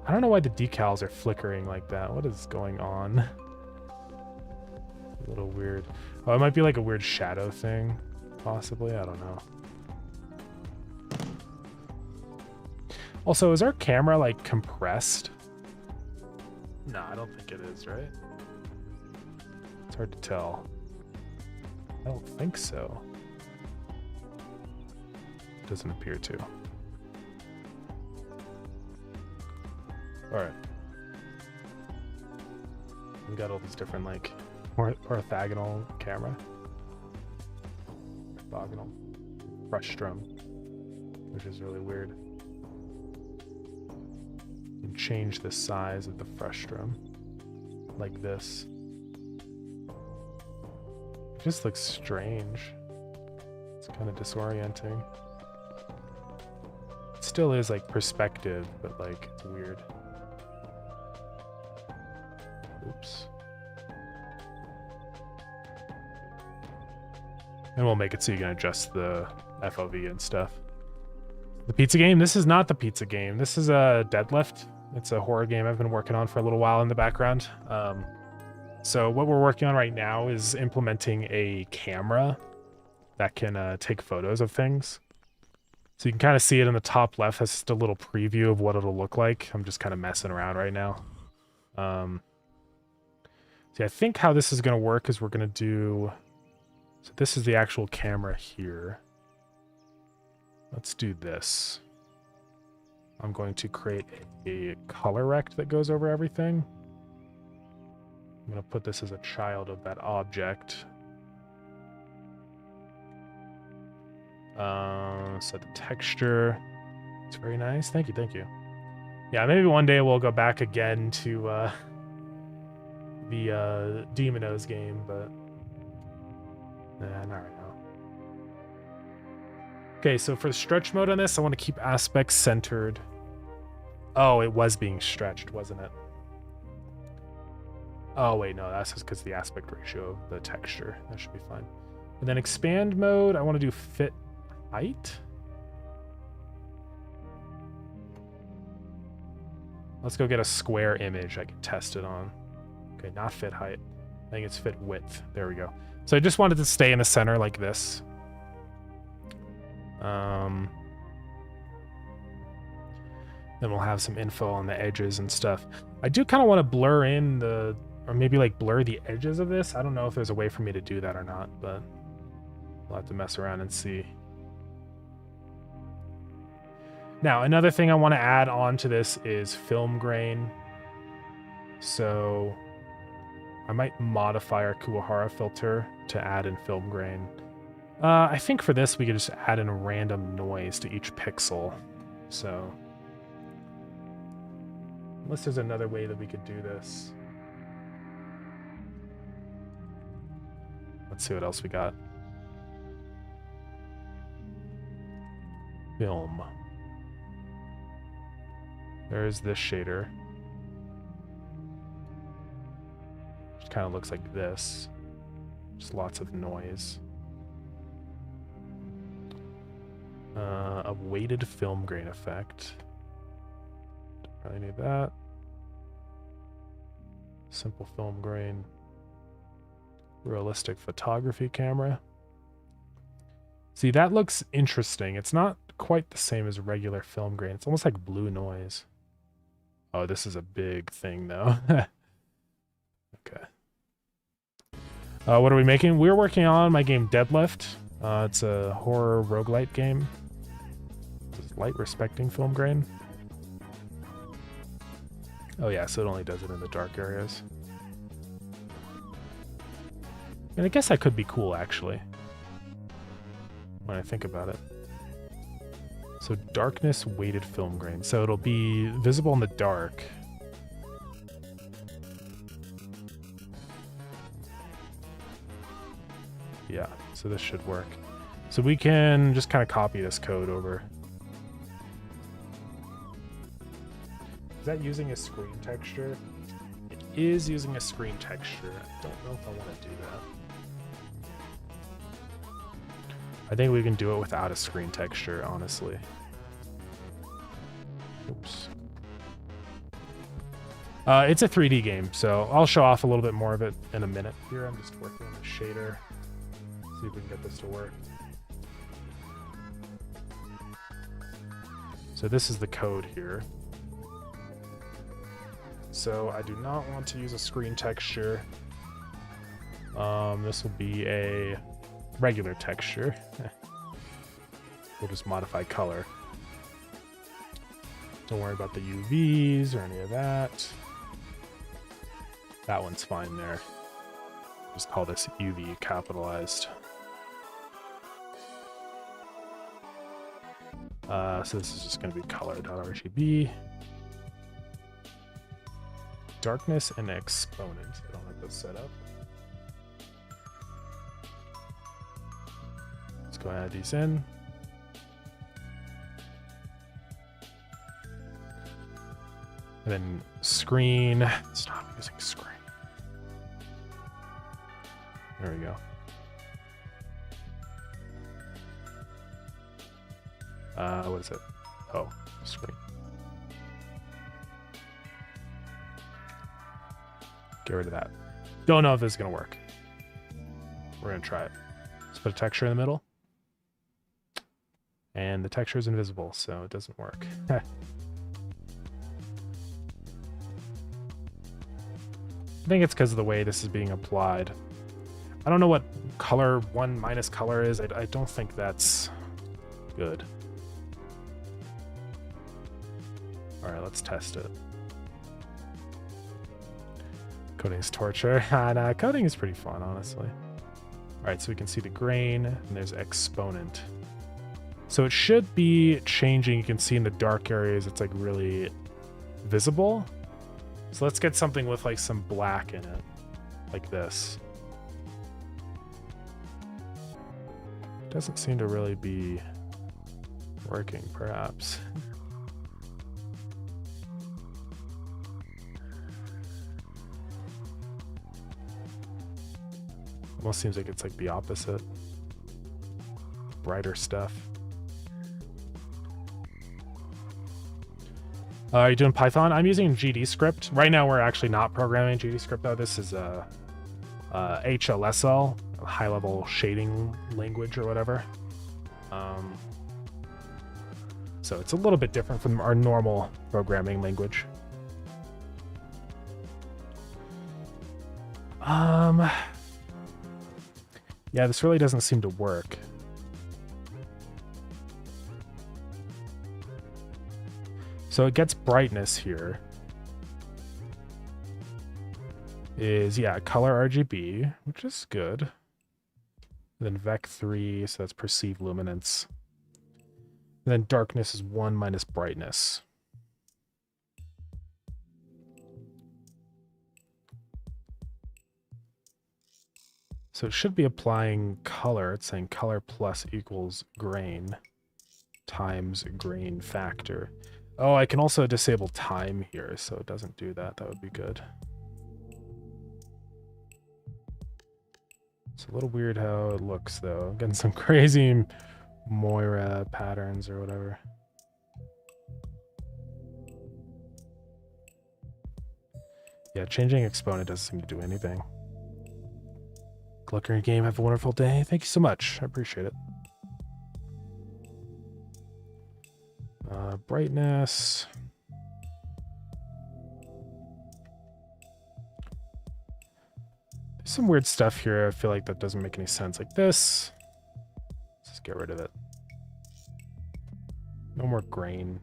I don't know why the decals are flickering like that. What is going on? A little weird. Oh, it might be like a weird shadow thing, possibly. I don't know. Also, is our camera like compressed? No, I don't think it is, right? It's hard to tell. I don't think so. Doesn't appear to. All right. We got all these different like orthogonal camera, orthogonal frustrum, which is really weird. You can change the size of the frustrum like this. It just looks strange. It's kind of disorienting. It still is like perspective, but like it's weird. Oops. And we'll make it so you can adjust the FOV and stuff. The pizza game? This is not the pizza game. This is a Deadlift. It's a horror game I've been working on for a little while in the background. So what we're working on right now is implementing a camera that can take photos of things. So you can kind of see it in the top left. That's just a little preview of what it'll look like. I'm just kind of messing around right now. See, I think how this is going to work is we're going to do... So this is the actual camera here. Let's do this. I'm going to create a color rect that goes over everything. I'm going to put this as a child of that object. Set the texture. It's very nice. Thank you, thank you. Yeah, maybe one day we'll go back again to the Demonos game, but not right now. Okay, so for the stretch mode on this, I want to keep aspects centered. Oh, it was being stretched, wasn't it? Oh, wait, no, that's just because the aspect ratio of the texture. That should be fine. And then expand mode, I want to do fit height. Let's go get a square image I can test it on. Okay, not fit height. I think it's fit width. There we go. So I just wanted to stay in the center like this. Then we'll have some info on the edges and stuff. I do kind of want to blur in the, or maybe like blur the edges of this. I don't know if there's a way for me to do that or not, but we'll have to mess around and see. Now, another thing I want to add on to this is film grain. So I might modify our Kuwahara filter to add in film grain. I think for this, we could just add in a random noise to each pixel. So unless there's another way that we could do this. Let's see what else we got. Film. There's this shader. kind of looks like this. Just lots of noise. A weighted film grain effect. Don't really need that. Simple film grain. Realistic photography camera. See, that looks interesting. It's not quite the same as regular film grain. It's almost like blue noise. Oh, this is a big thing, though. Okay. What are we making? We're working on my game Deadlift. It's a horror roguelite game. It's light respecting film grain. Oh yeah, so it only does it in the dark areas. And I guess that could be cool, actually, when I think about it. So darkness weighted film grain. So it'll be visible in the dark. Yeah, so this should work. So we can just kind of copy this code over. Is that using a screen texture? It is using a screen texture. I don't know if I want to do that. I think we can do it without a screen texture, honestly. Oops. It's a 3D game, so I'll show off a little bit more of it in a minute. Here, I'm just working on the shader. See if we can get this to work. So this is the code here. So I do not want to use a screen texture. This will be a regular texture. We'll just modify color. Don't worry about the UVs or any of that. That one's fine there. Just call this UV capitalized. So this is just going to be color.rgb. Darkness and exponent. I don't have this set up. Let's go add these in. And then screen. Stop using screen. There we go. What is it? Oh, screen. Get rid of that. Don't know if this is going to work. We're going to try it. Let's put a texture in the middle. And the texture is invisible, so it doesn't work. I think it's because of the way this is being applied. I don't know what color 1 minus color is. I don't think that's good. All right, let's test it. Coding is torture. Nah, coding is pretty fun, honestly. All right, so we can see the grain, and there's exponent. So it should be changing. You can see in the dark areas, it's like really visible. So let's get something with like some black in it, like this. Doesn't seem to really be working, perhaps. Almost seems like it's like the opposite. Brighter stuff. Are you doing Python? I'm using GD script. Right now we're actually not programming GD script though. This is a HLSL, a high level shading language or whatever. So it's a little bit different from our normal programming language. Yeah, this really doesn't seem to work. So it gets brightness here. Is, yeah, color RGB, which is good. Then Vec3, so that's perceived luminance. And then darkness is 1 minus brightness. So it should be applying color. It's saying color plus equals grain times grain factor. Oh, I can also disable time here, so it doesn't do that. That would be good. It's a little weird how it looks, though. I'm getting some crazy Moira patterns or whatever. Yeah, changing exponent doesn't seem to do anything. Glucker Game, have a wonderful day. Thank you so much. I appreciate it. Brightness. There's some weird stuff here. I feel like that doesn't make any sense. Like this. Let's just get rid of it. No more grain.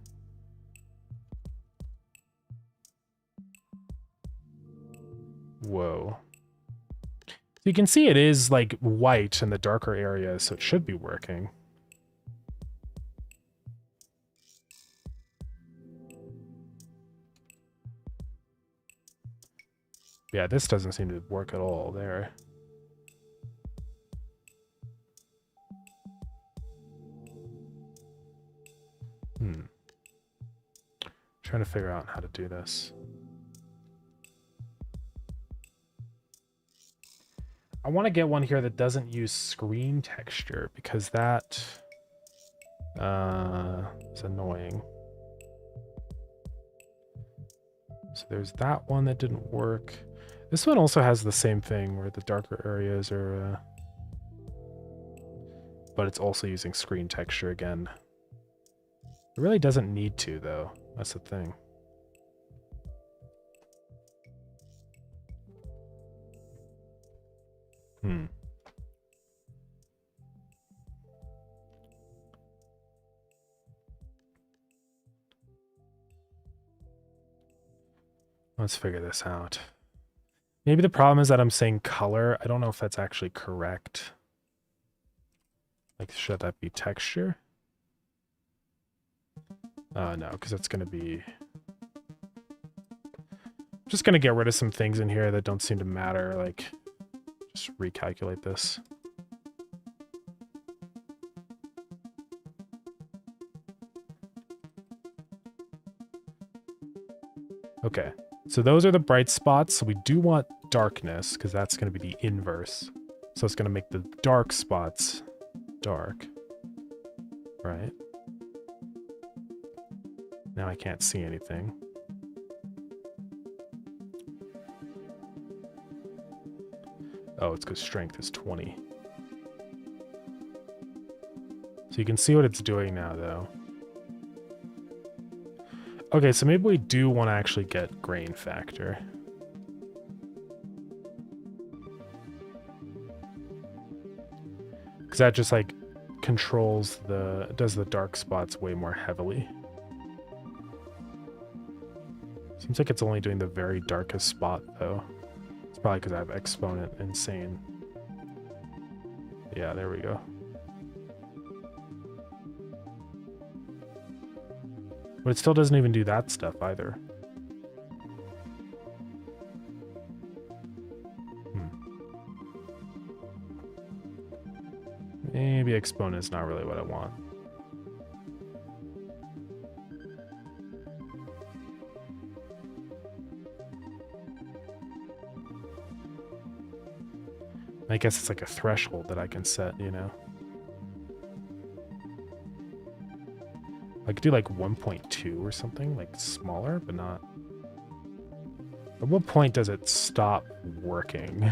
Whoa. So you can see it is like white in the darker areas, so it should be working. Yeah, this doesn't seem to work at all there. Trying to figure out how to do this. I want to get one here that doesn't use screen texture because that is annoying. So there's that one that didn't work. This one also has the same thing where the darker areas are, but it's also using screen texture again. It really doesn't need to, though. That's the thing. Let's figure this out. Maybe the problem is that I'm saying color. I don't know if that's actually correct. Like, should that be texture? No, because that's going to be... Just going to get rid of some things in here that don't seem to matter. Like, just recalculate this. Okay, so those are the bright spots. So we do want darkness, because that's going to be the inverse. So it's going to make the dark spots dark. Right? Now I can't see anything. Oh, it's because strength is 20. So you can see what it's doing now, though. Okay, so maybe we do want to actually get grain factor. Because that just, like, controls does the dark spots way more heavily. Seems like it's only doing the very darkest spot, though. It's probably because I have exponent insane. Yeah, there we go. But it still doesn't even do that stuff either. Maybe exponent's not really what I want. I guess it's like a threshold that I can set, you know? I could do like 1.2 or something, like smaller, but not... At what point does it stop working?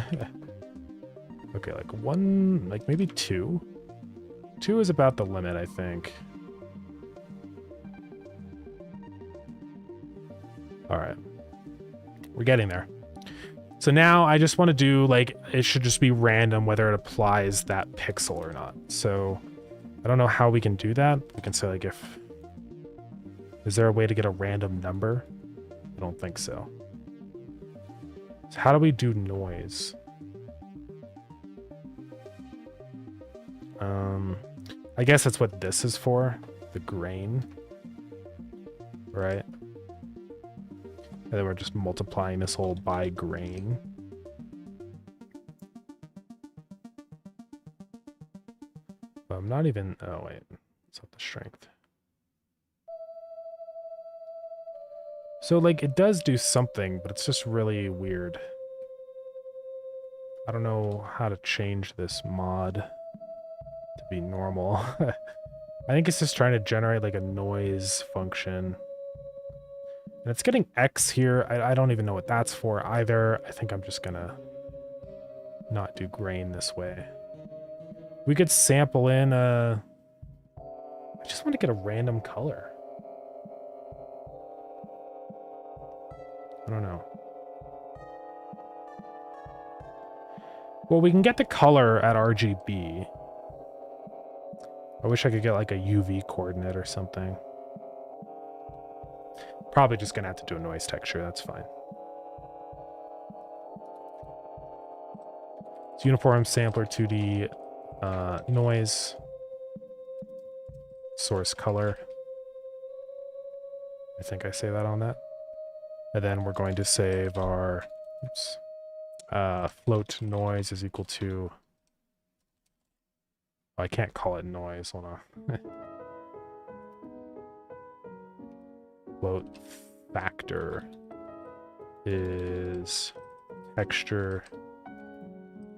Okay, like 1, like maybe 2? 2 is about the limit, I think. Alright. We're getting there. So now I just want to do, like, it should just be random whether it applies that pixel or not. So I don't know how we can do that. We can say, like, if... Is there a way to get a random number? I don't think so. So how do we do noise? I guess that's what this is for. The grain. Right? And then we're just multiplying this whole by grain. But I'm not even... Oh, wait. It's not the strength. So, like, it does do something, but it's just really weird. I don't know how to change this mod to be normal. I think it's just trying to generate like a noise function. And it's getting X here. I don't even know what that's for either. I think I'm just gonna not do grain this way. We could sample in a... I just want to get a random color. I don't know. Well, we can get the color at RGB. I wish I could get like a UV coordinate or something. Probably just gonna have to do a noise texture, that's fine. It's uniform sampler 2D noise. Source color. I think I say that on that. And then we're going to save our float noise is equal to... Oh, I can't call it noise, hold on. Float factor is texture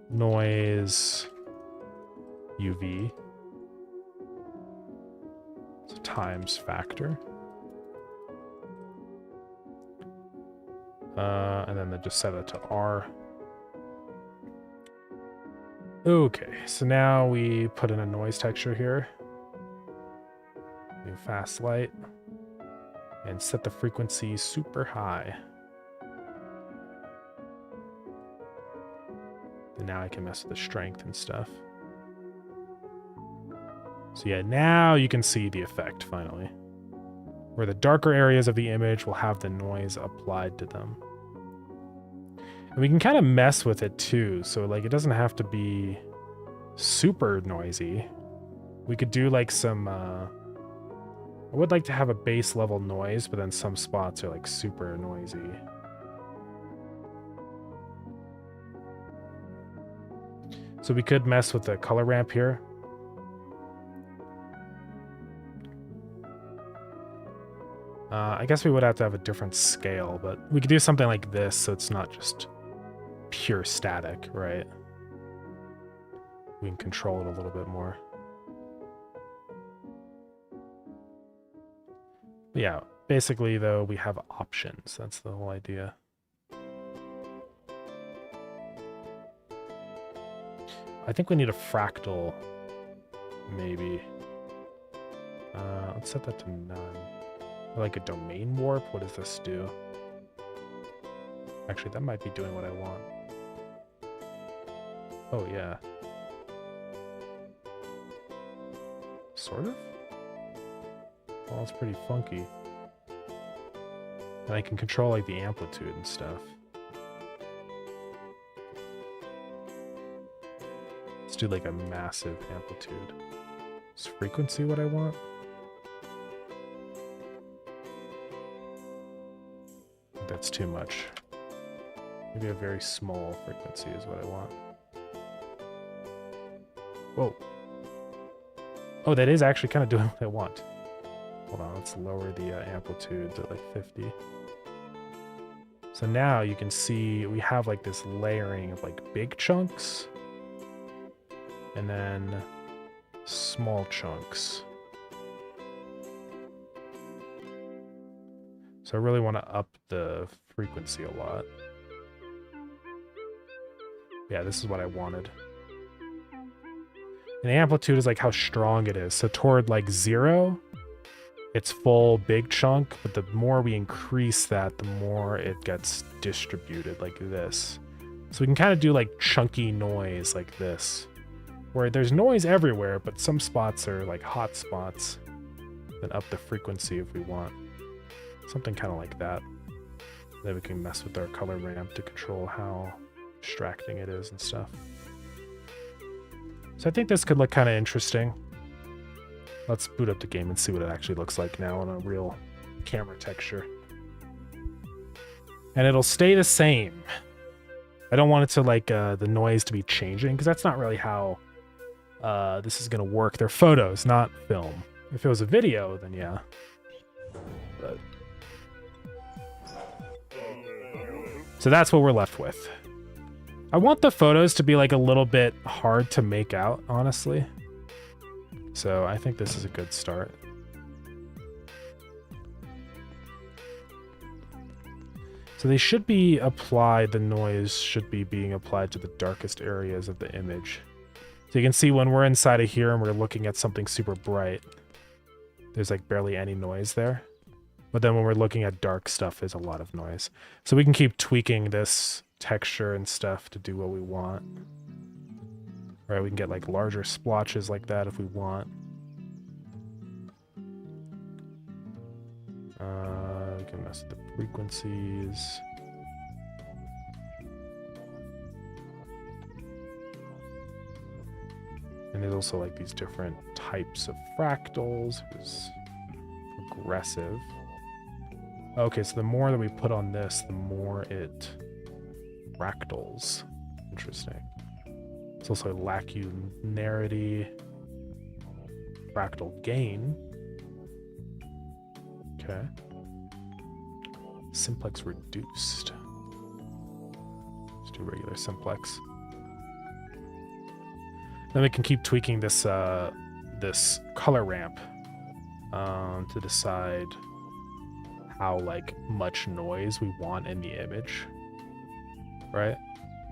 noise UV. So times factor. And then just set it to R. Okay, so now we put in a noise texture here. New fast light. And set the frequency super high. And now I can mess with the strength and stuff. So yeah, now you can see the effect finally. Where the darker areas of the image will have the noise applied to them. And we can kind of mess with it too. So like it doesn't have to be super noisy. We could do like some... I would like to have a base level noise, but then some spots are like super noisy. So we could mess with the color ramp here. I guess we would have to have a different scale, but we could do something like this so it's not just pure static, right? We can control it a little bit more. Yeah, basically, though, we have options. That's the whole idea. I think we need a fractal, maybe. Let's set that to none. Like a domain warp? What does this do? Actually, that might be doing what I want. Oh, yeah. Sort of? Well, it's pretty funky. And I can control like the amplitude and stuff. Let's do like a massive amplitude. Is frequency what I want? I think that's too much. Maybe a very small frequency is what I want. Whoa. Oh, that is actually kind of doing what I want. Hold on, let's lower the amplitude to like 50. So now you can see we have like this layering of like big chunks and then small chunks. So I really want to up the frequency a lot. Yeah, this is what I wanted. And the amplitude is like how strong it is. So toward like 0, it's full big chunk, but the more we increase that, the more it gets distributed like this. So we can kind of do like chunky noise like this, where there's noise everywhere, but some spots are like hot spots. Then up the frequency if we want. Something kind of like that. Then we can mess with our color ramp to control how distracting it is and stuff. So I think this could look kind of interesting. Let's boot up the game and see what it actually looks like now on a real camera texture. And it'll stay the same. I don't want it to like the noise to be changing because that's not really how this is going to work. They're photos, not film. If it was a video, then yeah. But... So that's what we're left with. I want the photos to be like a little bit hard to make out, honestly. So I think this is a good start. So they should be applied, the noise should be being applied to the darkest areas of the image. So you can see when we're inside of here and we're looking at something super bright, there's like barely any noise there. But then when we're looking at dark stuff, there's a lot of noise. So we can keep tweaking this texture and stuff to do what we want. All right, we can get like larger splotches like that if we want. We can mess with the frequencies. And there's also like these different types of fractals. There's progressive. Okay, so the more that we put on this, the more it fractals. Interesting. It's also lacunarity, fractal gain. Okay. Simplex reduced. Let's do regular simplex. Then we can keep tweaking this this color ramp to decide how like much noise we want in the image, right?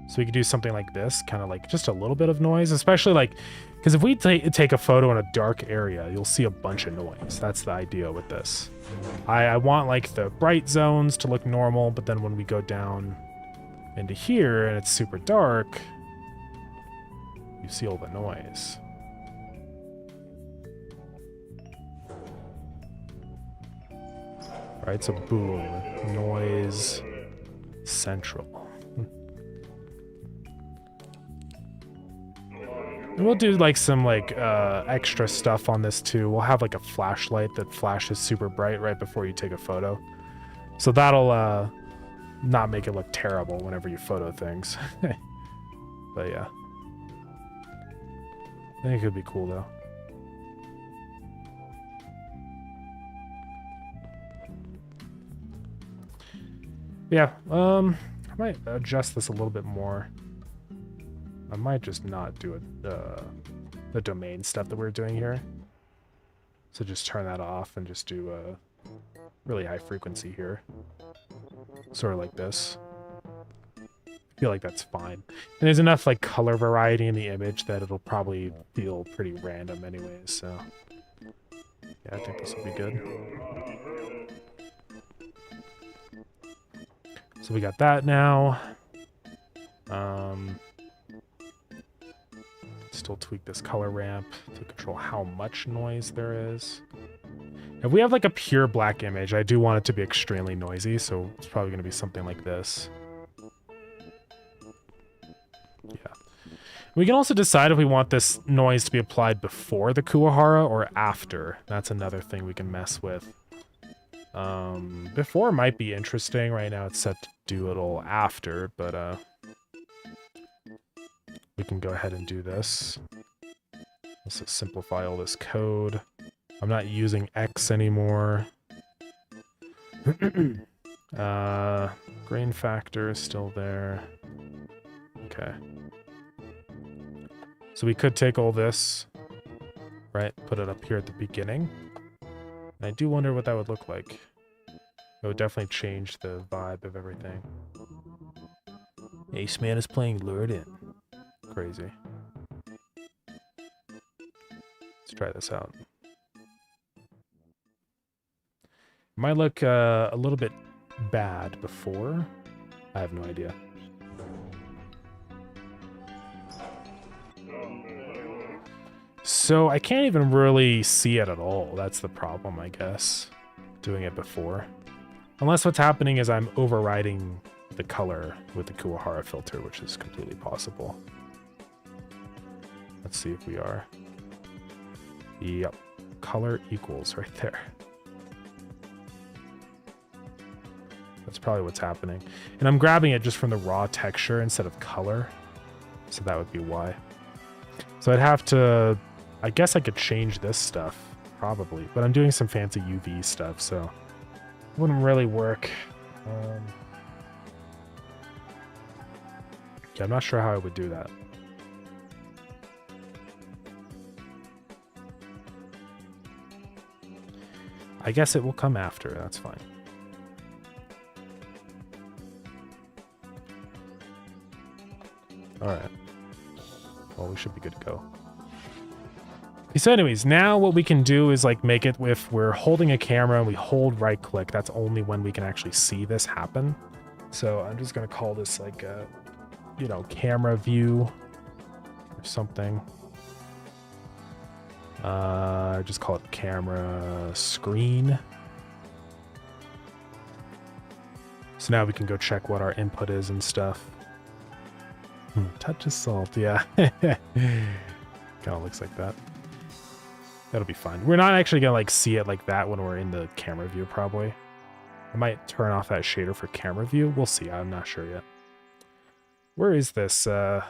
So we could do something like this, kind of like just a little bit of noise, especially like, because if we take a photo in a dark area, you'll see a bunch of noise. That's the idea with this. I want like the bright zones to look normal, but then when we go down into here and it's super dark, you see all the noise. Right, so boom, noise central. And we'll do like some like extra stuff on this too. We'll have like a flashlight that flashes super bright right before you take a photo. So that'll not make it look terrible whenever you photo things. But yeah. I think it could be cool though. Yeah, I might adjust this a little bit more. I might just not do it, the domain stuff that we're doing here. So just turn that off and just do really high frequency here. Sort of like this. I feel like that's fine. And there's enough like color variety in the image that it'll probably feel pretty random anyways, so. Yeah, I think this will be good. So we got that now. Still tweak this color ramp to control how much noise there is. If we have like a pure black image, I do want it to be extremely noisy, so it's probably going to be something like this. Yeah. We can also decide if we want this noise to be applied before the Kuwahara or after. That's another thing we can mess with. Before might be interesting. Right now it's set to do it all after, but we can go ahead and do this. Let's just simplify all this code. I'm not using X anymore. Grain factor is still there. Okay. So we could take all this, right? Put it up here at the beginning. And I do wonder what that would look like. It would definitely change the vibe of everything. Ace Man is playing Lured In. Crazy. Let's try this out. It might look a little bit bad before. I have no idea. So I can't even really see it at all. That's the problem, I guess. Doing it before. Unless what's happening is I'm overriding the color with the Kuwahara filter, which is completely possible. Let's see if we are. Yep. Color equals right there. That's probably what's happening. And I'm grabbing it just from the raw texture instead of color. So that would be why. So I'd have to... I guess I could change this stuff, probably. But I'm doing some fancy UV stuff, so... It wouldn't really work. Yeah, I'm not sure how I would do that. I guess it will come after. That's fine. All right. Well, we should be good to go. So anyways, now what we can do is like make it if we're holding a camera and we hold right click, that's only when we can actually see this happen. So I'm just going to call this like a, you know, camera view or something. Just call it camera screen. So now we can go check what our input is and stuff. Touch of salt, yeah. Kind of looks like that. That'll be fine. We're not actually gonna like see it like that when we're in the camera view, probably. I might turn off that shader for camera view. We'll see. I'm not sure yet. Where is this? I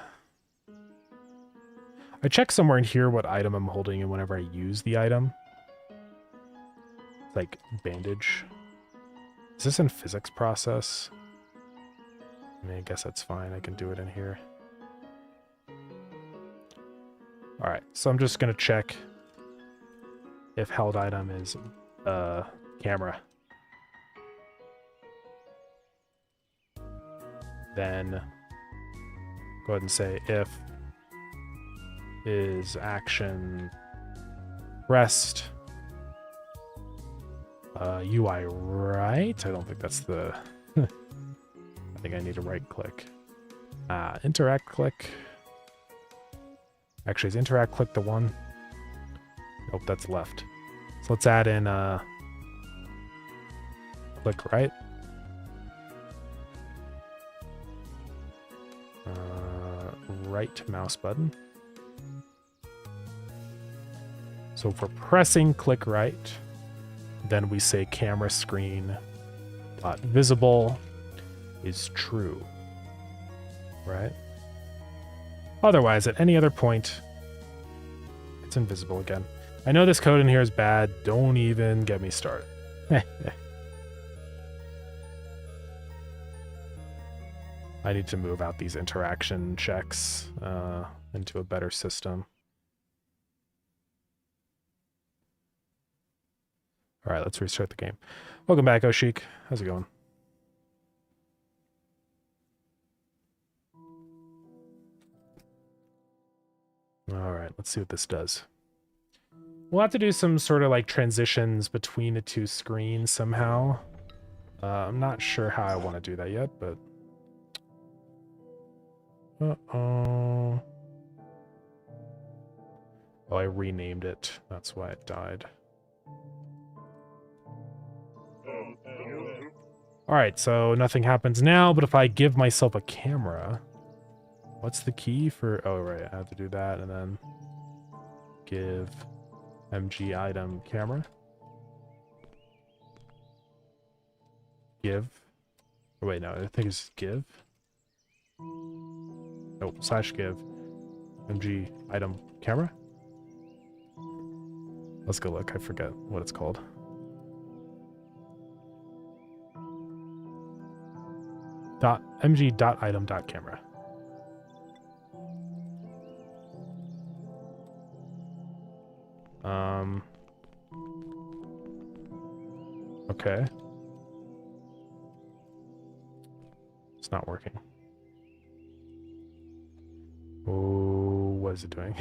check somewhere in here what item I'm holding and whenever I use the item. It's like bandage. Is this in physics process? I mean, I guess that's fine. I can do it in here. All right, so I'm just gonna check if held item is camera. Then go ahead and say if is action rest UI right. I don't think that's the I think I need to right click. Interact click. Actually, is interact click the one? Nope, that's left. So let's add in click right. Right mouse button. So if we're pressing click right, then we say camera screen dot visible is true, right? Otherwise, at any other point, it's invisible again. I know this code in here is bad. Don't even get me started. I need to move out these interaction checks into a better system. All right, let's restart the game. Welcome back, Oshik. How's it going? All right, let's see what this does. We'll have to do some sort of like transitions between the two screens somehow. I'm not sure how I want to do that yet, but... Uh-oh. Oh, I renamed it. That's why it died. Alright, so nothing happens now, but if I give myself a camera... What's the key for... Oh, right, I have to do that, and then... Give MG item camera. Give. Oh, wait, no, I think it's give. Oh, slash give. MG item camera. Let's go look. I forget what it's called. MG dot item dot camera. Okay. It's not working. Oh, what is it doing?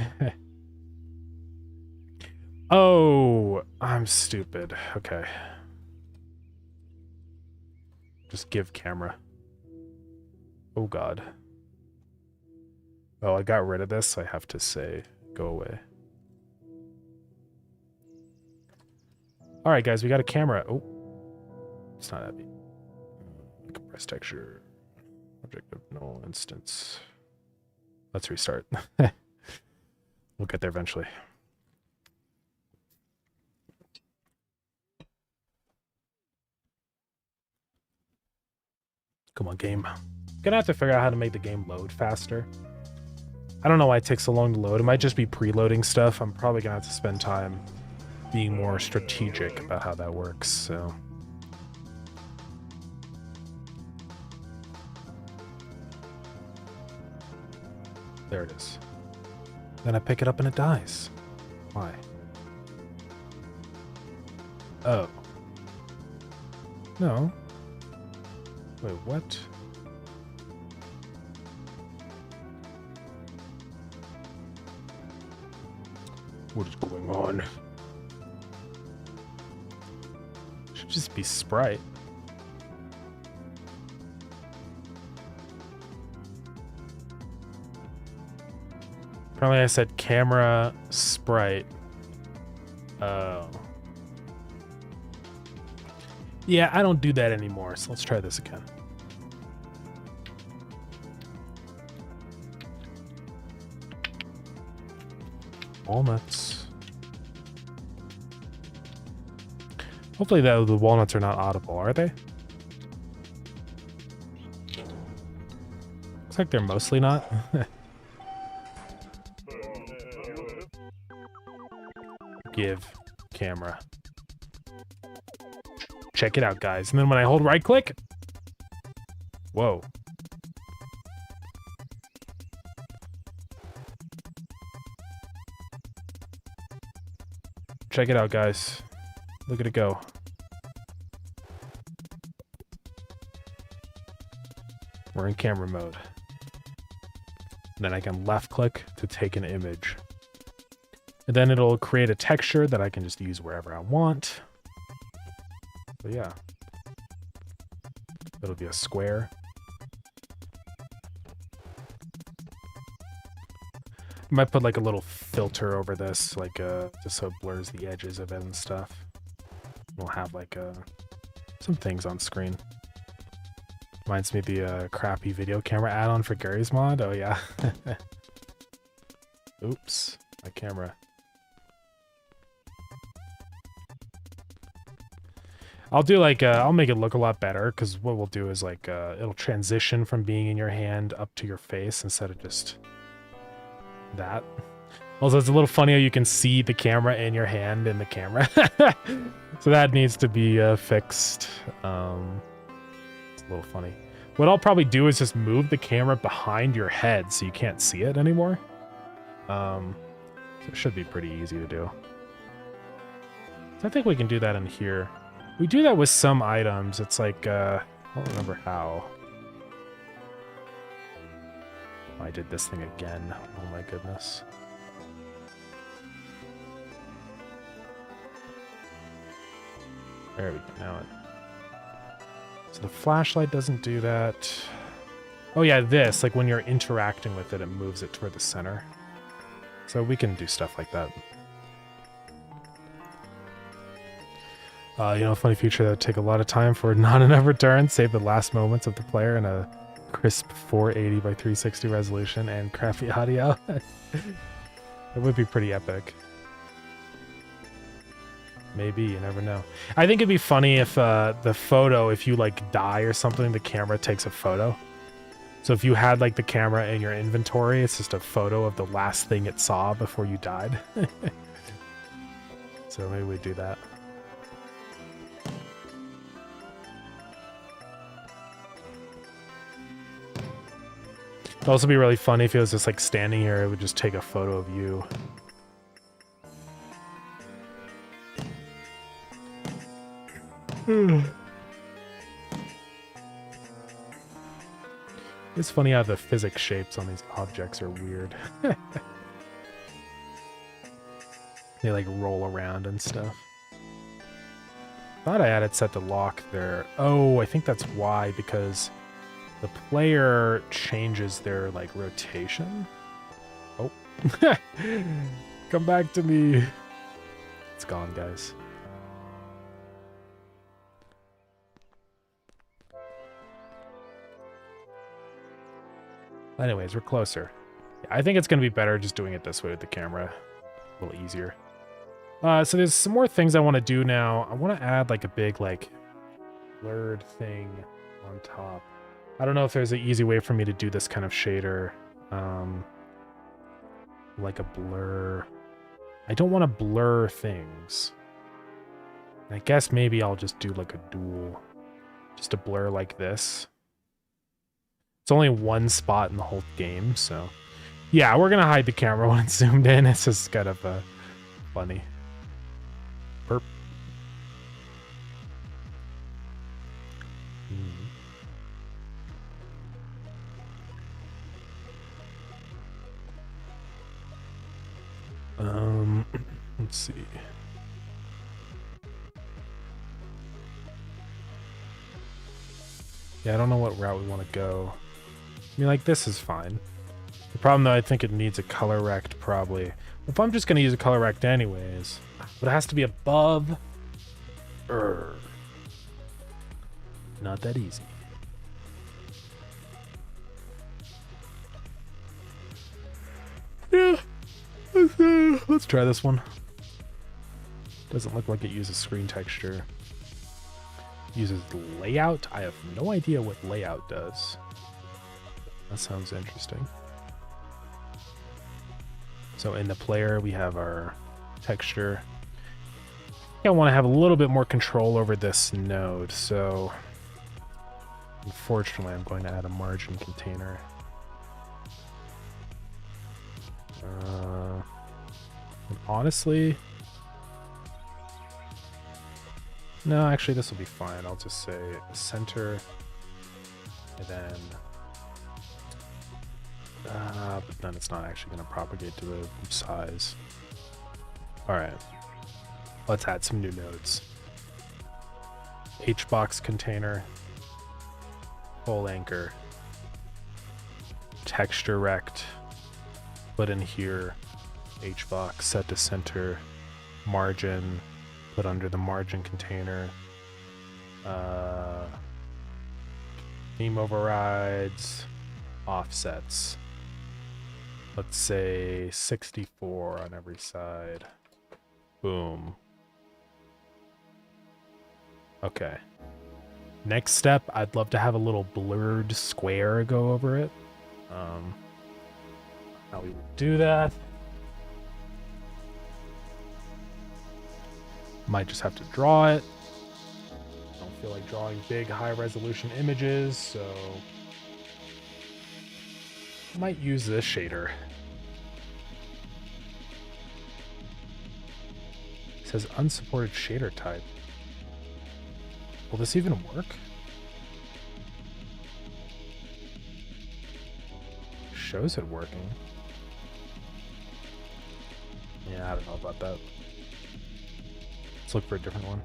Oh, I'm stupid. Okay. Just give camera. Oh god. Oh, I got rid of this. I have to say, go away. All right, guys, we got a camera. Oh, it's not heavy. Compress texture. Object of null instance. Let's restart. We'll get there eventually. Come on, game. Gonna have to figure out how to make the game load faster. I don't know why it takes so long to load. It might just be preloading stuff. I'm probably gonna have to spend time being more strategic about how that works, so... There it is. Then I pick it up and it dies. Why? Oh. No. Wait, what? What is going on? Should just be Sprite. Apparently I said camera Sprite. Oh. Yeah, I don't do that anymore, so let's try this again. Walnuts. Hopefully the walnuts are not audible, are they? Looks like they're mostly not. Give camera. Check it out, guys. And then when I hold right click, whoa. Check it out, guys. Look at it go. We're in camera mode. And then I can left click to take an image. And then it'll create a texture that I can just use wherever I want. But yeah. It'll be a square. I might put like a little filter over this, like just so it blurs the edges of it and stuff. We'll have like some things on screen. Reminds me of the crappy video camera add-on for Gary's mod. Oh yeah. Oops, my camera. I'll do like I'll make it look a lot better, because what we'll do is like it'll transition from being in your hand up to your face instead of just that. Also, it's a little funny how you can see the camera in your hand in the camera. So that needs to be fixed. It's a little funny. What I'll probably do is just move the camera behind your head so you can't see it anymore. So it should be pretty easy to do. So I think we can do that in here. We do that with some items. It's like, I don't remember how. I did this thing again. Oh my goodness. There we go. Now so the flashlight doesn't do that. Oh yeah, this, like when you're interacting with it, it moves it toward the center. So we can do stuff like that. You know, a funny feature that would take a lot of time for not enough return, save the last moments of the player in a crisp 480 by 360 resolution and crappy audio. It would be pretty epic. Maybe, you never know. I think it'd be funny if the photo, if you like die or something, the camera takes a photo. So if you had like the camera in your inventory, it's just a photo of the last thing it saw before you died. So maybe we do that. It'd also be really funny if it was just like standing here, it would just take a photo of you. It's funny how the physics shapes on these objects are weird. They like roll around and stuff. Thought I had it set to lock there. Oh, I think that's why, because the player changes their like rotation. Oh. Come back to me. It's gone, guys. Anyways, we're closer. I think it's going to be better just doing it this way with the camera. A little easier. So there's some more things I want to do now. I want to add like a big like blurred thing on top. I don't know if there's an easy way for me to do this kind of shader. Like a blur. I don't want to blur things. I guess maybe I'll just do like a dual. Just a blur like this. It's only one spot in the whole game, so Yeah, we're gonna hide the camera when it's zoomed in. It's just kind of funny. Burp. Let's see. Yeah, I don't know what route we want to go. I mean, like, this is fine. The problem, though, I think it needs a color rect, probably. If I'm just going to use a color rect anyways. But it has to be above. Not that easy. Yeah. Let's try this one. Doesn't look like it uses screen texture. Uses layout? I have no idea what layout does. That sounds interesting. So in the player, we have our texture. I want to have a little bit more control over this node, so unfortunately, I'm going to add a margin container. And honestly, no, actually, this will be fine. I'll just say center, and then, but then it's not actually going to propagate to the size. All right, let's add some new nodes. HBox container, full anchor, texture rect, put in here, HBox, set to center, margin, put under the margin container, theme overrides, offsets. Let's say 64 on every side. Boom. Okay. Next step, I'd love to have a little blurred square go over it. How we would do that. Might just have to draw it. Don't feel like drawing big, high-resolution images, so might use this shader. It says unsupported shader type. Will this even work? Shows it working. Yeah, I don't know about that. Let's look for a different one.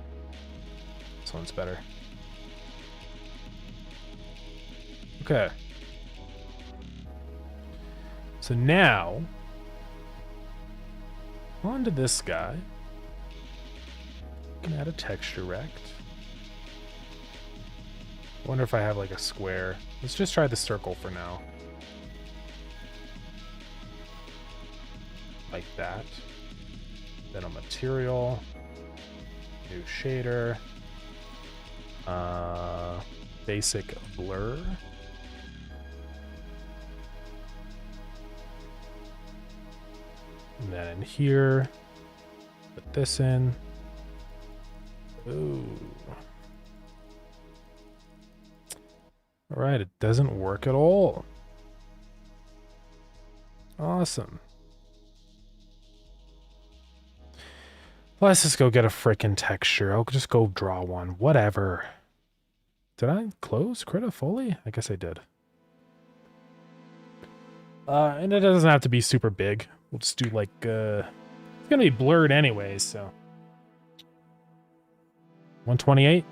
This one's better. Okay. So now, on to this guy. Can add a texture rect. I wonder if I have like a square. Let's just try the circle for now. Like that. Then a material. New shader. Basic blur. And then in here, put this in. Ooh. All right, it doesn't work at all. Awesome. Let's just go get a frickin' texture. I'll just go draw one. Whatever. Did I close Krita fully? I guess I did. And it doesn't have to be super big. We'll just do like, it's gonna be blurred anyways, so. 128?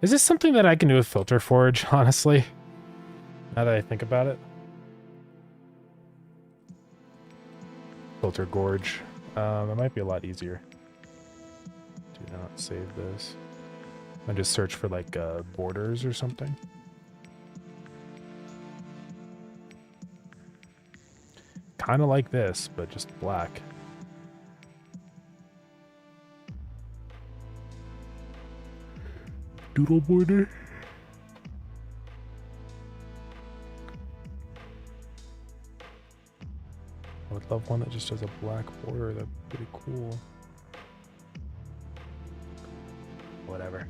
Is this something that I can do with Filter Forge, honestly? Now that I think about it. Filter Gorge. It might be a lot easier. Do not save this. I just search for like borders or something. Kind of like this, but just black. Doodle border. I would love one that just has a black border. That'd be pretty cool. Whatever.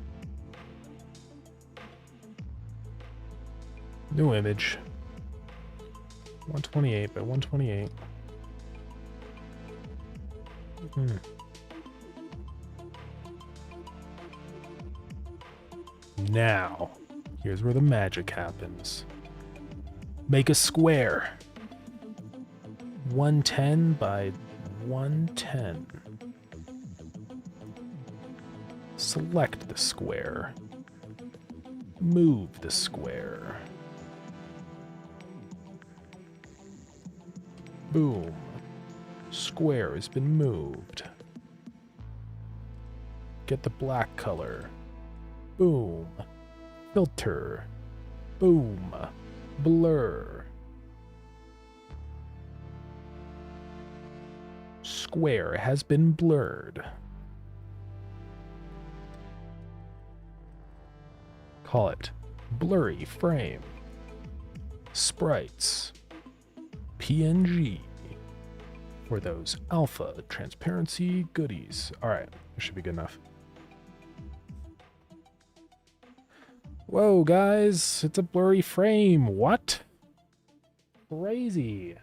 New image. 128 by 128. Now, here's where the magic happens. Make a square. 110 by 110. Select the square. Move the square. Boom. Square has been moved. Get the black color. Boom. Filter. Boom. Blur. Square has been blurred. Call it blurry frame. Sprites. PNG. For those alpha transparency goodies. Alright, this should be good enough. Whoa, guys, it's a blurry frame. What? Crazy.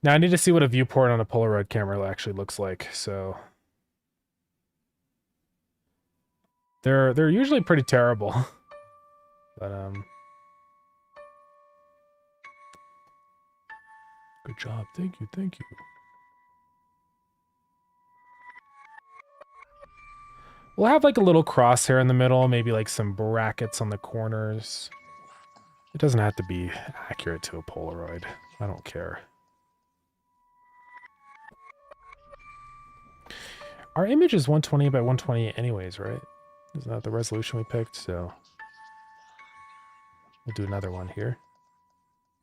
Now I need to see what a viewport on a Polaroid camera actually looks like, so they're usually pretty terrible. But good job. Thank you. Thank you. We'll have like a little crosshair in the middle, maybe like some brackets on the corners. It doesn't have to be accurate to a Polaroid. I don't care. Our image is 120 by 128 anyways, right? Isn't that the resolution we picked? So we'll do another one here.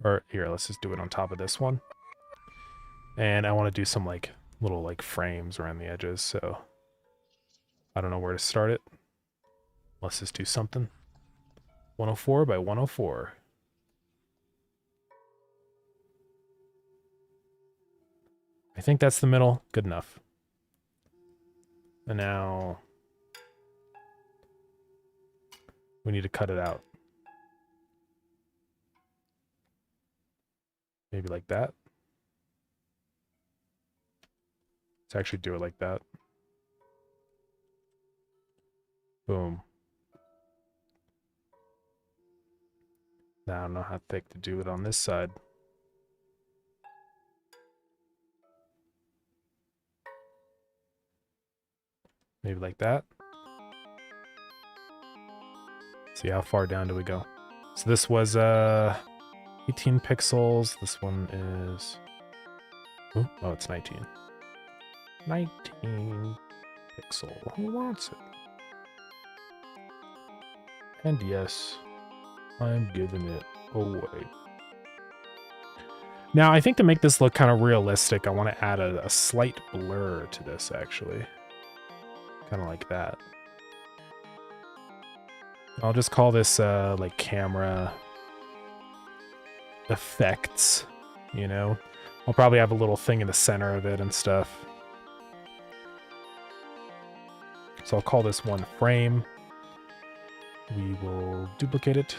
Or here, let's just do it on top of this one. And I want to do some like little like frames around the edges, so I don't know where to start it. Let's just do something. 104 by 104. I think that's the middle. Good enough. And now we need to cut it out. Maybe like that. Let's actually do it like that. Boom. Now I don't know how thick to do it on this side. Maybe like that. See, how far down do we go? So this was 18 pixels. This one is... Ooh, oh, it's 19. 19 pixel. Who wants it? And yes, I'm giving it away. Now, I think to make this look kind of realistic, I want to add a slight blur to this, actually. Kind of like that. I'll just call this, like, camera effects, you know? I'll probably have a little thing in the center of it and stuff. So I'll call this one frame. We will duplicate it.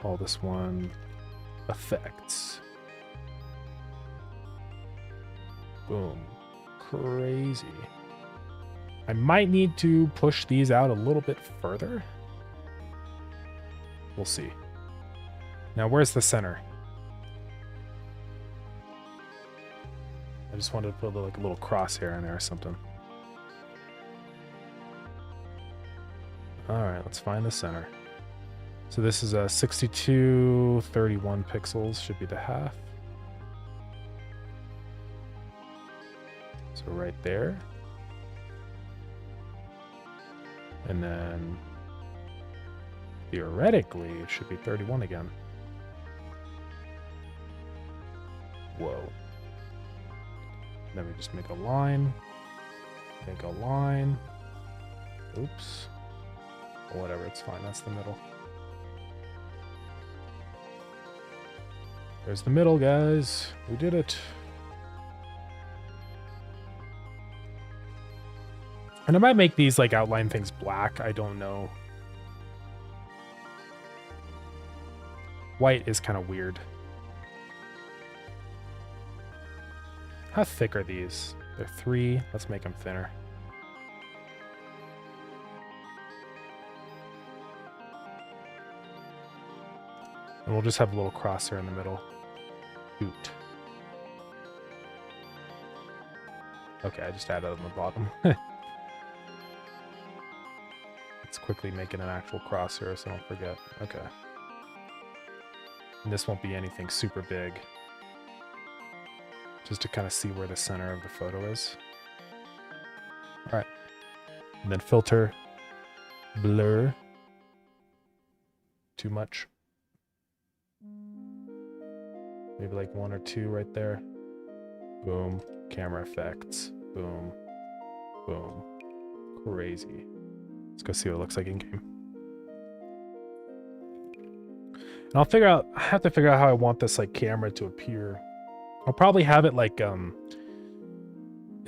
Call this one effects. Boom. Crazy. I might need to push these out a little bit further. We'll see. Now, where's the center? I just wanted to put like a little crosshair in there or something. Alright, let's find the center. So this is a 62, 31 pixels, should be the half. So right there. And then theoretically it should be 31 again. Whoa. Then we just make a line. Make a line. Oops. Whatever, it's fine. That's the middle. There's the middle, guys. We did it. And I might make these, like, outline things black. I don't know. White is kind of weird. How thick are these? They're 3. Let's make them thinner. And we'll just have a little crosshair in the middle. Shoot. Okay, I just added on the bottom. Let's quickly make it an actual crosshair so I don't forget. Okay. And this won't be anything super big. Just to kind of see where the center of the photo is. Alright. And then filter. Blur. Too much. Maybe like 1 or 2 right there. Boom. Camera effects. Boom. Boom. Crazy. Let's go see what it looks like in game. And I'll figure out, I have to figure out how I want this like camera to appear. I'll probably have it like, it'll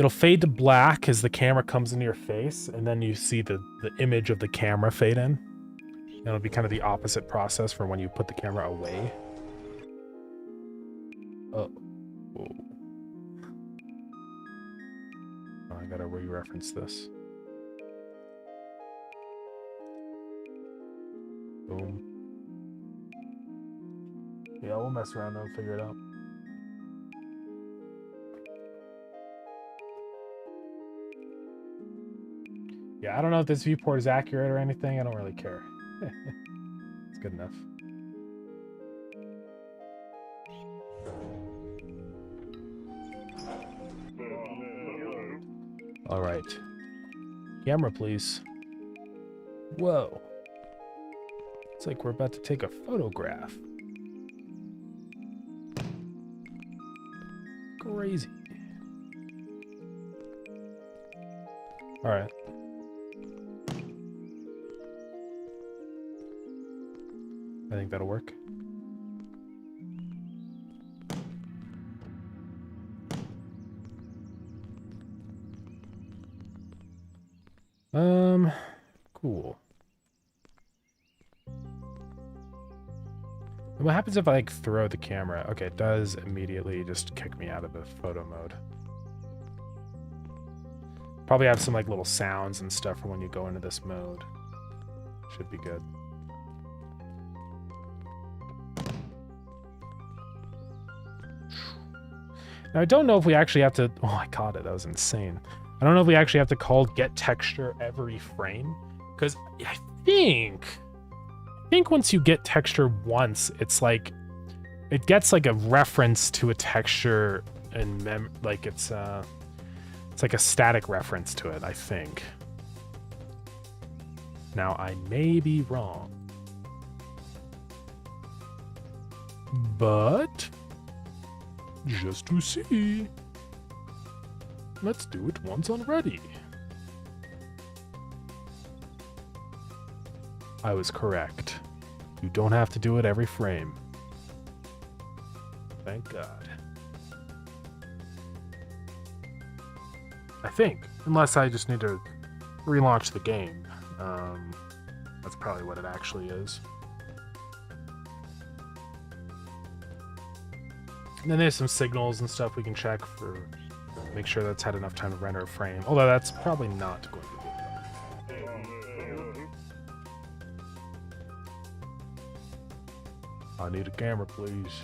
fade to black as the camera comes into your face, and then you see the image of the camera fade in. And it'll be kind of the opposite process for when you put the camera away. Oh. Whoa. Oh, I gotta re-reference this. Boom. Yeah, we'll mess around and figure it out. Yeah, I don't know if this viewport is accurate or anything. I don't really care. It's good enough. All right. Camera, please. Whoa. It's like we're about to take a photograph. Crazy. All right. I think that'll work. Cool. And what happens if I like throw the camera? Okay, it does immediately just kick me out of the photo mode. Probably have some like little sounds and stuff for when you go into this mode. Should be good. Now I don't know if we actually have to, oh I caught it, that was insane. I don't know if we actually have to call get texture every frame, because I think once you get texture once, it's like, it gets like a reference to a texture and like it's like a static reference to it, I think. Now I may be wrong, but just to see, let's do it once already. I was correct. You don't have to do it every frame. Thank God. I think, unless I just need to relaunch the game. That's probably what it actually is. And then there's some signals and stuff we can check for, make sure that's had enough time to render a frame. Although that's probably not going to be enough. I need a camera, please.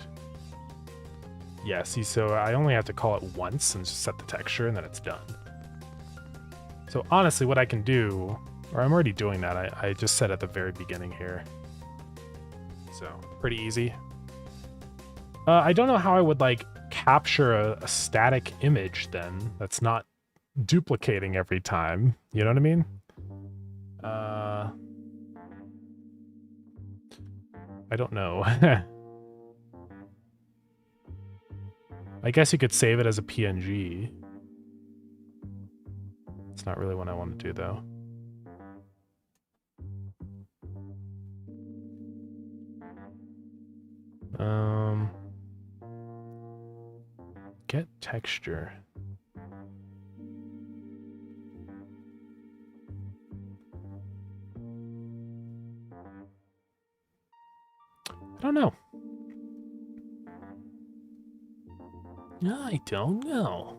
Yeah, see, so I only have to call it once and just set the texture and then it's done. So honestly, what I can do, or I'm already doing that, I just set at the very beginning here. So, pretty easy. I don't know how I would like capture a static image then that's not duplicating every time. You know what I mean? I don't know. I guess you could save it as a PNG. It's not really what I want to do though. Get texture. I don't know. I don't know.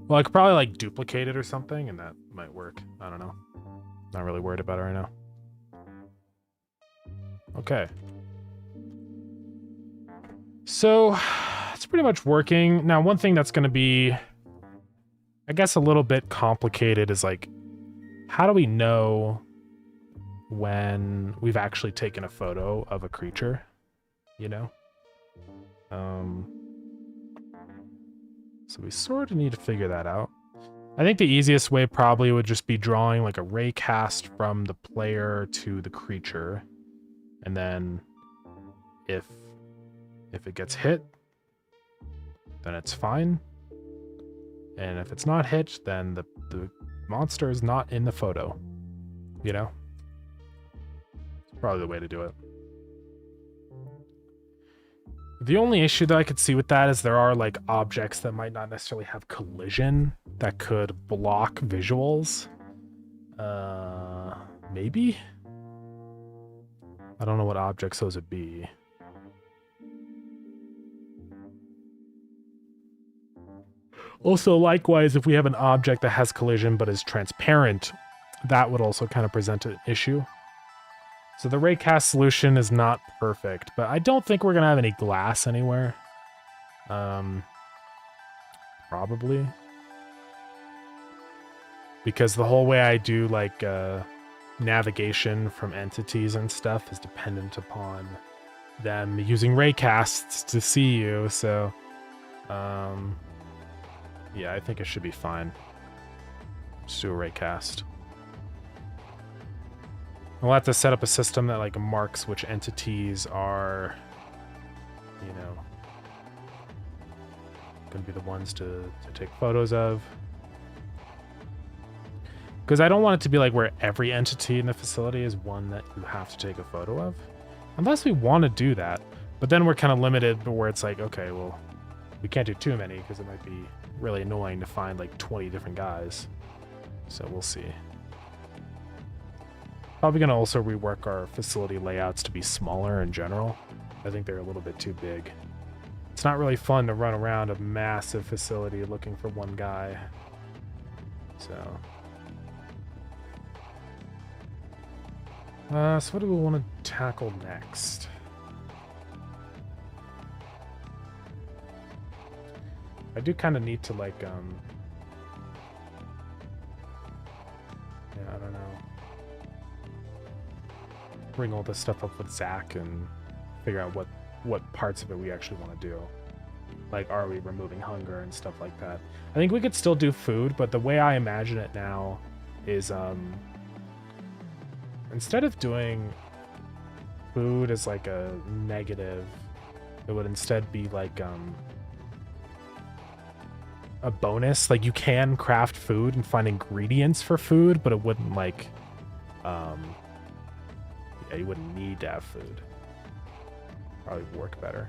Well, I could probably like duplicate it or something, and that might work. I don't know. Not really worried about it right now. Okay. So it's pretty much working. Now, one thing that's going to be, I guess, a little bit complicated is like, how do we know when we've actually taken a photo of a creature, you know? So we sort of need to figure that out. I think the easiest way probably would just be drawing like a ray cast from the player to the creature. And then if it gets hit, then it's fine. And if it's not hit, then the monster is not in the photo, you know? It's probably the way to do it. The only issue that I could see with that is there are like objects that might not necessarily have collision that could block visuals. Maybe? I don't know what objects those would be. Also, likewise, if we have an object that has collision but is transparent, that would also kind of present an issue. So the raycast solution is not perfect, but I don't think we're going to have any glass anywhere. Probably. Because the whole way I do like navigation from entities and stuff is dependent upon them using raycasts to see you, so yeah, I think it should be fine. Just do a raycast. We'll have to set up a system that like marks which entities are, you know, gonna be the ones to take photos of. Because I don't want it to be like where every entity in the facility is one that you have to take a photo of. Unless we want to do that. But then we're kind of limited where it's like, okay, well, we can't do too many because it might be really annoying to find like 20 different guys. So we'll see. Probably going to also rework our facility layouts to be smaller in general. I think they're a little bit too big. It's not really fun to run around a massive facility looking for one guy. So what do we want to tackle next? I do kind of need to like, yeah, I don't know. Bring all this stuff up with Zach and figure out what parts of it we actually want to do. Like, are we removing hunger and stuff like that? I think we could still do food, but the way I imagine it now is, instead of doing food as like a negative, it would instead be like a bonus. Like, you can craft food and find ingredients for food, but it wouldn't like yeah, you wouldn't need to have food. Probably work better.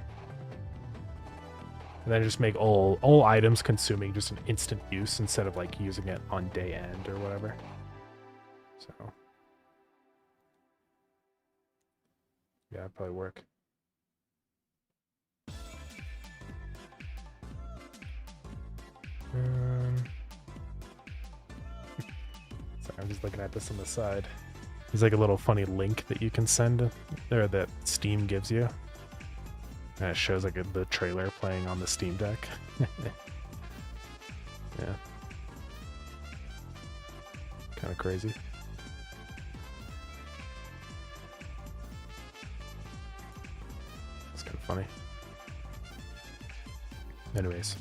And then just make all items consuming just an instant use instead of like using it on day end or whatever. So yeah, it'd probably work. Sorry, I'm just looking at this on the side. There's like a little funny link that you can send there that Steam gives you. And it shows like the trailer playing on the Steam Deck. Yeah. Kind of crazy. It's kind of funny. Anyways.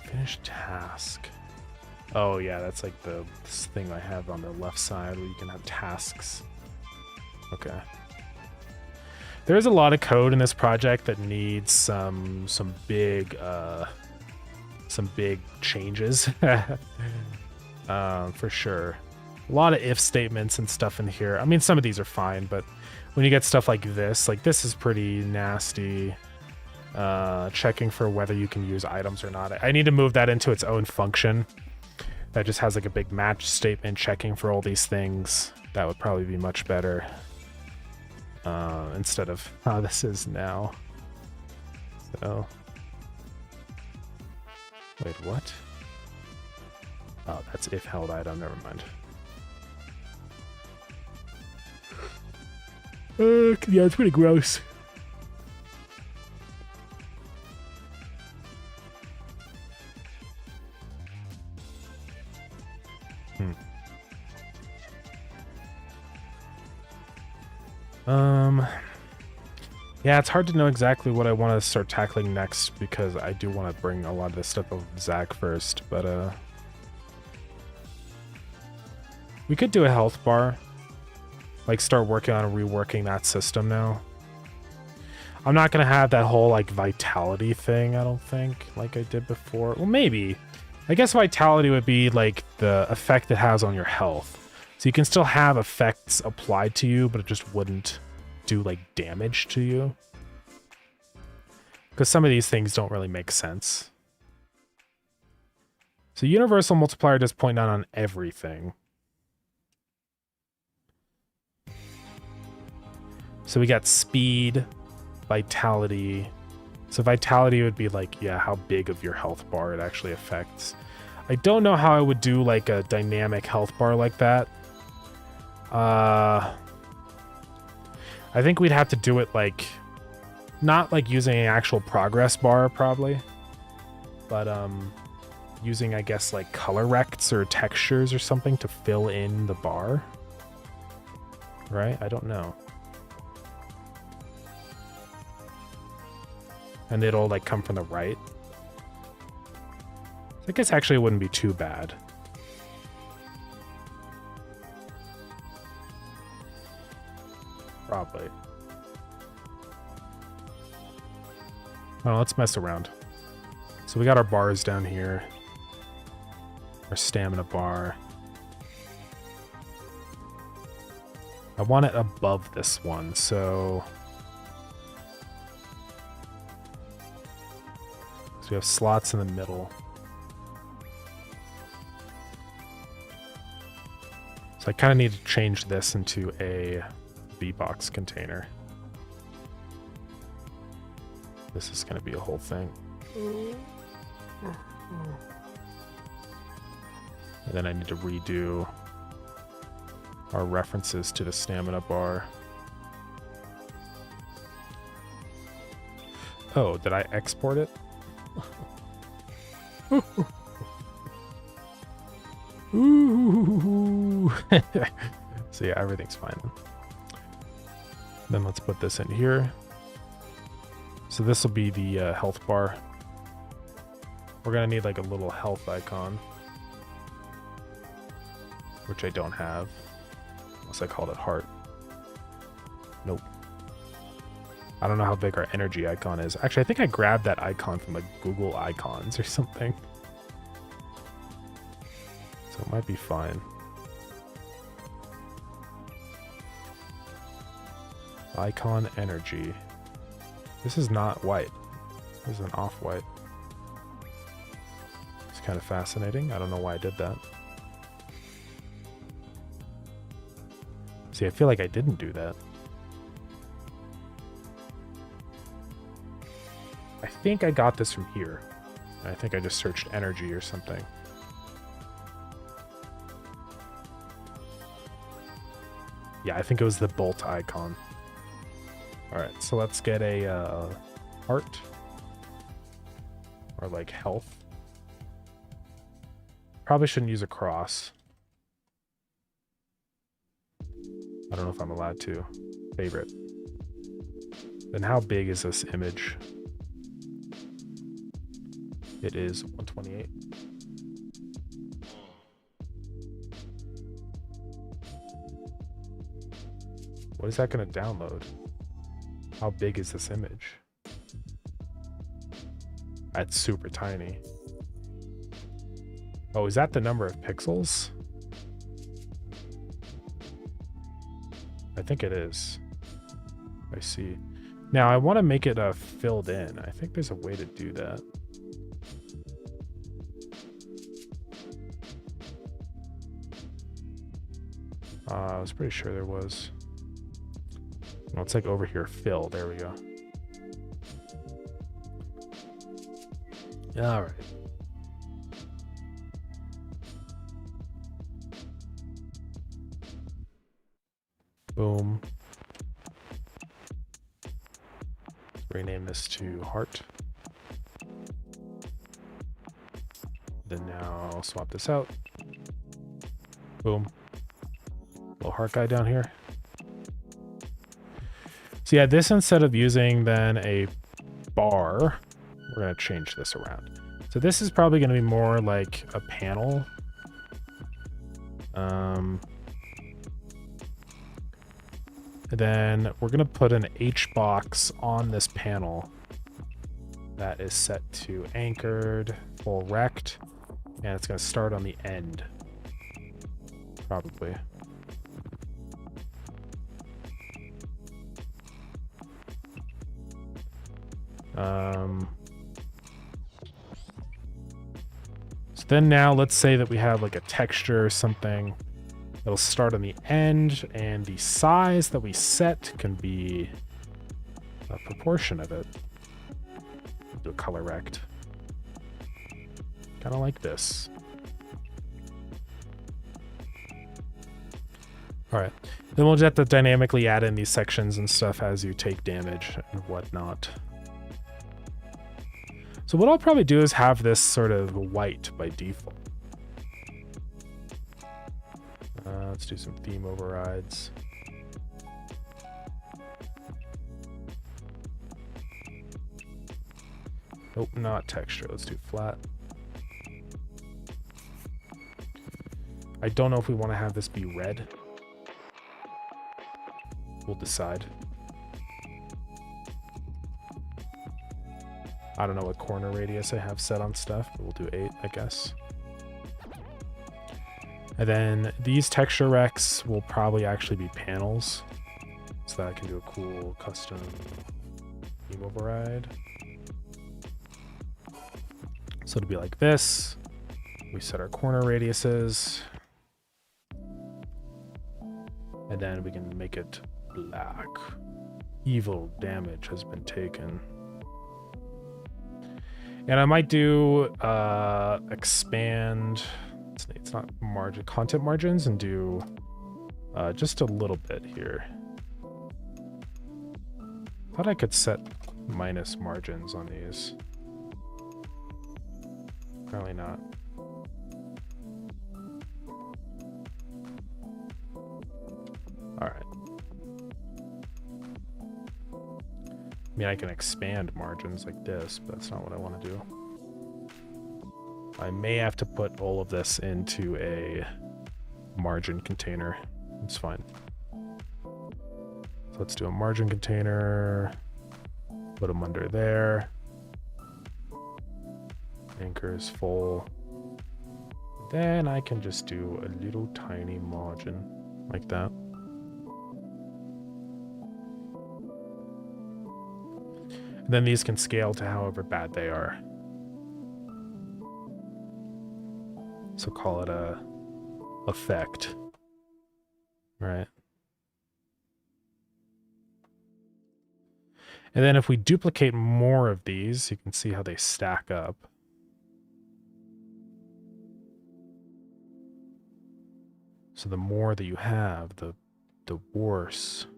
Finish task. Oh yeah, that's like this thing I have on the left side where you can have tasks. Okay. There's a lot of code in this project that needs some big changes. For sure. A lot of if statements and stuff in here. I mean, some of these are fine, but when you get stuff like this is pretty nasty. Checking for whether you can use items or not. I need to move that into its own function. That just has like a big match statement checking for all these things. That would probably be much better. instead of how this is now. So, wait, what? Oh, that's if held item. Never mind. Yeah, it's pretty gross. Yeah, it's hard to know exactly what I want to start tackling next because I do want to bring a lot of this stuff over to Zach first, but we could do a health bar. Like start working on reworking that system now. I'm not gonna have that whole like vitality thing, I don't think, like I did before. Well, maybe. I guess vitality would be like the effect it has on your health. So you can still have effects applied to you, but it just wouldn't do like damage to you. Because some of these things don't really make sense. So universal multiplier does 0.9 on everything. So we got speed, vitality. So vitality would be like, yeah, how big of your health bar it actually affects. I don't know how I would do like a dynamic health bar like that. I think we'd have to do it like, not like using an actual progress bar probably, but using, I guess, like color rects or textures or something to fill in the bar. Right? I don't know. And it'll like come from the right. I guess actually it wouldn't be too bad. Probably. Well, let's mess around. So we got our bars down here. Our stamina bar. I want it above this one, so we have slots in the middle. So I kind of need to change this into a V-box container. This is going to be a whole thing. And then I need to redo our references to the stamina bar. Oh, did I export it? Ooh. So yeah, everything's fine. Then let's put this in here. So this will be the health bar. We're gonna need like a little health icon, which I don't have, unless I called it heart. Nope. I don't know how big our energy icon is. Actually, I think I grabbed that icon from like Google Icons or something. So it might be fine. Icon energy. This is not white. This is an off-white. It's kind of fascinating. I don't know why I did that. See, I feel like I didn't do that. I think I got this from here. I think I just searched energy or something. Yeah, I think it was the bolt icon. Alright, so let's get a heart. Or like health. Probably shouldn't use a cross. I don't know if I'm allowed to. Favorite. Then how big is this image? It is 128. What is that going to download? How big is this image? That's super tiny. Oh, is that the number of pixels? I think it is. I see. Now I want to make it filled in. I think there's a way to do that. I was pretty sure there was. No, it's like over here, fill. There we go. All right. Boom. Rename this to heart. Then now I'll swap this out. Boom. Little heart guy down here. So yeah, this, instead of using then a bar, we're going to change this around. So this is probably going to be more like a panel. Then we're going to put an H box on this panel that is set to anchored, full rect, and it's going to start on the end, probably. So then now let's say that we have like a texture or something that'll start on the end, and the size that we set can be a proportion of it. Do a color rect. Kind of like this. All right. Then we'll just have to dynamically add in these sections and stuff as you take damage and whatnot. So what I'll probably do is have this sort of white by default. Let's do some theme overrides. Nope, not texture. Let's do flat. I don't know if we want to have this be red. We'll decide. I don't know what corner radius I have set on stuff, but we'll do 8, I guess. And then these texture rects will probably actually be panels, so that I can do a cool custom theme override. So it'll be like this. We set our corner radiuses, and then we can make it black. Evil damage has been taken. And I might do expand, it's not margin, content margins, and do just a little bit here. Thought I could set minus margins on these. Apparently not. All right. I mean, I can expand margins like this, but that's not what I want to do. I may have to put all of this into a margin container. It's fine. So let's do a margin container. Put them under there. Anchor is full. Then I can just do a little tiny margin like that. And then these can scale to however bad they are. So call it a effect, right? And then if we duplicate more of these, you can see how they stack up. So the more that you have, the worse.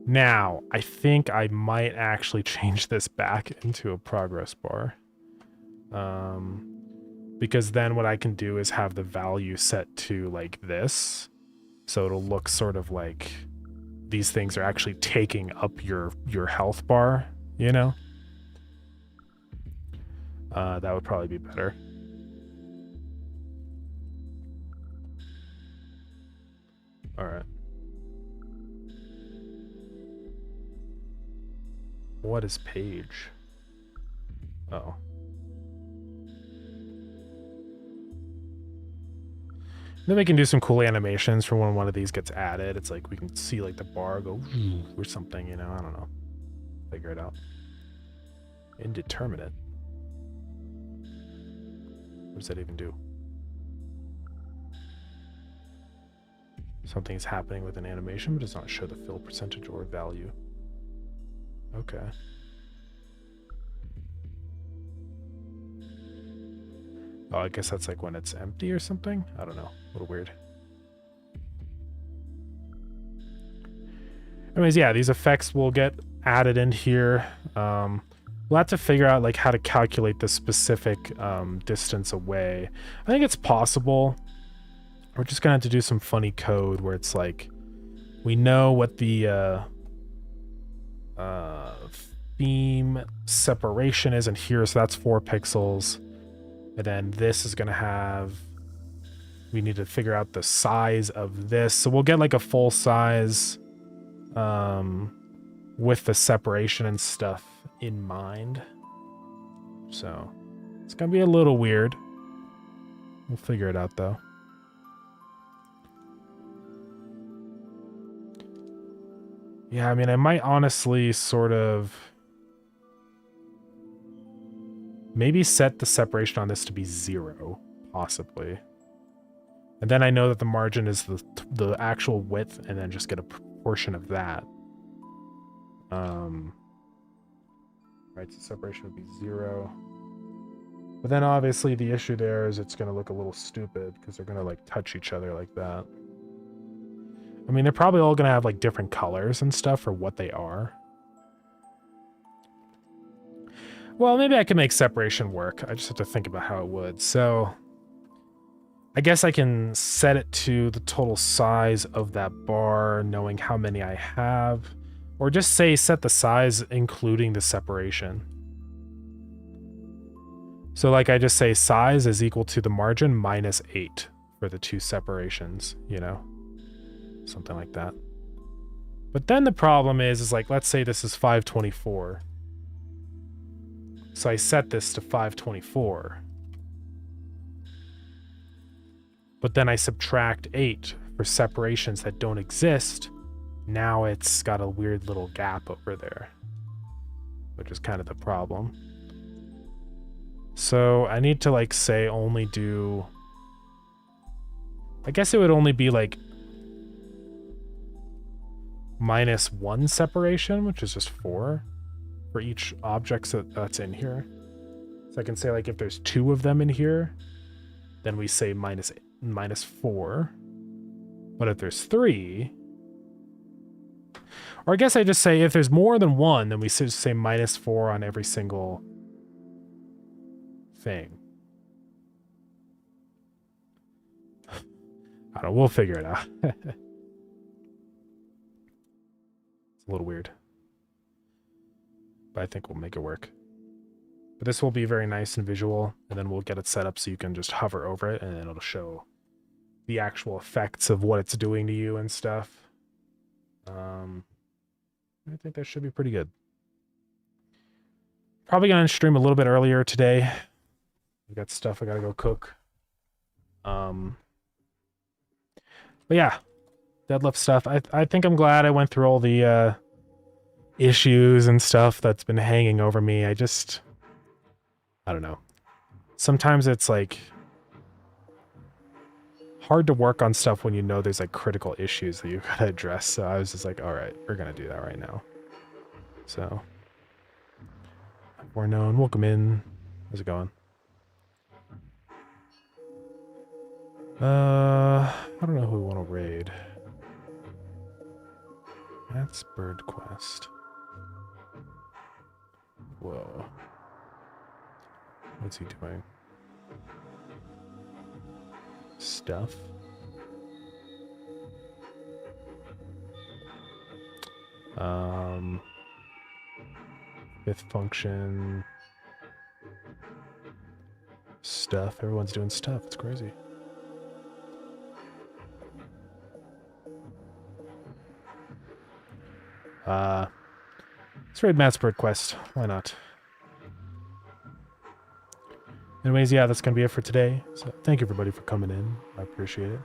Now, I think I might actually change this back into a progress bar. Because then what I can do is have the value set to like this. So it'll look sort of like these things are actually taking up your health bar, you know? That would probably be better. All right. What is page? Oh. Then we can do some cool animations for when one of these gets added. It's like we can see like the bar go or something, you know, I don't know. Figure it out. Indeterminate. What does that even do? Something's happening with an animation, but does not show the fill percentage or value. Okay. Oh, I guess that's like when it's empty or something? I don't know. A little weird. Anyways, yeah, these effects will get added in here. We'll have to figure out like how to calculate the specific distance away. I think it's possible. We're just gonna have to do some funny code where it's like we know what the theme separation is in here, so that's 4 pixels. And then this is gonna have, we need to figure out the size of this. So we'll get like a full size with the separation and stuff in mind. So it's gonna be a little weird. We'll figure it out though. Yeah, I mean, I might honestly sort of maybe set the separation on this to be 0, possibly. And then I know that the margin is the actual width, and then just get a proportion of that. Right, so separation would be 0. But then obviously the issue there is it's going to look a little stupid because they're going to like touch each other like that. I mean, they're probably all going to have like different colors and stuff for what they are. Well, maybe I can make separation work. I just have to think about how it would. So I guess I can set it to the total size of that bar, knowing how many I have, or just say set the size including the separation. So like I just say size is equal to the margin minus 8 for the 2 separations, you know? Something like that. But then the problem is like, let's say this is 524. So I set this to 524. But then I subtract 8 for separations that don't exist. Now it's got a weird little gap over there, which is kind of the problem. So I need to like say only do, I guess it would only be like -1 separation, which is just 4 for each object that's in here. So I can say like if there's 2 of them in here, then we say -4. But if there's 3, or I guess I just say if there's more than 1, then we just say -4 on every single thing. I don't know, we'll figure it out. It's a little weird, but I think we'll make it work. But this will be very nice and visual, and then we'll get it set up so you can just hover over it, and then it'll show the actual effects of what it's doing to you and stuff. I think that should be pretty good. Probably gonna stream a little bit earlier today. I got stuff I gotta go cook. But yeah, deadlift stuff. I think I'm glad I went through all the issues and stuff that's been hanging over me. I don't know. Sometimes it's like hard to work on stuff when you know there's like critical issues that you gotta address. So I was just like, all right, we're gonna do that right now. So, we're known. Welcome in. How's it going? I don't know who we want to raid. That's Bird Quest. Whoa. What's he doing? Stuff. Fifth function. Stuff. Everyone's doing stuff. It's crazy. Let's raid Matt's Bird Quest. Why not? Anyways, yeah, that's gonna be it for today. So thank you everybody for coming in. I appreciate it.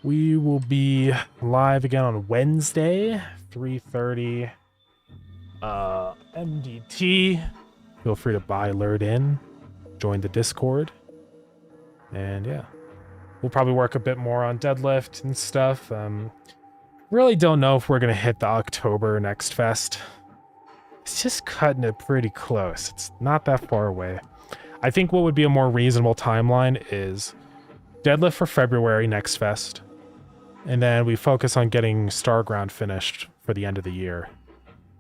We will be live again on Wednesday, 3:30 MDT. Feel free to buy Lured In, join the Discord, and yeah, We'll probably work a bit more on deadlift and stuff. Really don't know if we're going to hit the October next fest. It's just cutting it pretty close. It's not that far away. I think what would be a more reasonable timeline is deadlift for February next fest. And then we focus on getting Starground finished for the end of the year.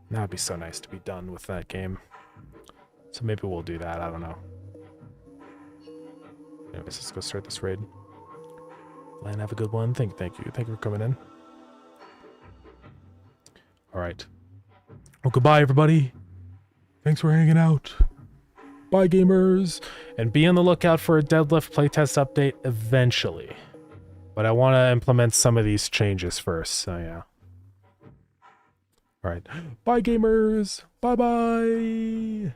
That would be so nice to be done with that game. So maybe we'll do that. I don't know. Anyways, let's go start this raid. Lan, have a good one. Thank you. Thank you for coming in. All right. Well, goodbye, everybody. Thanks for hanging out. Bye, gamers. And be on the lookout for a deadlift playtest update eventually. But I want to implement some of these changes first, so yeah. All right. Bye, gamers. Bye-bye.